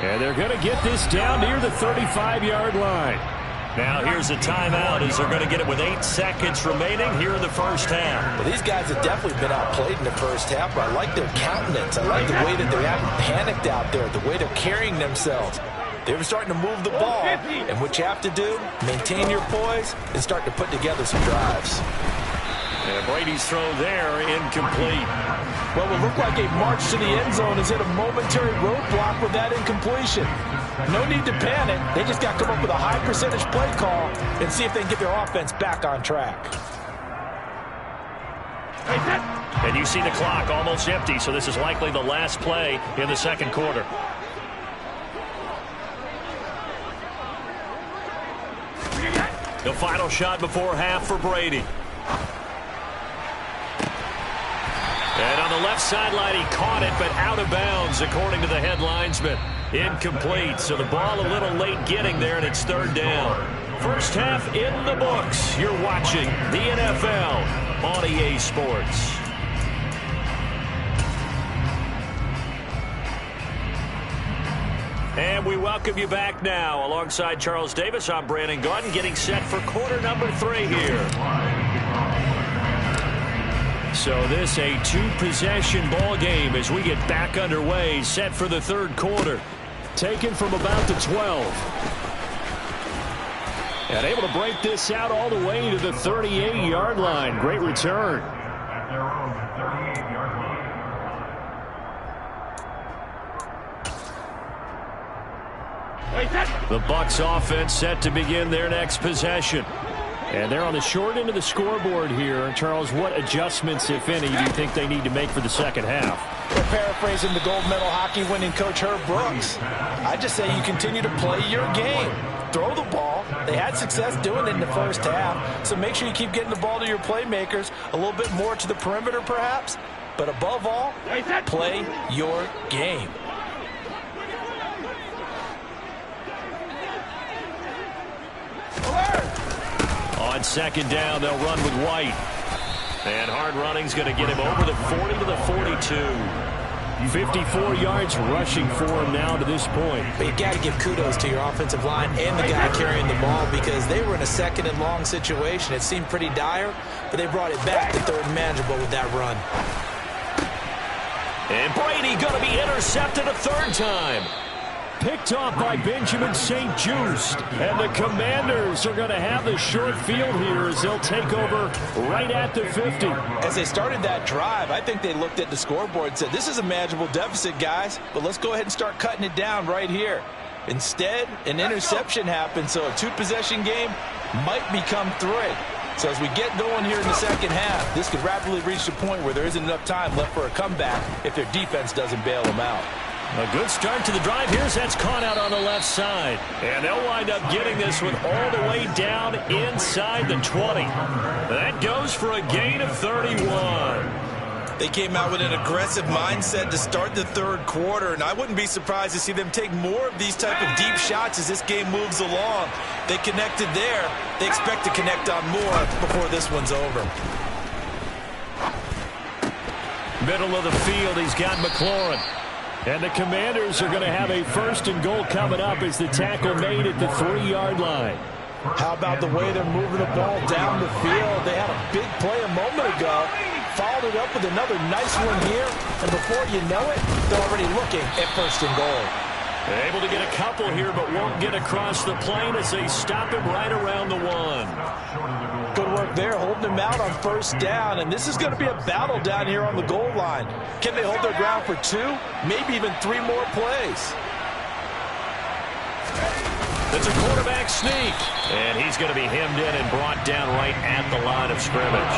And they're going to get this down near the 35-yard line. Now here's a timeout as they're going to get it with 8 seconds remaining here in the first half. Well, these guys have definitely been outplayed in the first half, but I like their countenance. I like the way that they haven't panicked out there, the way they're carrying themselves. They're starting to move the ball, and what you have to do, maintain your poise and start to put together some drives. And Brady's throw there, incomplete. Well, it looked like a march to the end zone has hit a momentary roadblock with that incompletion. No need to panic. They just got to come up with a high percentage play call and see if they can get their offense back on track. And you see the clock almost empty, so this is likely the last play in the second quarter. The final shot before half for Brady. And on the left sideline, he caught it, but out of bounds, according to the head linesman. Incomplete, so the ball a little late getting there, and it's 3rd down. First half in the books. You're watching the NFL on EA Sports. And we welcome you back now. Alongside Charles Davis, I'm Brandon Gaudin, getting set for quarter number 3 here. So this a 2-possession ball game as we get back underway, set for the 3rd quarter. taken from about the 12. And able to break this out all the way to the 38-yard line. Great return. At their own 38-yard line. The Bucs offense set to begin their next possession. And they're on the short end of the scoreboard here. Charles, what adjustments, if any, do you think they need to make for the second half? They're paraphrasing the gold medal hockey winning coach Herb Brooks. I just say you continue to play your game. Throw the ball. They had success doing it in the first half. So make sure you keep getting the ball to your playmakers, a little bit more to the perimeter perhaps. But above all, play your game. On second down, they'll run with White. And hard running's going to get him over the 40 to the 42. 54 yards rushing for him now to this point. But you got to give kudos to your offensive line and the guy carrying the ball because they were in a second and long situation. It seemed pretty dire, but they brought it back to third and manageable with that run. And Brady going to be intercepted a third time. Picked off by Benjamin St. Just. And the Commanders are going to have the short field here as they'll take over right at the 50. As they started that drive, I think they looked at the scoreboard and said, this is a manageable deficit, guys, but let's go ahead and start cutting it down right here. Instead, an interception happened, so a two-possession game might become three. So as we get going here in the second half, this could rapidly reach the point where there isn't enough time left for a comeback if their defense doesn't bail them out. A good start to the drive. Here's that's caught out on the left side. And they'll wind up getting this one all the way down inside the 20. That goes for a gain of 31. They came out with an aggressive mindset to start the third quarter, and I wouldn't be surprised to see them take more of these type of deep shots as this game moves along. They connected there. They expect to connect on more before this one's over. Middle of the field, he's got McLaurin. And the Commanders are going to have a first and goal coming up as the tackle made at the 3-yard line. How about the way they're moving the ball down the field? They had a big play a moment ago. Followed it up with another nice one here. And before you know it, they're already looking at first and goal. Able to get a couple here, but won't get across the plane as they stop him right around the 1. Good work there, holding him out on first down. And this is going to be a battle down here on the goal line. Can they hold their ground for 2, maybe even 3 more plays? It's a quarterback sneak. And he's going to be hemmed in and brought down right at the line of scrimmage.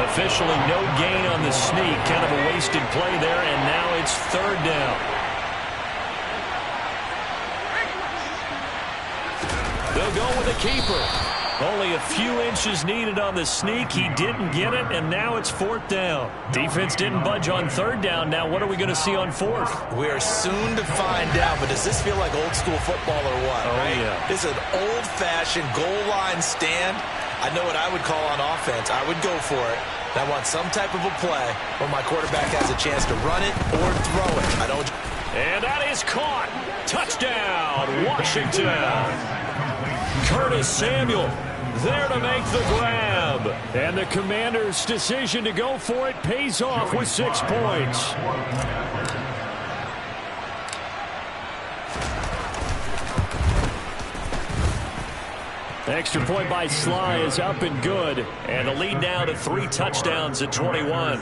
Officially no gain on the sneak. Kind of a wasted play there, and now it's third down. They'll go with the keeper. Only a few inches needed on the sneak. He didn't get it, and now it's fourth down. Defense didn't budge on third down. Now what are we going to see on fourth? We are soon to find out, but does this feel like old school football or what? Oh, right? yeah. This is an old-fashioned goal line stand. I know what I would call on offense. I would go for it. I want some type of a play where my quarterback has a chance to run it or throw it. I don't. And that is caught. Touchdown, Washington. Curtis Samuel there to make the grab. And the Commanders' decision to go for it pays off with 6 points. Extra point by Sly is up and good. And the lead now to 3 touchdowns at 21.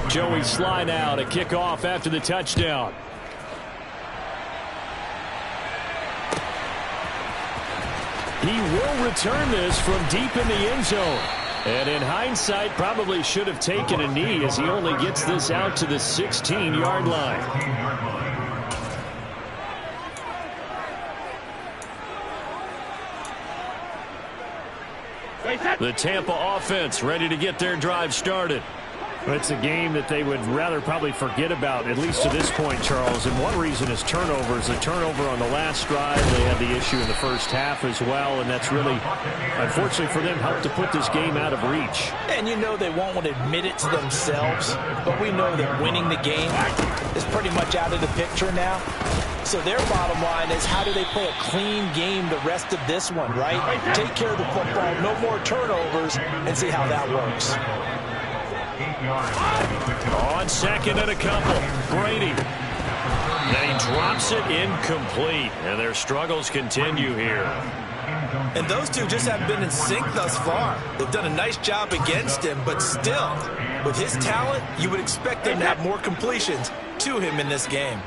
Joey Sly now to kick off after the touchdown. He will return this from deep in the end zone. And in hindsight, probably should have taken a knee as he only gets this out to the 16-yard line. The Tampa offense ready to get their drive started. It's a game that they would rather probably forget about, at least to this point, Charles. And one reason is turnovers. A turnover on the last drive. They had the issue in the first half as well, and that's really, unfortunately for them, helped to put this game out of reach. And you know they won't want to admit it to themselves, but we know that winning the game is pretty much out of the picture now. So their bottom line is, how do they play a clean game the rest of this one, right? Take care of the football, no more turnovers, and see how that works. 8 yards. On second and a couple, Brady. Then he drops it incomplete, and their struggles continue here. And those two just haven't been in sync thus far. They've done a nice job against him, but still, with his talent, you would expect them to have more completions to him in this game.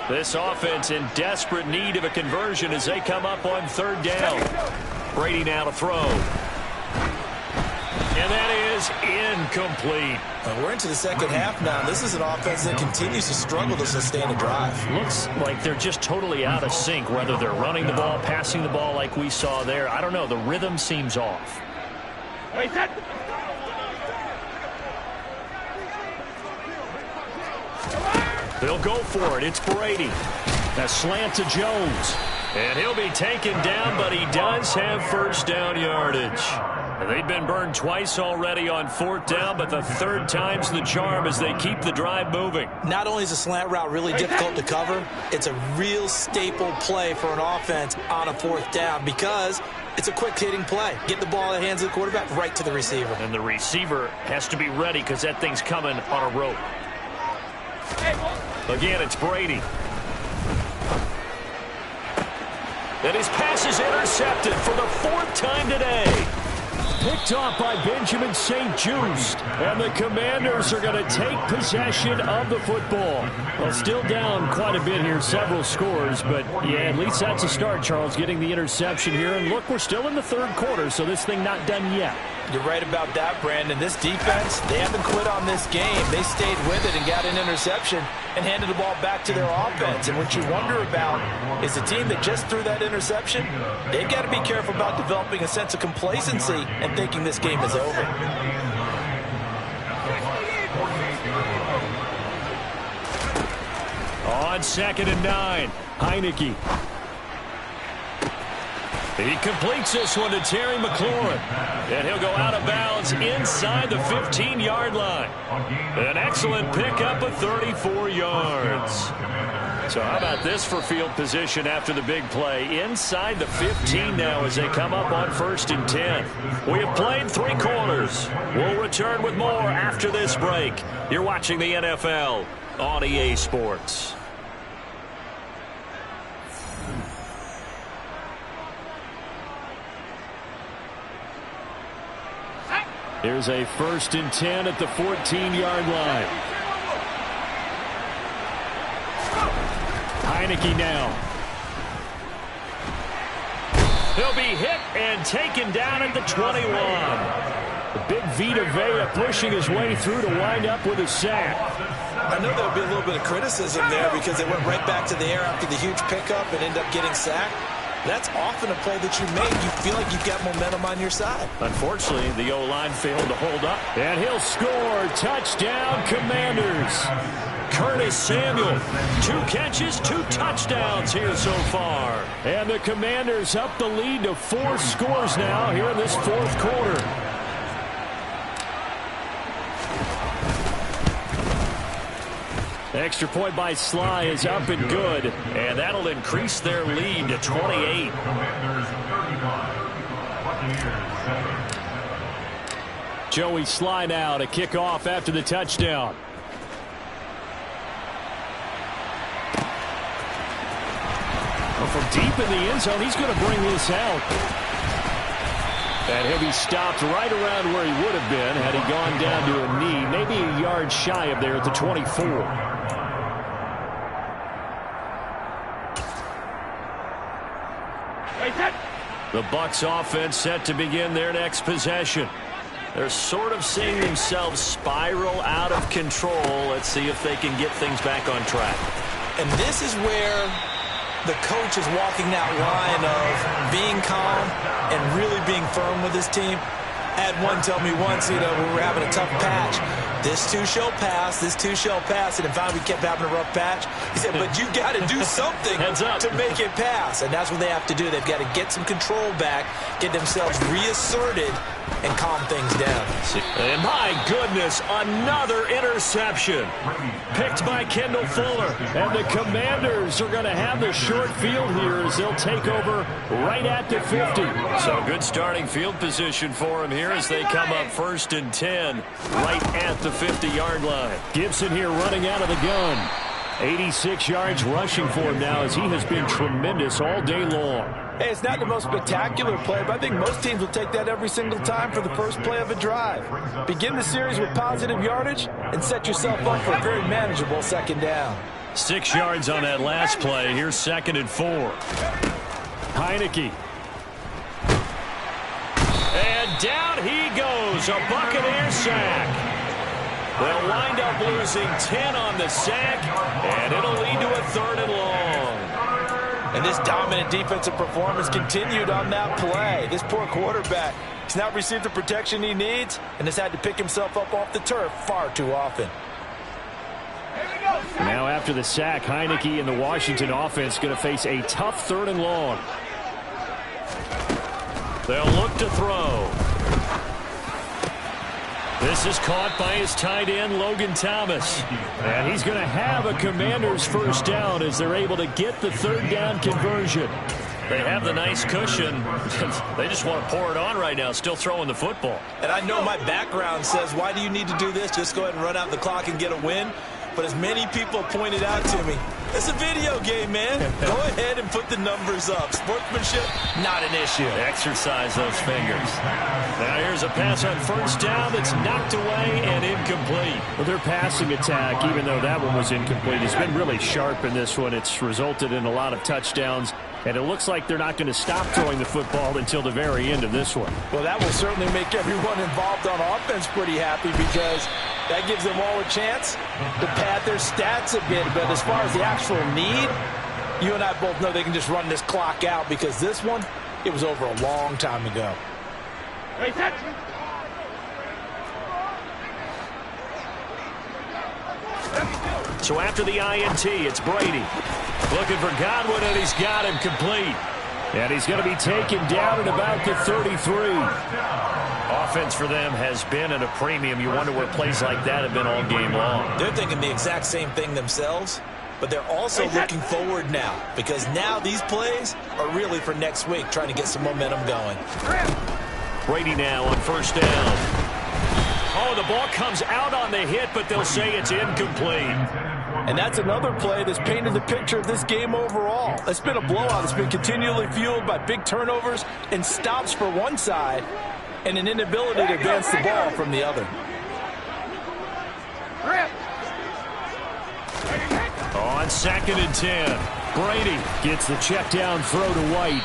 This offense in desperate need of a conversion as they come up on third down. Brady now to throw. And that is incomplete. We're into the second half now. This is an offense that continues to struggle to sustain a drive. Looks like they're just totally out of sync, whether they're running the ball, passing the ball like we saw there. I don't know. The rhythm seems off. Wait, set. They'll go for it. It's Brady. A slant to Jones. And he'll be taken down, but he does have first down yardage. And they've been burned twice already on fourth down, but the third time's the charm as they keep the drive moving. Not only is a slant route really difficult to cover, it's a real staple play for an offense on a fourth down because it's a quick-hitting play. Get the ball in the hands of the quarterback right to the receiver. And the receiver has to be ready because that thing's coming on a rope. Again, it's Brady. And his pass is intercepted for the fourth time today. Picked off by Benjamin St. Just. And the Commanders are going to take possession of the football. Well, still down quite a bit here, several scores. But, yeah, at least that's a start, Charles, getting the interception here. And, look, we're still in the third quarter, so this thing not done yet. You're right about that, Brandon. This defense, they haven't quit on this game. They stayed with it and got an interception and handed the ball back to their offense. And what you wonder about is the team that just threw that interception, they've got to be careful about developing a sense of complacency and thinking this game is over. On second and 9, Heineke. He completes this one to Terry McLaurin. And he'll go out of bounds inside the 15-yard line. An excellent pickup of 34 yards. So how about this for field position after the big play? Inside the 15 now as they come up on 1st and 10. We have played 3 quarters. We'll return with more after this break. You're watching the NFL on EA Sports. Here's a 1st and 10 at the 14-yard line. Heineke now. He'll be hit and taken down at the 21. The big Vita Vea pushing his way through to wind up with a sack. I know there'll be a little bit of criticism there because they went right back to the air after the huge pickup and end up getting sacked. That's often a play that you make. You feel like you've got momentum on your side. Unfortunately, the O-line failed to hold up. And he'll score. Touchdown, Commanders. Curtis Samuel. 2 catches, 2 touchdowns here so far. And the Commanders up the lead to 4 scores now here in this fourth quarter. Extra point by Sly is up and good, and that'll increase their lead to 28. Joey Sly now to kick off after the touchdown. Well, from deep in the end zone, he's going to bring this out. And he'll be stopped right around where he would have been had he gone down to a knee, maybe a yard shy of there at the 24. The Bucs offense set to begin their next possession. They're sort of seeing themselves spiral out of control. Let's see if they can get things back on track. And this is where the coach is walking that line of being calm and really being firm with his team. I had one tell me once, when we were having a tough patch, this too shall pass, this too shall pass. And finally we kept having a rough patch. He said, but you got to do something to make it pass. And that's what they have to do. They've got to get some control back, get themselves reasserted, and calm things down. And my goodness, another interception. Picked by Kendall Fuller. And the Commanders are going to have the short field here as they'll take over right at the 50. So good starting field position for him here as they come up 1st and 10 right at the 50-yard line. Gibson here running out of the gun. 86 yards rushing for him now as he has been tremendous all day long. Hey, it's not the most spectacular play, but I think most teams will take that every single time for the first play of a drive. Begin the series with positive yardage and set yourself up for a very manageable second down. 6 yards on that last play. Here's 2nd and 4. Heineke. And down he goes. A Buccaneer sack. They'll wind up losing 10 on the sack, and it'll lead to a 3rd and long. And this dominant defensive performance continued on that play. This poor quarterback has not received the protection he needs and has had to pick himself up off the turf far too often. Now after the sack, Heineke and the Washington offense going to face a tough 3rd and long. They'll look to throw. This is caught by his tight end, Logan Thomas. And he's going to have a Commanders first down as they're able to get the 3rd down conversion. They have the nice cushion. They just want to pour it on right now, still throwing the football. And I know my background says, why do you need to do this? Just go ahead and run out the clock and get a win. But as many people pointed out to me, it's a video game, man. Go ahead and put the numbers up. Sportsmanship, not an issue. Exercise those fingers. Now here's a pass on 1st down that's knocked away and incomplete. Well, their passing attack, even though that one was incomplete, has been really sharp in this one. It's resulted in a lot of touchdowns. And it looks like they're not going to stop throwing the football until the very end of this one. Well, that will certainly make everyone involved on offense pretty happy because that gives them all a chance to pad their stats a bit. But as far as the actual need, you and I both know they can just run this clock out because this one, it was over a long time ago. So after the INT, it's Brady. Looking for Godwin, and he's got him complete. And he's going to be taken down at about the 33. Offense for them has been at a premium. You wonder where plays like that have been all game long. They're thinking the exact same thing themselves, but they're also looking forward now because now these plays are really for next week, trying to get some momentum going. Brady now on 1st down. Oh, the ball comes out on the hit, but they'll say it's incomplete. And that's another play that's painted the picture of this game overall. It's been a blowout. It's been continually fueled by big turnovers and stops for one side and an inability to advance the ball from the other. On 2nd and 10, Brady gets the check down throw to White.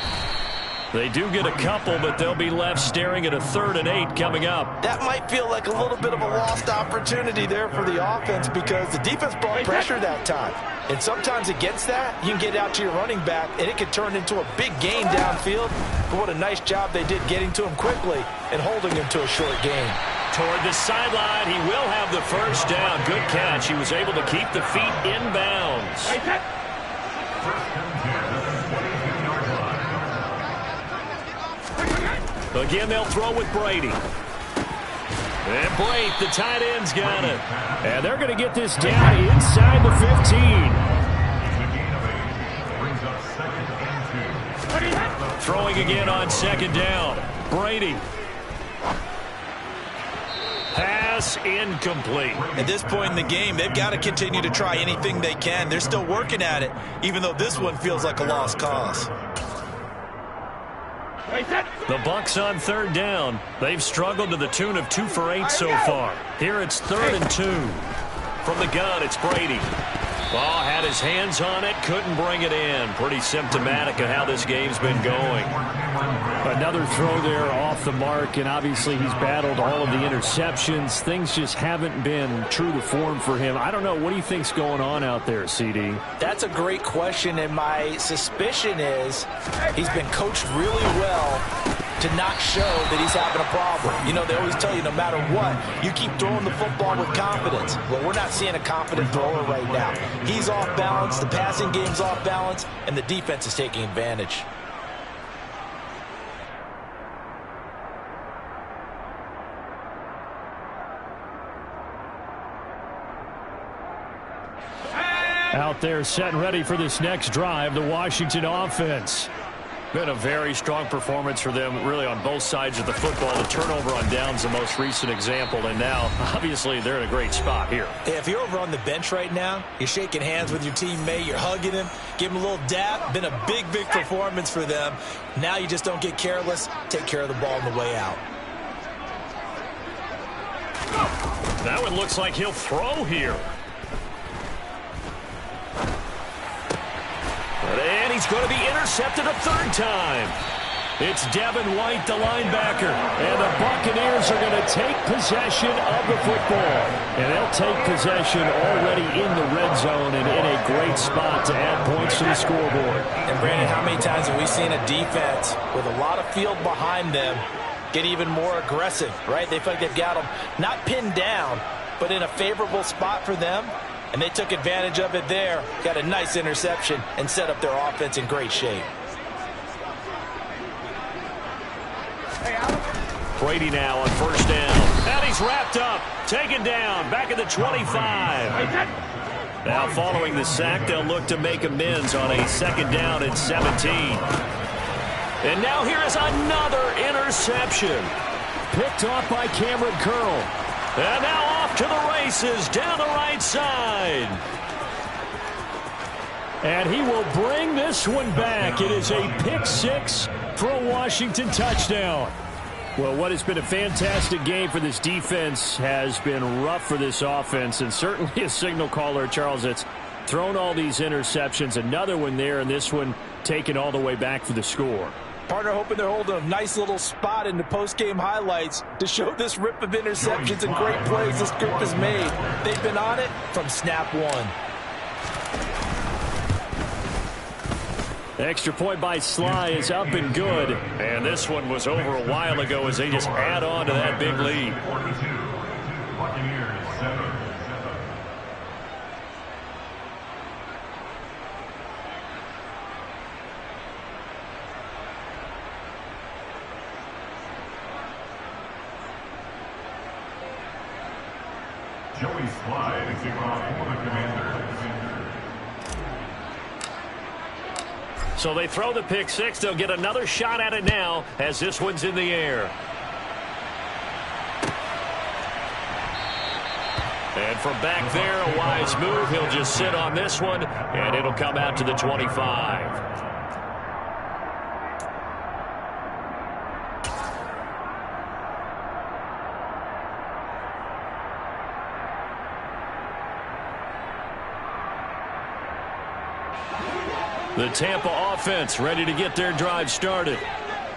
They do get a couple, but they'll be left staring at a 3rd and 8 coming up. That might feel like a little bit of a lost opportunity there for the offense because the defense brought pressure that time. And sometimes against that, you can get out to your running back, and it can turn into a big gain downfield. But what a nice job they did getting to him quickly and holding him to a short gain. Toward the sideline, he will have the 1st down. Good catch. He was able to keep the feet in bounds. Again, they'll throw with Brady. And Blake, the tight end's got it. And they're going to get this down inside the 15. Throwing again on 2nd down. Brady. Pass incomplete. At this point in the game, they've got to continue to try anything they can. They're still working at it, even though this one feels like a lost cause. The Bucs on 3rd down. They've struggled to the tune of 2 for 8 so far. Here it's 3rd and 2. From the gun, it's Brady. Ball had his hands on it, couldn't bring it in. Pretty symptomatic of how this game's been going. Another throw there off the mark, and obviously he's battled all of the interceptions. Things just haven't been true to form for him. I don't know. What do you think's going on out there, CD? That's a great question, and my suspicion is he's been coached really well to not show that he's having a problem. You know, they always tell you no matter what, you keep throwing the football with confidence. Well, we're not seeing a confident thrower right now. He's off balance, the passing game's off balance, and the defense is taking advantage. Out there set and ready for this next drive, the Washington offense. Been a very strong performance for them, really, on both sides of the football. The turnover on downs, the most recent example, and now, obviously, they're in a great spot here. If you're over on the bench right now, you're shaking hands with your teammate, you're hugging him, give him a little dap. Been a big, big performance for them. Now you just don't get careless. Take care of the ball on the way out. That one looks like he'll throw here. And he's going to be intercepted a third time. It's Devin White, the linebacker. And the Buccaneers are going to take possession of the football. And they'll take possession already in the red zone and in a great spot to add points to the scoreboard. And, Brandon, how many times have we seen a defense with a lot of field behind them get even more aggressive, right? They feel like they've got them not pinned down, but in a favorable spot for them. And they took advantage of it there, got a nice interception, and set up their offense in great shape. Brady now on first down. And he's wrapped up, taken down, back at the 25. Now following the sack, they'll look to make amends on a second down and 17. And now here is another interception. Picked off by Cameron Curl. And now off to the races down the right side. And he will bring this one back. It is a pick six for a Washington touchdown. Well, what has been a fantastic game for this defense has been rough for this offense, and certainly a signal caller, Charles, that's thrown all these interceptions. Another one there, and this one taken all the way back for the score. Partner hoping they're holding a nice little spot in the post-game highlights to show this rip of interceptions and great plays this group has made. They've been on it from snap one. Extra point by Sly is up and good. And this one was over a while ago as they just add on to that big lead. Buccaneers 7. Joey Slide is taking off for the Commanders. So they throw the pick six. They'll get another shot at it now as this one's in the air. And from back there, a wise move. He'll just sit on this one, and it'll come out to the 25. The Tampa offense ready to get their drive started.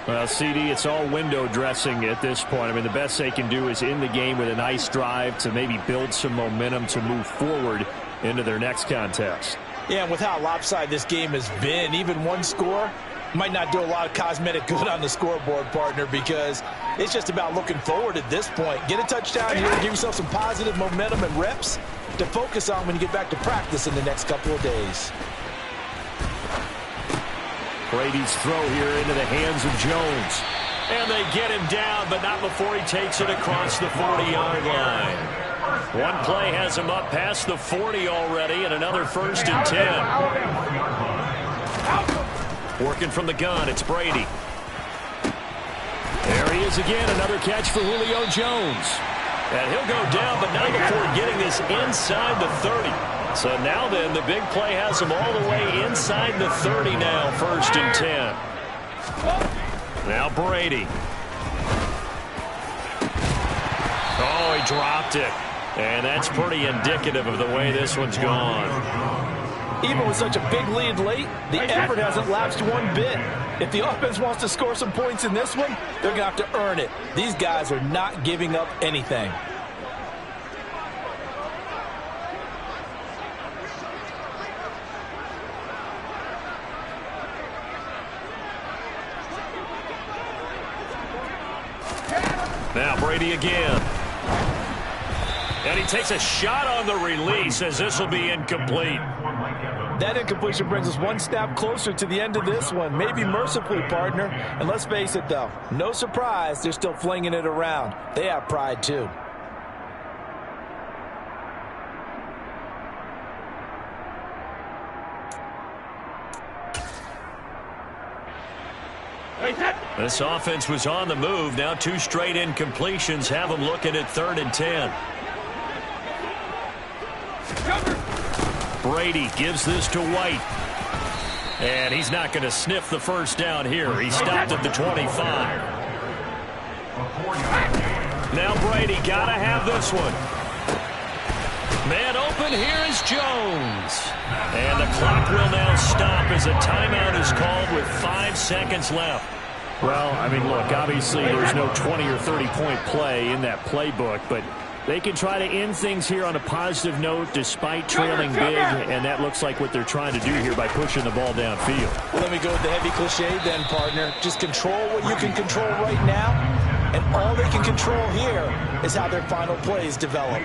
Well, CD, it's all window dressing at this point. I mean, the best they can do is in the game with a nice drive to maybe build some momentum to move forward into their next contest. Yeah, and with how lopsided this game has been, even one score might not do a lot of cosmetic good on the scoreboard, partner, because it's just about looking forward at this point. Get a touchdown here, give yourself some positive momentum and reps to focus on when you get back to practice in the next couple of days. Brady's throw here into the hands of Jones. And they get him down, but not before he takes it across the 40-yard line. One play has him up past the 40 already, and another first and 10. Working from the gun, it's Brady. There he is again, another catch for Julio Jones. And he'll go down, but not before getting this inside the 30. So now then, the big play has him all the way inside the 30 now, first and 10. Now Brady. Oh, he dropped it. And that's pretty indicative of the way this one's gone. Even with such a big lead late, the effort hasn't lapsed one bit. If the offense wants to score some points in this one, they're going to have to earn it. These guys are not giving up anything. Now Brady again. And he takes a shot on the release as this will be incomplete. That incompletion brings us one snap closer to the end of this one. Maybe mercifully, partner. And let's face it, though, no surprise, they're still flinging it around. They have pride, too. This offense was on the move. Now 2 straight incompletions have them looking at 3rd and 10. Brady gives this to White. And he's not going to sniff the first down here. He stopped at the 25. Now Brady got to have this one. Man open, here is Jones. And the clock will now stop as a timeout is called with 5 seconds left. Well, I mean, look, obviously there's no 20 or 30-point play in that playbook, but they can try to end things here on a positive note despite trailing big, and that looks like what they're trying to do here by pushing the ball downfield. Well, let me go with the heavy cliche then, partner. Just control what you can control right now, and all they can control here is how their final plays develop.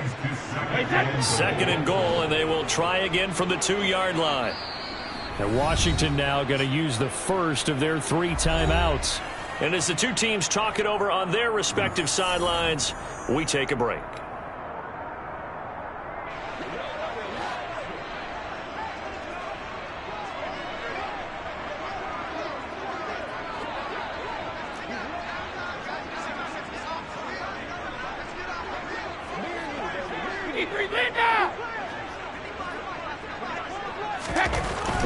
2nd and goal, and they will try again from the 2-yard line. And Washington now going to use the first of their 3 timeouts. And as the 2 teams talk it over on their respective sidelines, we take a break.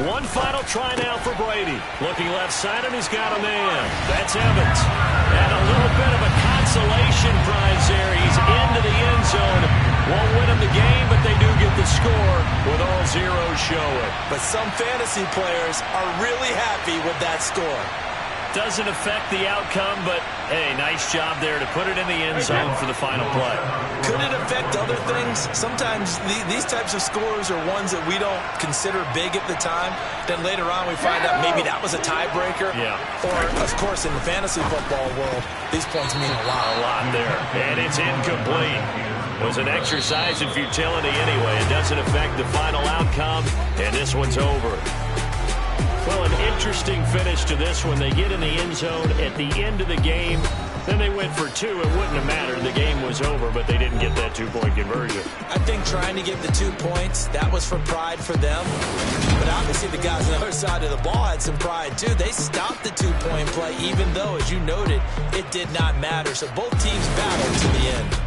One final try now for Brady. Looking left side, and he's got a man. That's Evans. And a little bit of a consolation prize there. He's into the end zone. Won't win him the game, but they do get the score with all zeros showing. But some fantasy players are really happy with that score. Doesn't affect the outcome, but, hey, nice job there to put it in the end zone for the final play. Could it affect other things? Sometimes these types of scores are ones that we don't consider big at the time. Then later on we find out maybe that was a tiebreaker. Yeah. Or, of course, in the fantasy football world, these points mean a lot. A lot there. And it's incomplete. It was an exercise in futility anyway. It doesn't affect the final outcome, and this one's over. Well, an interesting finish to this one. They get in the end zone at the end of the game. Then they went for 2. It wouldn't have mattered. The game was over, but they didn't get that 2-point conversion. I think trying to get the 2 points, that was for pride for them. But obviously the guys on the other side of the ball had some pride too. They stopped the 2-point play, even though, as you noted, it did not matter. So both teams battled to the end.